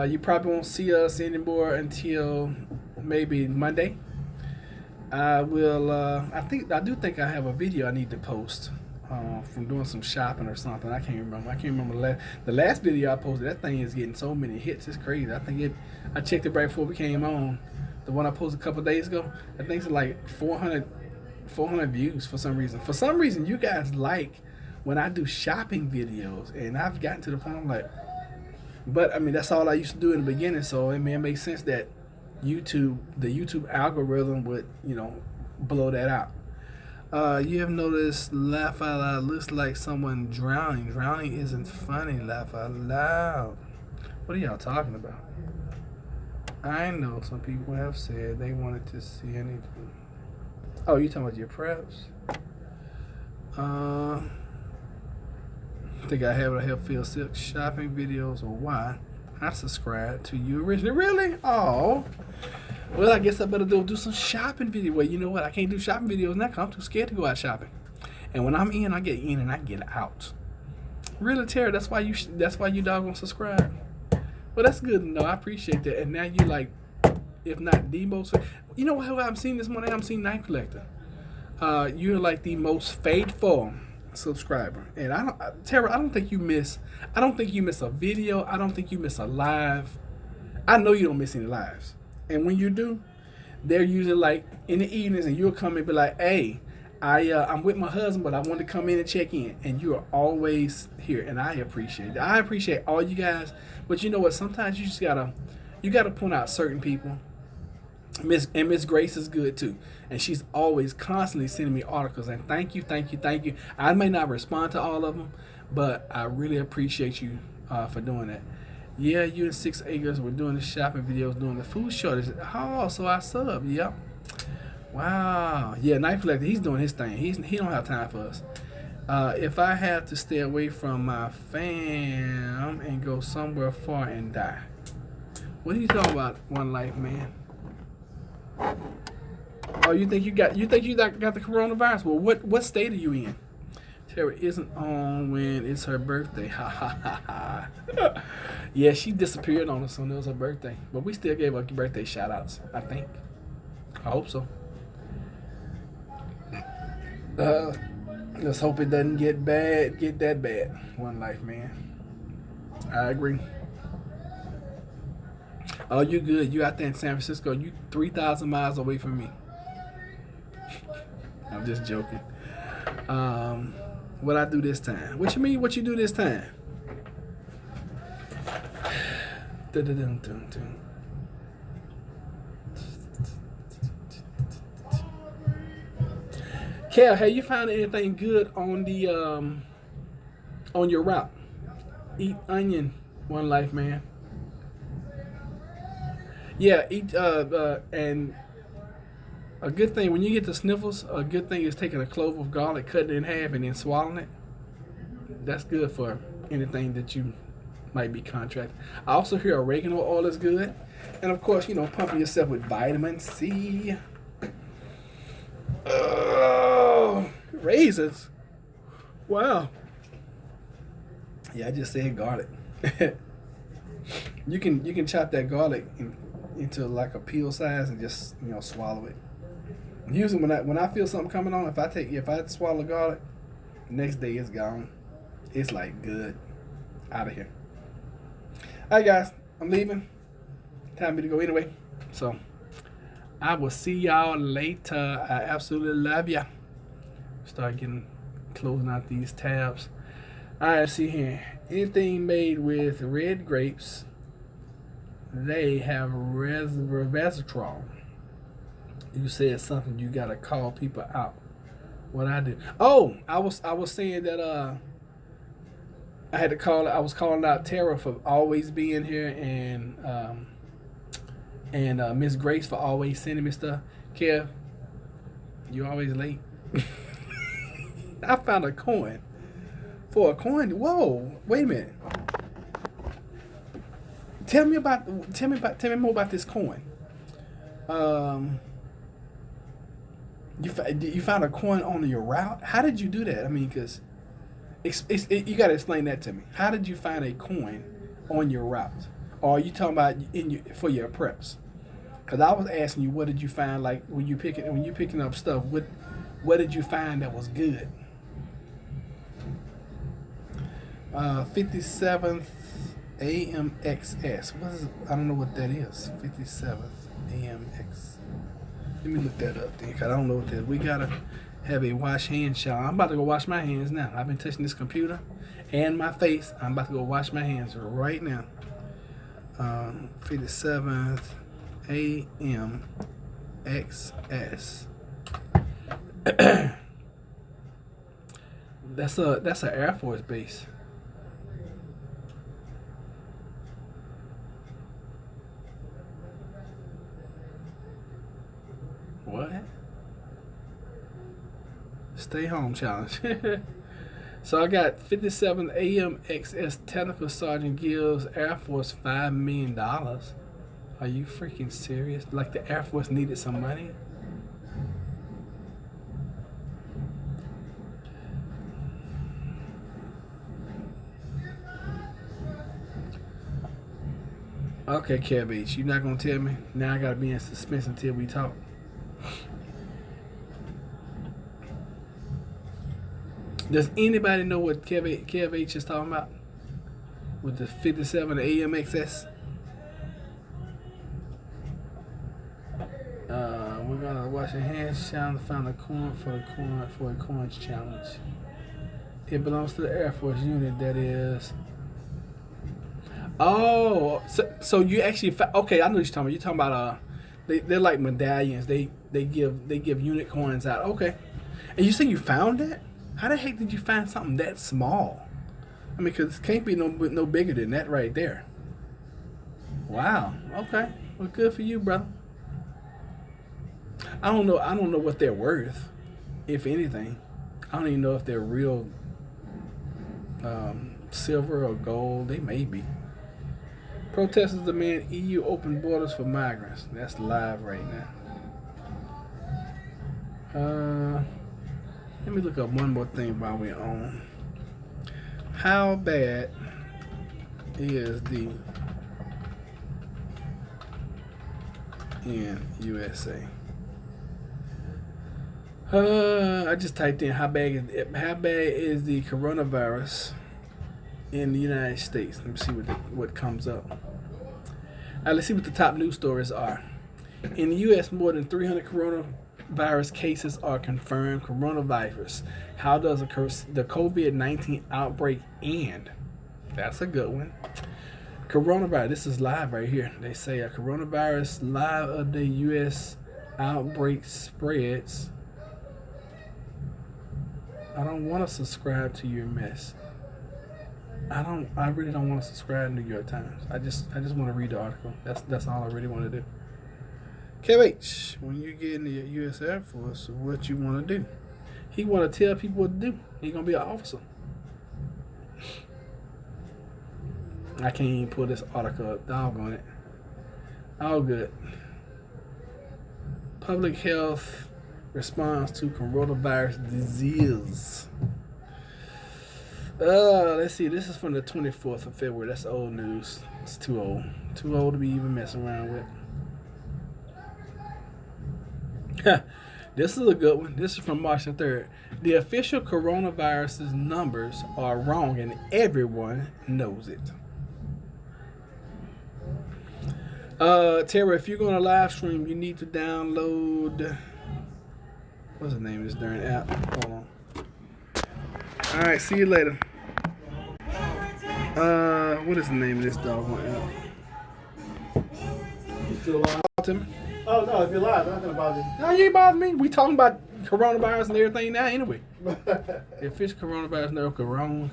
You probably won't see us anymore until maybe Monday. I do think I have a video I need to post from doing some shopping or something. I can't remember the last video I posted. That thing is getting so many hits. It's crazy. I checked it right before we came on. The one I posted a couple days ago. I think it's like 400 views for some reason. For some reason, you guys like when I do shopping videos, and I've gotten to the point I'm like, but I mean, that's all I used to do in the beginning, so it makes sense that the YouTube algorithm would, blow that out. You have noticed laugh out loud looks like someone drowning. Drowning isn't funny. Laugh out loud. What are y'all talking about? I know some people have said they wanted to see anything. Oh, you talking about your preps? I think I have it. I help feel silk shopping videos, or why I subscribe to you originally. Really? Oh. Well, I guess I better do some shopping video. Well, you know what? I can't do shopping videos now because I'm too scared to go out shopping. And when I'm in, I get in and I get out. Really, Tara? That's why you doggone subscribe. Well, that's good to know. I appreciate that. And now you like, if not the most, you know how I'm seeing this morning? I'm seeing Night Collector. You're like the most faithful subscriber. And Tara, I don't think you miss a video. I don't think you miss a live. I know you don't miss any lives. And when you do, they're usually like in the evenings, and you'll come and be like, hey, I'm with my husband, but I want to come in and check in. And you are always here, and I appreciate that. I appreciate all you guys. But you know what? Sometimes you just gotta point out certain people. Miss Grace is good too, and she's always constantly sending me articles. And thank you. I may not respond to all of them, but I really appreciate you for doing that. Yeah, you and 6 Acres were doing the shopping videos, doing the food shortage. Oh, so I sub. Yep. Wow. Yeah, Knife Collector, he's doing his thing. He don't have time for us. If I had to stay away from my fam and go somewhere far and die. What are you talking about, One Life, man? Oh, you think you got the coronavirus? Well, what state are you in? Tara isn't on when it's her birthday. Ha ha ha ha. Yeah, she disappeared on us when it was her birthday. But we still gave her birthday shout outs, I think. I hope so. Let's hope it doesn't get that bad. One Life, man. I agree. Oh, you good. You out there in San Francisco. You 3,000 miles away from me. I'm just joking. What I do this time? What you mean? What you do this time? Kel, have you found anything good on the on your route? Eat onion, One Life, man. Yeah, eat and a good thing when you get the sniffles, a good thing is taking a clove of garlic, cutting it in half, and then swallowing it. That's good for anything that you might be contracted. I also hear oregano oil is good, and of course, pumping yourself with vitamin C. Oh, raisins. Wow. Yeah, I just said garlic. You can chop that garlic into like a peel size and just swallow it. Usually when I feel something coming on, if I swallow garlic, the next day it's gone. It's like good. Out of here. Alright guys, I'm leaving. Time for me to go anyway. So I will see y'all later. I absolutely love ya. Start closing out these tabs. Alright, see here. Anything made with red grapes, they have resveratrol. You said something, you gotta call people out. What I do? Oh, I was saying that I was calling out Tara for always being here, and Miss Grace for always sending me stuff. Kev, you always late. I found a coin. For a coin? Whoa! Wait a minute. Tell me more about this coin. You found a coin on your route? How did you do that? I mean, because you got to explain that to me. How did you find a coin on your route? Or are you talking about for your preps? Because I was asking you, what did you find? Like when you picking up stuff, what did you find that was good? 57th AMXS. What is it? I don't know what that is. 57th AMX. Let me look that up then, because I don't know what that is. We gotta have a wash hand shower. I'm about to go wash my hands now. I've been touching this computer and my face. I'm about to go wash my hands right now. 57th AMXS. That's an Air Force base. What? Stay home challenge. So I got 57 AMXS Technical Sergeant Gill's Air Force $5 million. Are you freaking serious? Like the Air Force needed some money? Okay, Kev H, you're not gonna tell me? Now I gotta be in suspense until we talk. Does anybody know what Kev H is talking about? With the 57 AMXS? We're gonna wash your hands challenge to find a coin for a coins challenge. It belongs to the Air Force unit that is. Oh, so you actually okay? I know what you're talking about. You're talking about they're like medallions. They give unit coins out. Okay, and you say you found that? How the heck did you find something that small? I mean, because it can't be no bigger than that right there. Wow. Okay. Well, good for you, brother. I don't know. I don't know what they're worth, if anything. I don't even know if they're real silver or gold. They may be. Protesters demand EU open borders for migrants. That's live right now. Let me look up one more thing while we're on. How bad is the in USA? I just typed in how bad is the coronavirus in the United States. Let me see what comes up. Let's see what the top news stories are. In the U.S., more than 300 coronavirus cases are confirmed. Coronavirus. How does the COVID-19 outbreak end? That's a good one. Coronavirus. This is live right here. They say a coronavirus live of the U.S. outbreak spreads. I don't want to subscribe to your mess. I really don't want to subscribe to New York Times. I just want to read the article. That's all I really want to do. KH, when you get in the U.S. Air Force, what you want to do? He want to tell people what to do. He gonna be an officer. I can't even pull this article up. Doggone it. All good. Public health response to coronavirus disease. Let's see. This is from the 24th of February. That's old news. It's too old. Too old to be even messing around with. This is a good one. This is from March the 3rd. The official coronavirus numbers are wrong and everyone knows it. Tara, if you're going to live stream, you need to download... What's the name of this darn app? Hold on. All right, see you later. What is the name of this doggone app? You still live? To me? Oh, no, if you're live, I'm not going to bother you. No, you ain't bother me. We talking about coronavirus and everything now anyway. If it's coronavirus, no corona.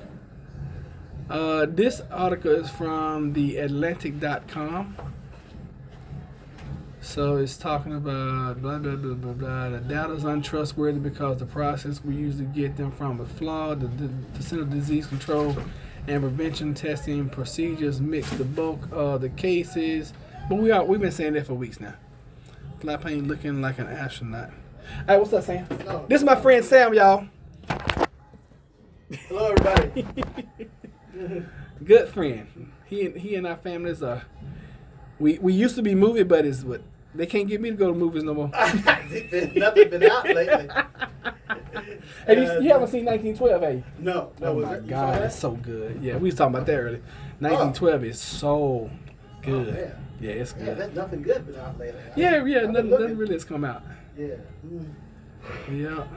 This article is from theatlantic.com. So it's talking about blah, blah, blah, blah, blah. The data is untrustworthy because the process we usually get them from is flawed. The Center of Disease Control and Prevention testing procedures mix the bulk of the cases. But we've been saying that for weeks now. Flat plane looking like an astronaut. All right, what's up, Sam? No. This is my friend Sam, y'all. Hello, everybody. Good friend. He and our families are. We used to be movie buddies, but they can't get me to go to movies no more. Nothing been out lately. Hey, you haven't seen 1912, have you? No. Oh was my it? You God, saw it's that? so good. Yeah, we was talking about that earlier. 1912 is so good. Oh, man. Yeah, it's Yeah, good. there's nothing good been out lately. Yeah, I've been nothing looking. really has come out. Yeah. Mm. Yeah.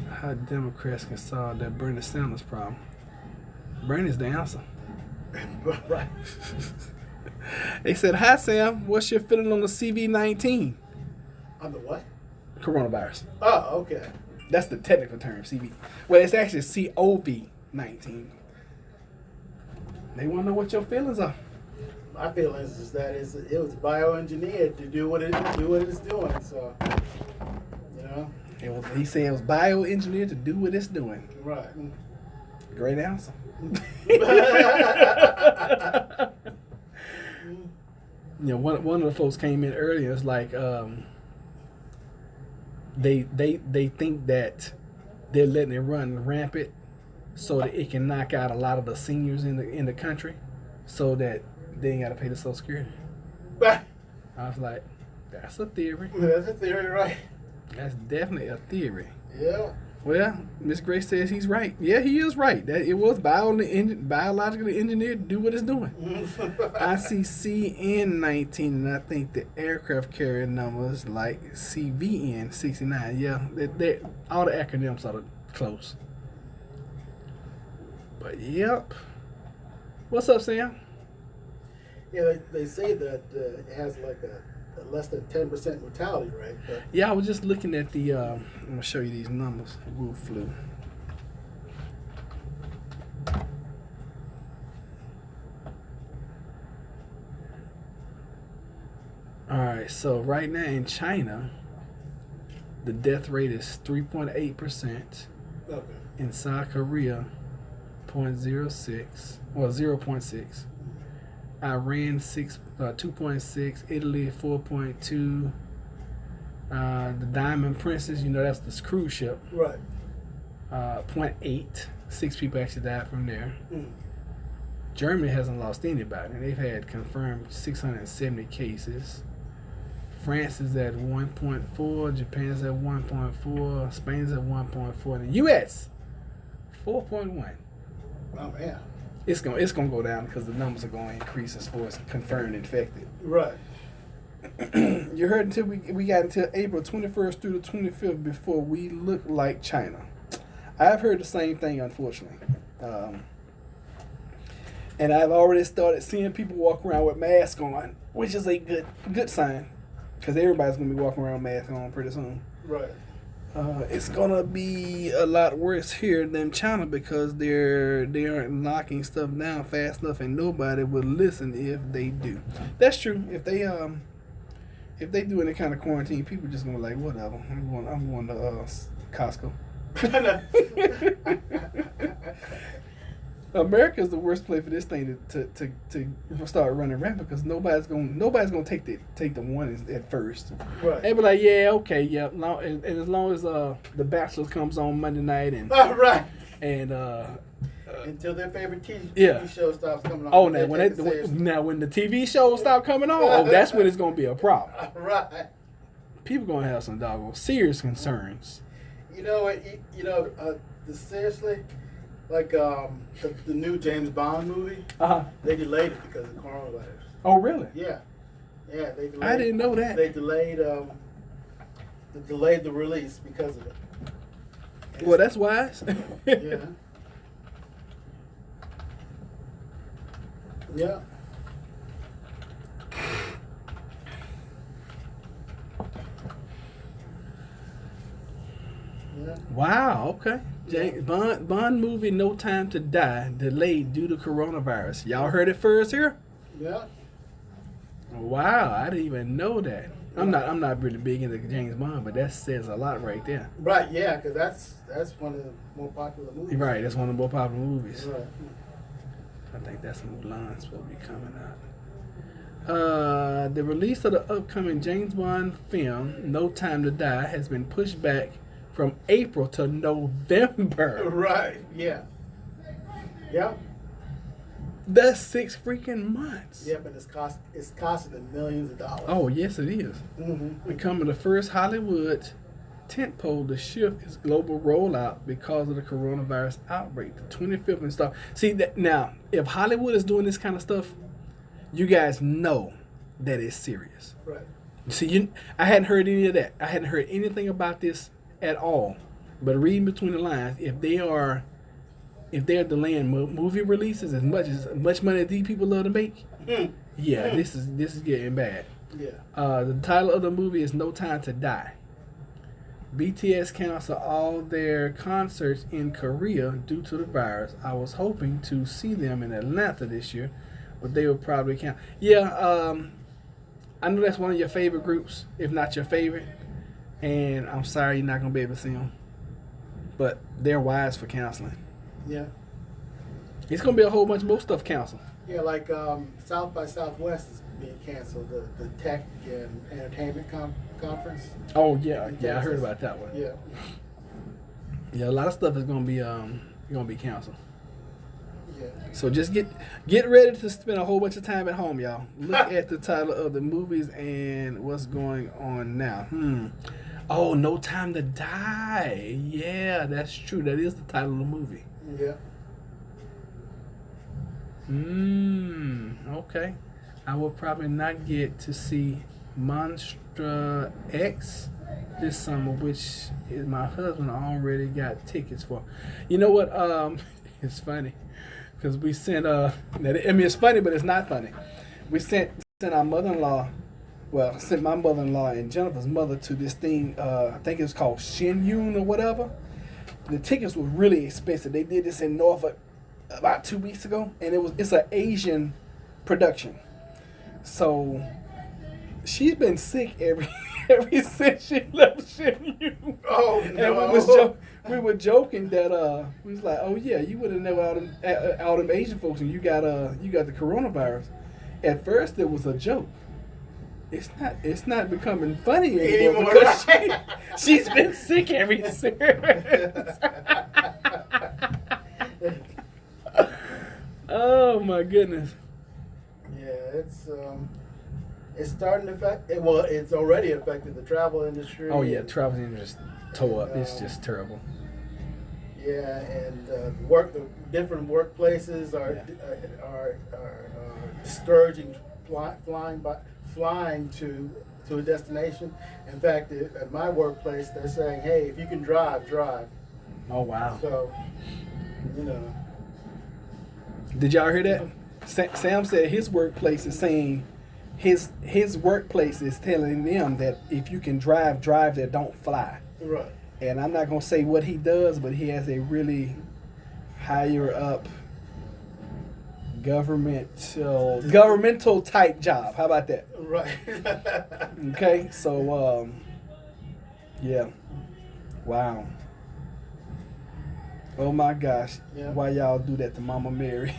How Democrats can solve that Bernie Sanders problem. Bernie's the answer. Right. They said, "Hi Sam, what's your feeling on the CV-19 On the what? coronavirus?" Oh, okay. That's the technical term, CV. Well, it's actually COVID-19. They want to know what your feelings are. My feelings is that it was bioengineered to do what it's doing. So, you know. He said it was bioengineered to do what it's doing. Right. Great answer. You know, one of the folks came in earlier. It's like they think that they're letting it run rampant so that it can knock out a lot of the seniors in the country, so that they ain't got to pay the Social Security. I was like, that's a theory. That's a theory, right? That's definitely a theory. Yeah. Well, Miss Grace says he's right. Yeah, he is right. That it was biologically engineered to do what it's doing. ICCN-19, and I think the aircraft carrier numbers like CVN-69. Yeah, they all the acronyms are close. But yep. What's up, Sam? Yeah, they say that it has like a less than 10% mortality rate. But Yeah, I was just looking at the. I'm gonna show you these numbers. Wu flu. right, so right now in China, the death rate is 3.8%. Okay. In South Korea, 0.06 or 0.6. Iran 2.6. Italy 4.2. The Diamond Princess, that's the cruise ship. Right. 0.8. 6 people actually died from there. Mm. Germany hasn't lost anybody. They've had confirmed 670 cases. France is at 1.4. Japan's at 1.4. Spain's at 1.4. And the U.S. 4.1. Oh man. It's gonna go down because the numbers are going to increase as far as confirmed infected. Right. You heard until we got until April 21st through the 25th before we look like China. I've heard the same thing, unfortunately. And I've already started seeing people walk around with masks on, which is a good sign, because everybody's gonna be walking around with masks on pretty soon. Right. It's gonna be a lot worse here than China because they aren't knocking stuff down fast enough, and nobody will listen if they do. That's true. If they do any kind of quarantine, people just gonna be like, whatever. I'm going to Costco. America's the worst place for this thing to start running rampant because nobody's gonna take the one at first. Right. They be like, yeah, okay, yeah. And as long as The Bachelor comes on Monday night and Right. and Until their favorite TV Yeah. show stops coming on. oh now when the TV shows stop coming on, that's when it's gonna be a problem. Right. People gonna have some doggone serious concerns. You know what? Seriously, like the new James Bond movie, they delayed it because of coronavirus. Oh really? Yeah, they delayed. I didn't know that. They delayed the release because of it. Well, that's wise. Yeah. Yeah. Yeah. Wow. Okay. Bond movie No Time to Die delayed due to coronavirus. Y'all heard it first here. Yeah. Wow, I didn't even know that. I'm not really big into James Bond, but that says a lot right there. Right. Yeah, because that's one of the more popular movies. Right, that's one of the more popular movies. Right. I think that's Mulan's supposed to be coming out. The release of the upcoming James Bond film No Time to Die has been pushed back from April to November. Right. Yeah. Yep. That's 6 freaking months. Yep, and it's costing them millions of dollars. Oh yes, it is. Mm-hmm. Becoming the first Hollywood tentpole to shift its global rollout because of the coronavirus outbreak. The 25th and stuff. See that now, if Hollywood is doing this kind of stuff, you guys know that it's serious. Right. See, I hadn't heard any of that. I hadn't heard anything about this at all. But reading between the lines, if they're delaying movie releases as much money as these people love to make, this is getting bad. Yeah. The title of the movie is No Time to Die. BTS canceled all their concerts in Korea due to the virus. I was hoping to see them in Atlanta this year, but they will probably cancel. Yeah, I know that's one of your favorite groups, if not your favorite, and I'm sorry you're not going to be able to see them. But they're wise for canceling. Yeah. It's going to be a whole bunch more stuff canceled. Yeah, like South by Southwest is being canceled. The tech and entertainment conference. Oh yeah, I heard about that one. Yeah. Yeah, a lot of stuff is going to be canceled. Yeah. So just get ready to spend a whole bunch of time at home, y'all. Look at the title of the movies and what's going on now. Oh, No Time to Die. Yeah, that's true. That is the title of the movie. Yeah. Okay. I will probably not get to see Monstra X this summer, which is my husband already got tickets for. You know what? It's funny because we sent it's funny, but it's not funny. We sent our mother-in-law. Well, sent my mother-in-law and Jennifer's mother to this thing. I think it was called Shenyun or whatever. The tickets were really expensive. They did this in Norfolk about 2 weeks ago, and it's an Asian production. So she's been sick ever since she left SHMU. Oh And no! we were joking that we was like, oh yeah, you would have never all them Asian folks, and you got the coronavirus. At first, it was a joke. It's not becoming funny anymore because she's been sick ever since. Oh my goodness. Yeah, it's starting to affect. Well, it's already affected the travel industry. Oh yeah, travel industry tore up. It's just terrible. Yeah, and the different workplaces are discouraging flying to a destination. In fact, at my workplace, they're saying, "Hey, if you can drive." Oh wow. So, you know. Did y'all hear that? Sam said his workplace is saying his workplace is telling them that if you can drive there, don't fly. Right. And I'm not gonna say what he does, but he has a really higher up governmental type job. How about that? Right. Okay, so yeah, wow. Oh my gosh, Yeah. Why y'all do that to Mama Mary?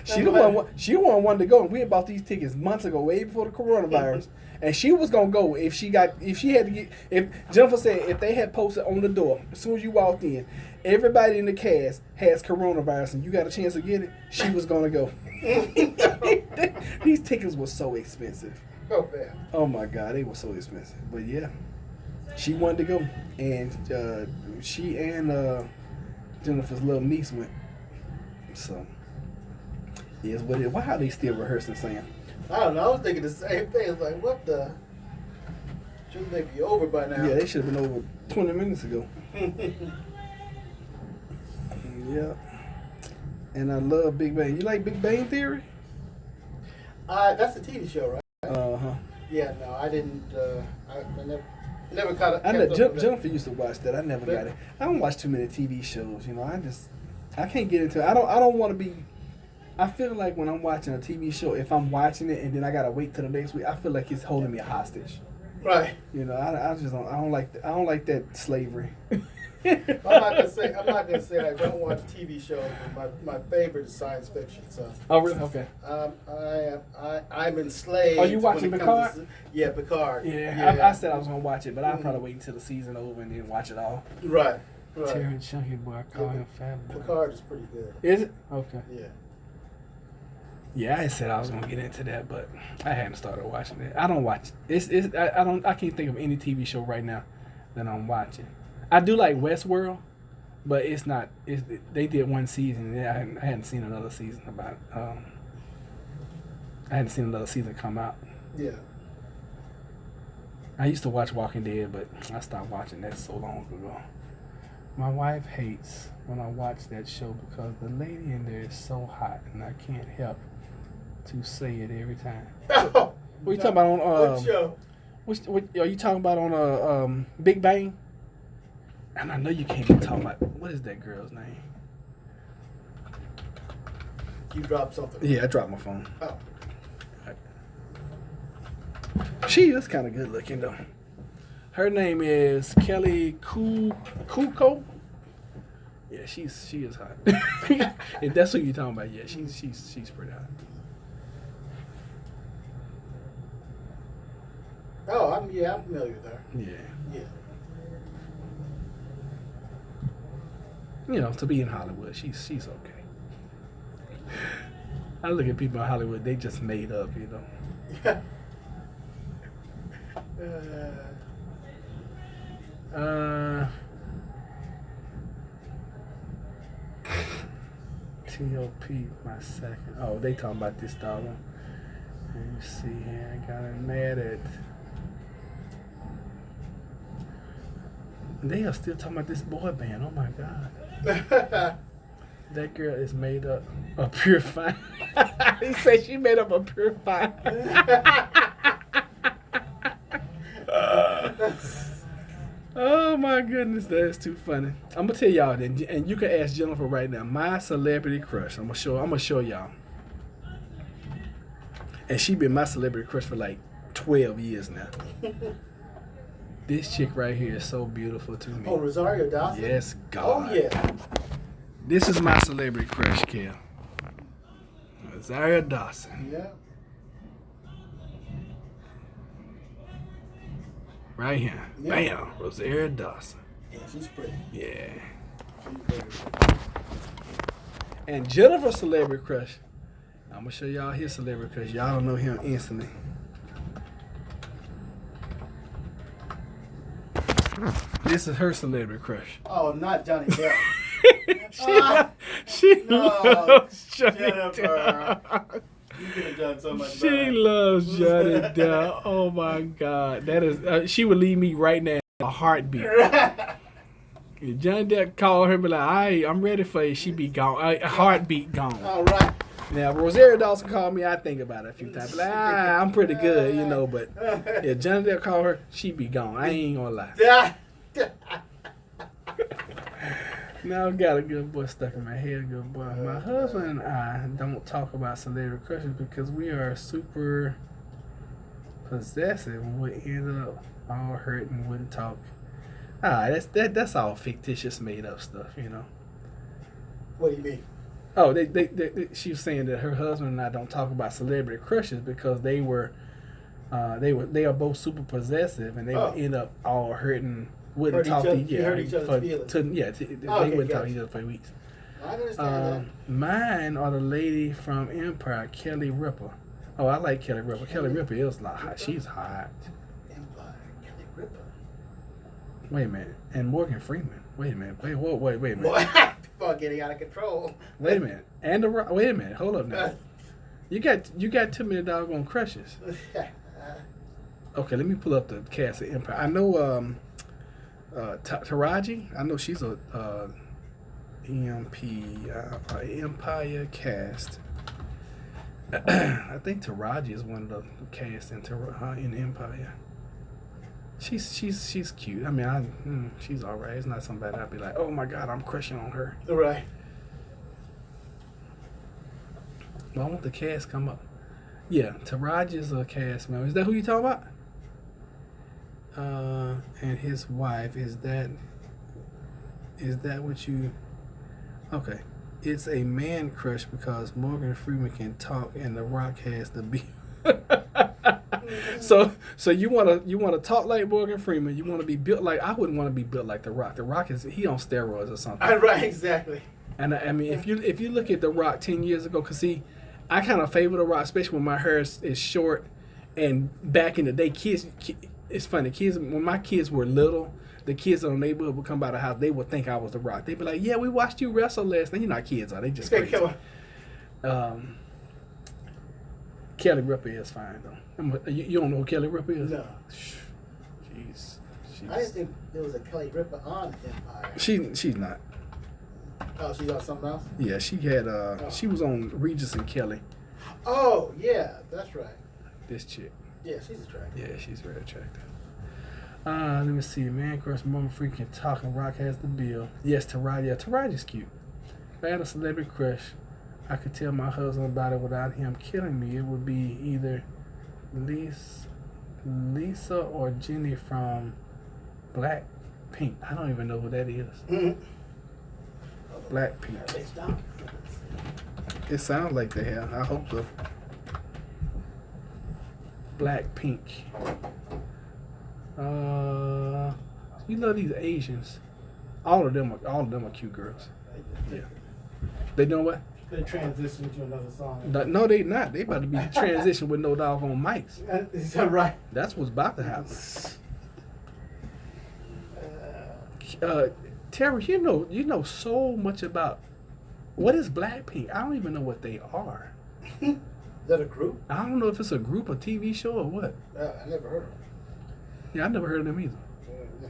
She wanted to go, and we had bought these tickets months ago, way before the coronavirus. And she was gonna go if Jennifer said if they had posted on the door as soon as you walked in, everybody in the cast has coronavirus and you got a chance to get it, she was gonna go. These tickets were so expensive. Oh man. Oh my God, they were so expensive. But yeah, she wanted to go, and she and Jennifer's little niece went. So yes, but why are they still rehearsing, Sam? I don't know. I was thinking the same thing. It's like, what the? Shouldn't they be over by now? Yeah, they should have been over 20 minutes ago. Yeah. And I love Big Bang. You like Big Bang Theory? That's a TV show, right? Uh-huh. Yeah, no, I didn't. I never caught it. Jennifer used to watch that. I never got it. I don't watch too many TV shows. You know, I can't get into it. I don't want to be. I feel like when I'm watching a TV show, if I'm watching it and then I gotta wait till the next week, I feel like it's holding me hostage. Right. You know, I just don't. I don't like that slavery. I'm not gonna say I don't watch TV shows. But my favorite is science fiction. So. Oh really? Okay. I'm enslaved. Are you watching Picard? Yeah, Picard. Yeah. I said I was gonna watch it, but I'll probably wait until the season over and then watch it all. Right. Terry Chunky boy, I call him fat boy. Picard is pretty good. Is it? Okay. Yeah. Yeah, I said I was gonna get into that, but I hadn't started watching it. I don't watch. I can't think of any TV show right now that I'm watching. I do like Westworld, but it's not. They did one season. I hadn't seen another season about. I hadn't seen another season come out. Yeah. I used to watch Walking Dead, but I stopped watching that so long ago. My wife hates when I watch that show because the lady in there is so hot, and I can't help to say it every time. Oh, what you talking about on? What show? What are you talking about on Big Bang? And I know you can't be talking about what is that girl's name? You dropped something. Yeah, I dropped my phone. Oh. She is kind of good looking though. Her name is Kelly Kuko. Yeah, she is hot. If that's who you're talking about, yeah, she's pretty hot. Oh, I'm familiar with her. Yeah. Yeah. You know, to be in Hollywood, she's okay. I look at people in Hollywood; they just made up, you know. T.O.P. my second. Oh, they talking about this dog. Let me see here. I got mad at. They are still talking about this boy band. Oh my God. That girl is made up of pure fine. He said she made up of pure fine. Oh my goodness, that's too funny. I'm gonna tell y'all then, and you can ask Jennifer right now. My celebrity crush. I'm gonna show y'all. And she been my celebrity crush for like 12 years now. This chick right here is so beautiful to me. Oh, Rosario Dawson? Yes, God. Oh, yeah. This is my celebrity crush, Kel. Rosario Dawson. Yeah. Right here. Yeah. Bam. Rosario Dawson. Yeah, she's pretty. Yeah. She's pretty. And Jennifer's celebrity crush. I'm going to show y'all his celebrity crush. Y'all don't know him instantly. This is her celebrity crush. Oh, not Johnny Depp. she No, loves Johnny Jennifer. Depp. You could have done so much She better. loves Johnny Depp. Oh my God, that is. She would leave me right now in a heartbeat. If Johnny Depp called her and be like, I'm ready for you, she be gone. A heartbeat gone. All right. Now, if Rosario Dawson called me, I think about it a few times. Like, I'm pretty good, you know, but if Johnny Depp called her, she be gone. I ain't gonna lie. Now I've got a good boy stuck in my head, good boy. My husband and I don't talk about celebrity crushes because we are super possessive and we end up all hurt and wouldn't talk. That's all fictitious, made up stuff, you know. What do you mean? Oh, she was saying that her husband and I don't talk about celebrity crushes because they are both super possessive and they would end up all hurting. Wouldn't talk to hurt each other's feelings. they wouldn't talk to each other for weeks. I understand Mine are the lady from Empire, Kelly Ripa. Oh, I like Kelly Ripa. Kelly Ripa is like hot. She's hot. that. Empire, Kelly Ripa. Wait a minute. And Morgan Freeman. Wait a minute. Wait a minute. Boy, people are getting out of control. Wait a minute. And the Rock. Wait a minute. Hold up now. You got too many doggone crushes. Okay, let me pull up the cast of Empire. I know Taraji. I know she's a Empire cast. I think Taraji is one of the cast in Empire. She's cute. I mean, she's all right. It's not somebody I'd be like, oh my God, I'm crushing on her. Right. Well, I want the cast come up. Yeah, Taraji's a cast member. Is that who you talking about? And his wife, is that what you... Okay. It's a man crush because Morgan Freeman can talk and The Rock has the beat. So you wanna talk like Morgan Freeman, you wanna be built like... I wouldn't want to be built like The Rock. The Rock he on steroids or something. Right, exactly. And I mean, if you look at The Rock 10 years ago, cause see, I kind of favor The Rock, especially when my hair is short. And back in the day, kids, it's funny. Kids, when my kids were little, the kids in the neighborhood would come by the house. They would think I was The Rock. They'd be like, "Yeah, we watched you wrestle last night." You know how kids are. They just crazy. Kelly Ripa is fine though. You don't know who Kelly Ripa is? No. Jeez. I didn't think there was a Kelly Ripa on Empire. She's not. Oh, she's on something else? Yeah, she had she was on Regis and Kelly. Oh, yeah, that's right. This chick. Yeah, she's attractive. Yeah, she's very attractive. Let me see. Man crush, Morgan Freaking talking. Rock has the bill. Yes, Taraji. Yeah, Taraji's cute. If I had a celebrity crush, I could tell my husband about it without him killing me. It would be either Lisa or Jenny from Blackpink. I don't even know who that is. Mm-hmm. Blackpink. It sounds like they have. I hope so. Blackpink. You know these Asians. All of them are cute girls. Yeah. They doing what? They transition to another song. No, they not. They about to be transitioned with no doggone mics. Is that right? That's what's about to happen. Terry, you know so much about what is Blackpink. I don't even know what they are. Is that a group? I don't know if it's a group, a TV show, or what. I never heard of them. Yeah, I never heard of them either. Yeah.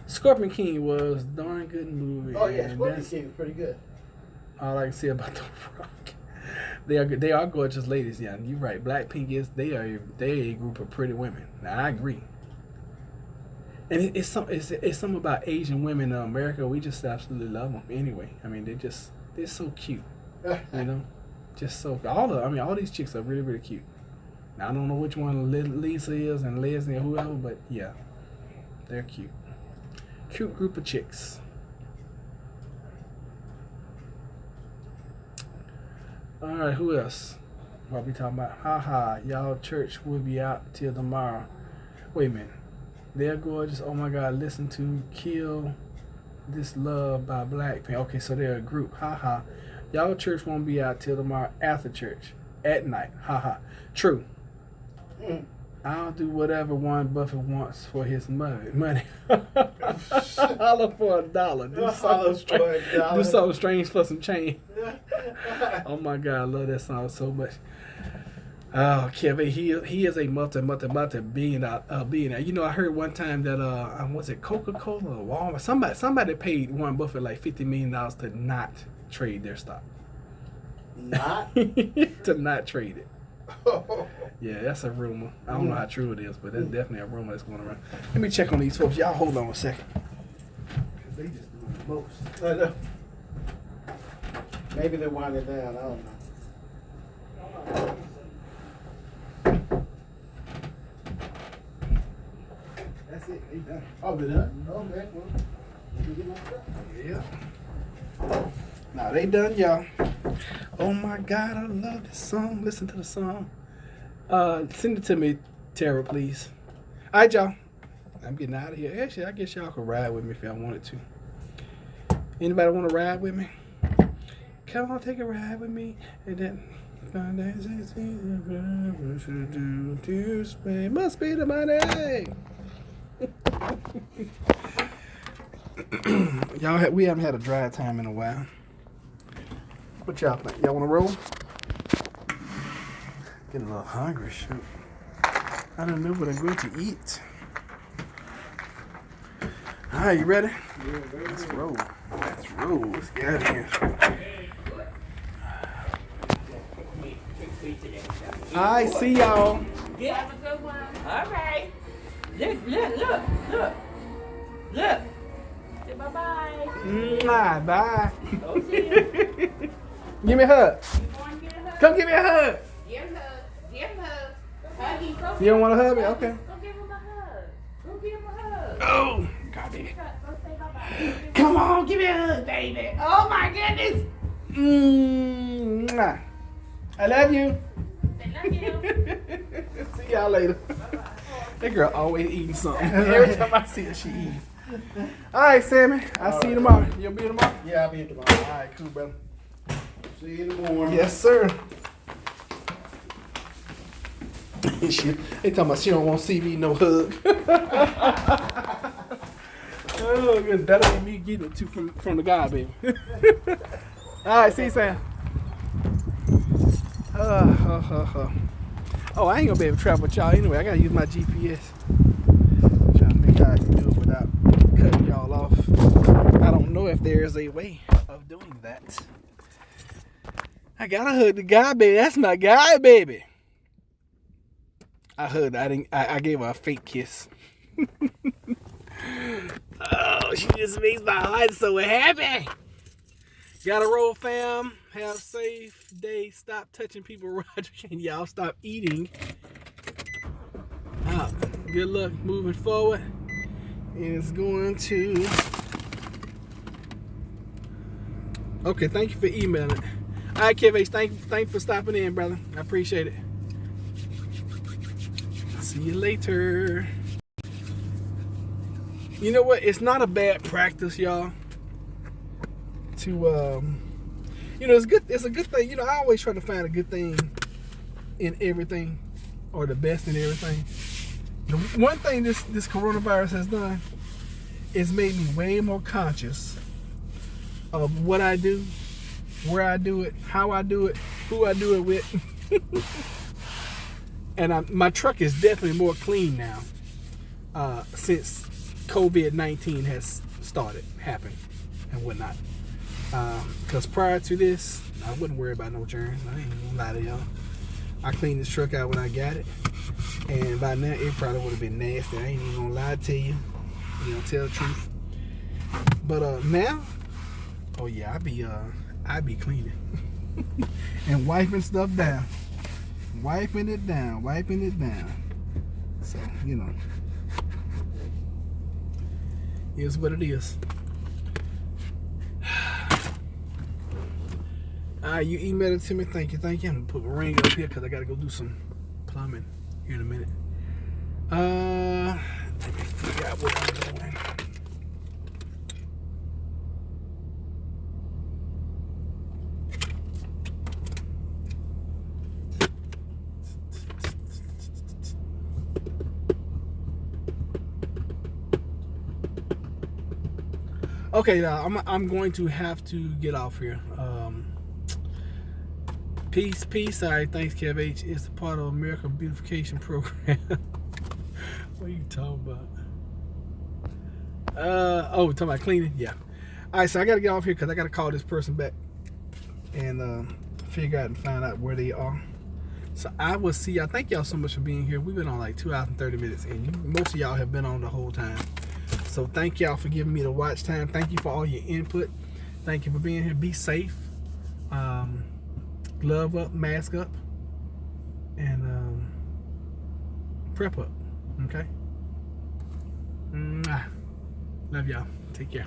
Scorpion King was a darn good movie. Oh yeah, and Scorpion King is pretty good. All I can say about The Rock. They are gorgeous ladies. Yeah, you're right. Blackpink is they are a group of pretty women. Now, I agree. And it's something about Asian women in America. We just absolutely love them. Anyway, I mean they're so cute. You know, just so all these chicks are really really cute. Now, I don't know which one Lisa is and Leslie or whoever, but yeah, they're cute. Cute group of chicks. All right, who else? What we talking about? Haha, y'all church will be out till tomorrow. Wait a minute. They're gorgeous. Oh my God, listen to Kill This Love by Blackpink. Okay, so they're a group. Haha. Y'all church won't be out till tomorrow after church. At night. Haha. True. I'll do whatever Warren Buffett wants for his money. Holler for $1. Do something strange for some change. Oh my God, I love that song so much. Oh, Kevin, he is a multi-billionaire. You know, I heard one time that was it Coca-Cola or Walmart? Somebody paid Warren Buffett like $50 million to not trade their stock. Not to not trade it. Yeah, that's a rumor. I don't know how true it is, but that's definitely a rumor that's going around. Let me check on these folks. Y'all hold on a second. They just doing the most. I know. Maybe they're winding down. I don't know. That's it. They done. Oh, they done? Okay. Well, let me get my stuff. Yeah. Now they done, y'all. Oh my God, I love this song. Listen to the song. Send it to me, Tara, please. All right, y'all. I'm getting out of here. Actually, I guess y'all could ride with me if y'all wanted to. Anybody want to ride with me? Come on, take a ride with me. And then Tuesday must be the money. We haven't had a drive time in a while. What y'all think? Y'all want to roll? Getting a little hungry, shoot. I don't know what I'm going to eat. All right, you ready? Yeah, very Let's good. roll. Let's roll. Let's get out of here. All right, see y'all. Yeah. Have a good one. All right. Look. Say bye-bye. Mwah, bye. Oh, see ya. Give me a hug. You want to get a hug? Come give me a hug. Give him a hug. Give him a hug. Huggy. Go You don't want to hug me? Okay. Go give him a hug. Go give him a hug. Oh, God, baby. Go say bye-bye. Come on, give me a hug, baby. Oh, my goodness. Mwah. I love you. Say love you. See y'all later. That girl always eating something. Every time I see her, she eating. All right, Sammy. I'll see you tomorrow. You'll be here tomorrow? Yeah, I'll be here tomorrow. All right, cool, brother. See you in the morning. Yes, sir. They talking about she don't want to see me no hug. Oh, good. That'll be me getting it too from the guy, baby. All right, see you, Sam. Oh, I ain't gonna be able to travel with y'all anyway. I gotta use my GPS. I'm trying to think how I can do it without cutting y'all off. I don't know if there is a way of doing that. I gotta hug the guy, baby. That's my guy, baby. I hugged. I gave her a fake kiss. Oh, she just makes my heart so happy. Gotta roll, fam. Have a safe day. Stop touching people, Roger. Can y'all stop eating? Good luck moving forward. And it's going to... Okay, thank you for emailing. All right, Kev H, thank you for stopping in, brother. I appreciate it. See you later. You know what? It's not a bad practice, y'all. To it's good. It's a good thing. I always try to find a good thing in everything, or the best in everything. The one thing this coronavirus has done is made me way more conscious of what I do, where I do it, how I do it, who I do it with. And my truck is definitely more clean now since COVID-19 has happened and whatnot. Because prior to this, I wouldn't worry about no germs. I ain't gonna lie to y'all. I cleaned this truck out when I got it, and by now it probably would have been nasty. I ain't even gonna lie to you. Tell the truth. But now, oh yeah, I be cleaning and wiping stuff down. Wiping it down. So, you know. Here's what it is. Alright, you emailed it to me. Thank you. I'm gonna put my ring up here because I gotta go do some plumbing here in a minute. Let me figure out what I'm doing. Okay, I'm going to have to get off here. Peace. All right, thanks, Kev H. It's a part of American Beautification Program. What are you talking about? Talking about cleaning? Yeah. All right, so I got to get off here because I got to call this person back and figure out and find out where they are. So I will see y'all. Thank y'all so much for being here. We've been on like 2 hours and 30 minutes, and most of y'all have been on the whole time. So thank y'all for giving me the watch time. Thank you for all your input. Thank you for being here. Be safe. Glove up, mask up, and prep up. Okay? Love y'all. Take care.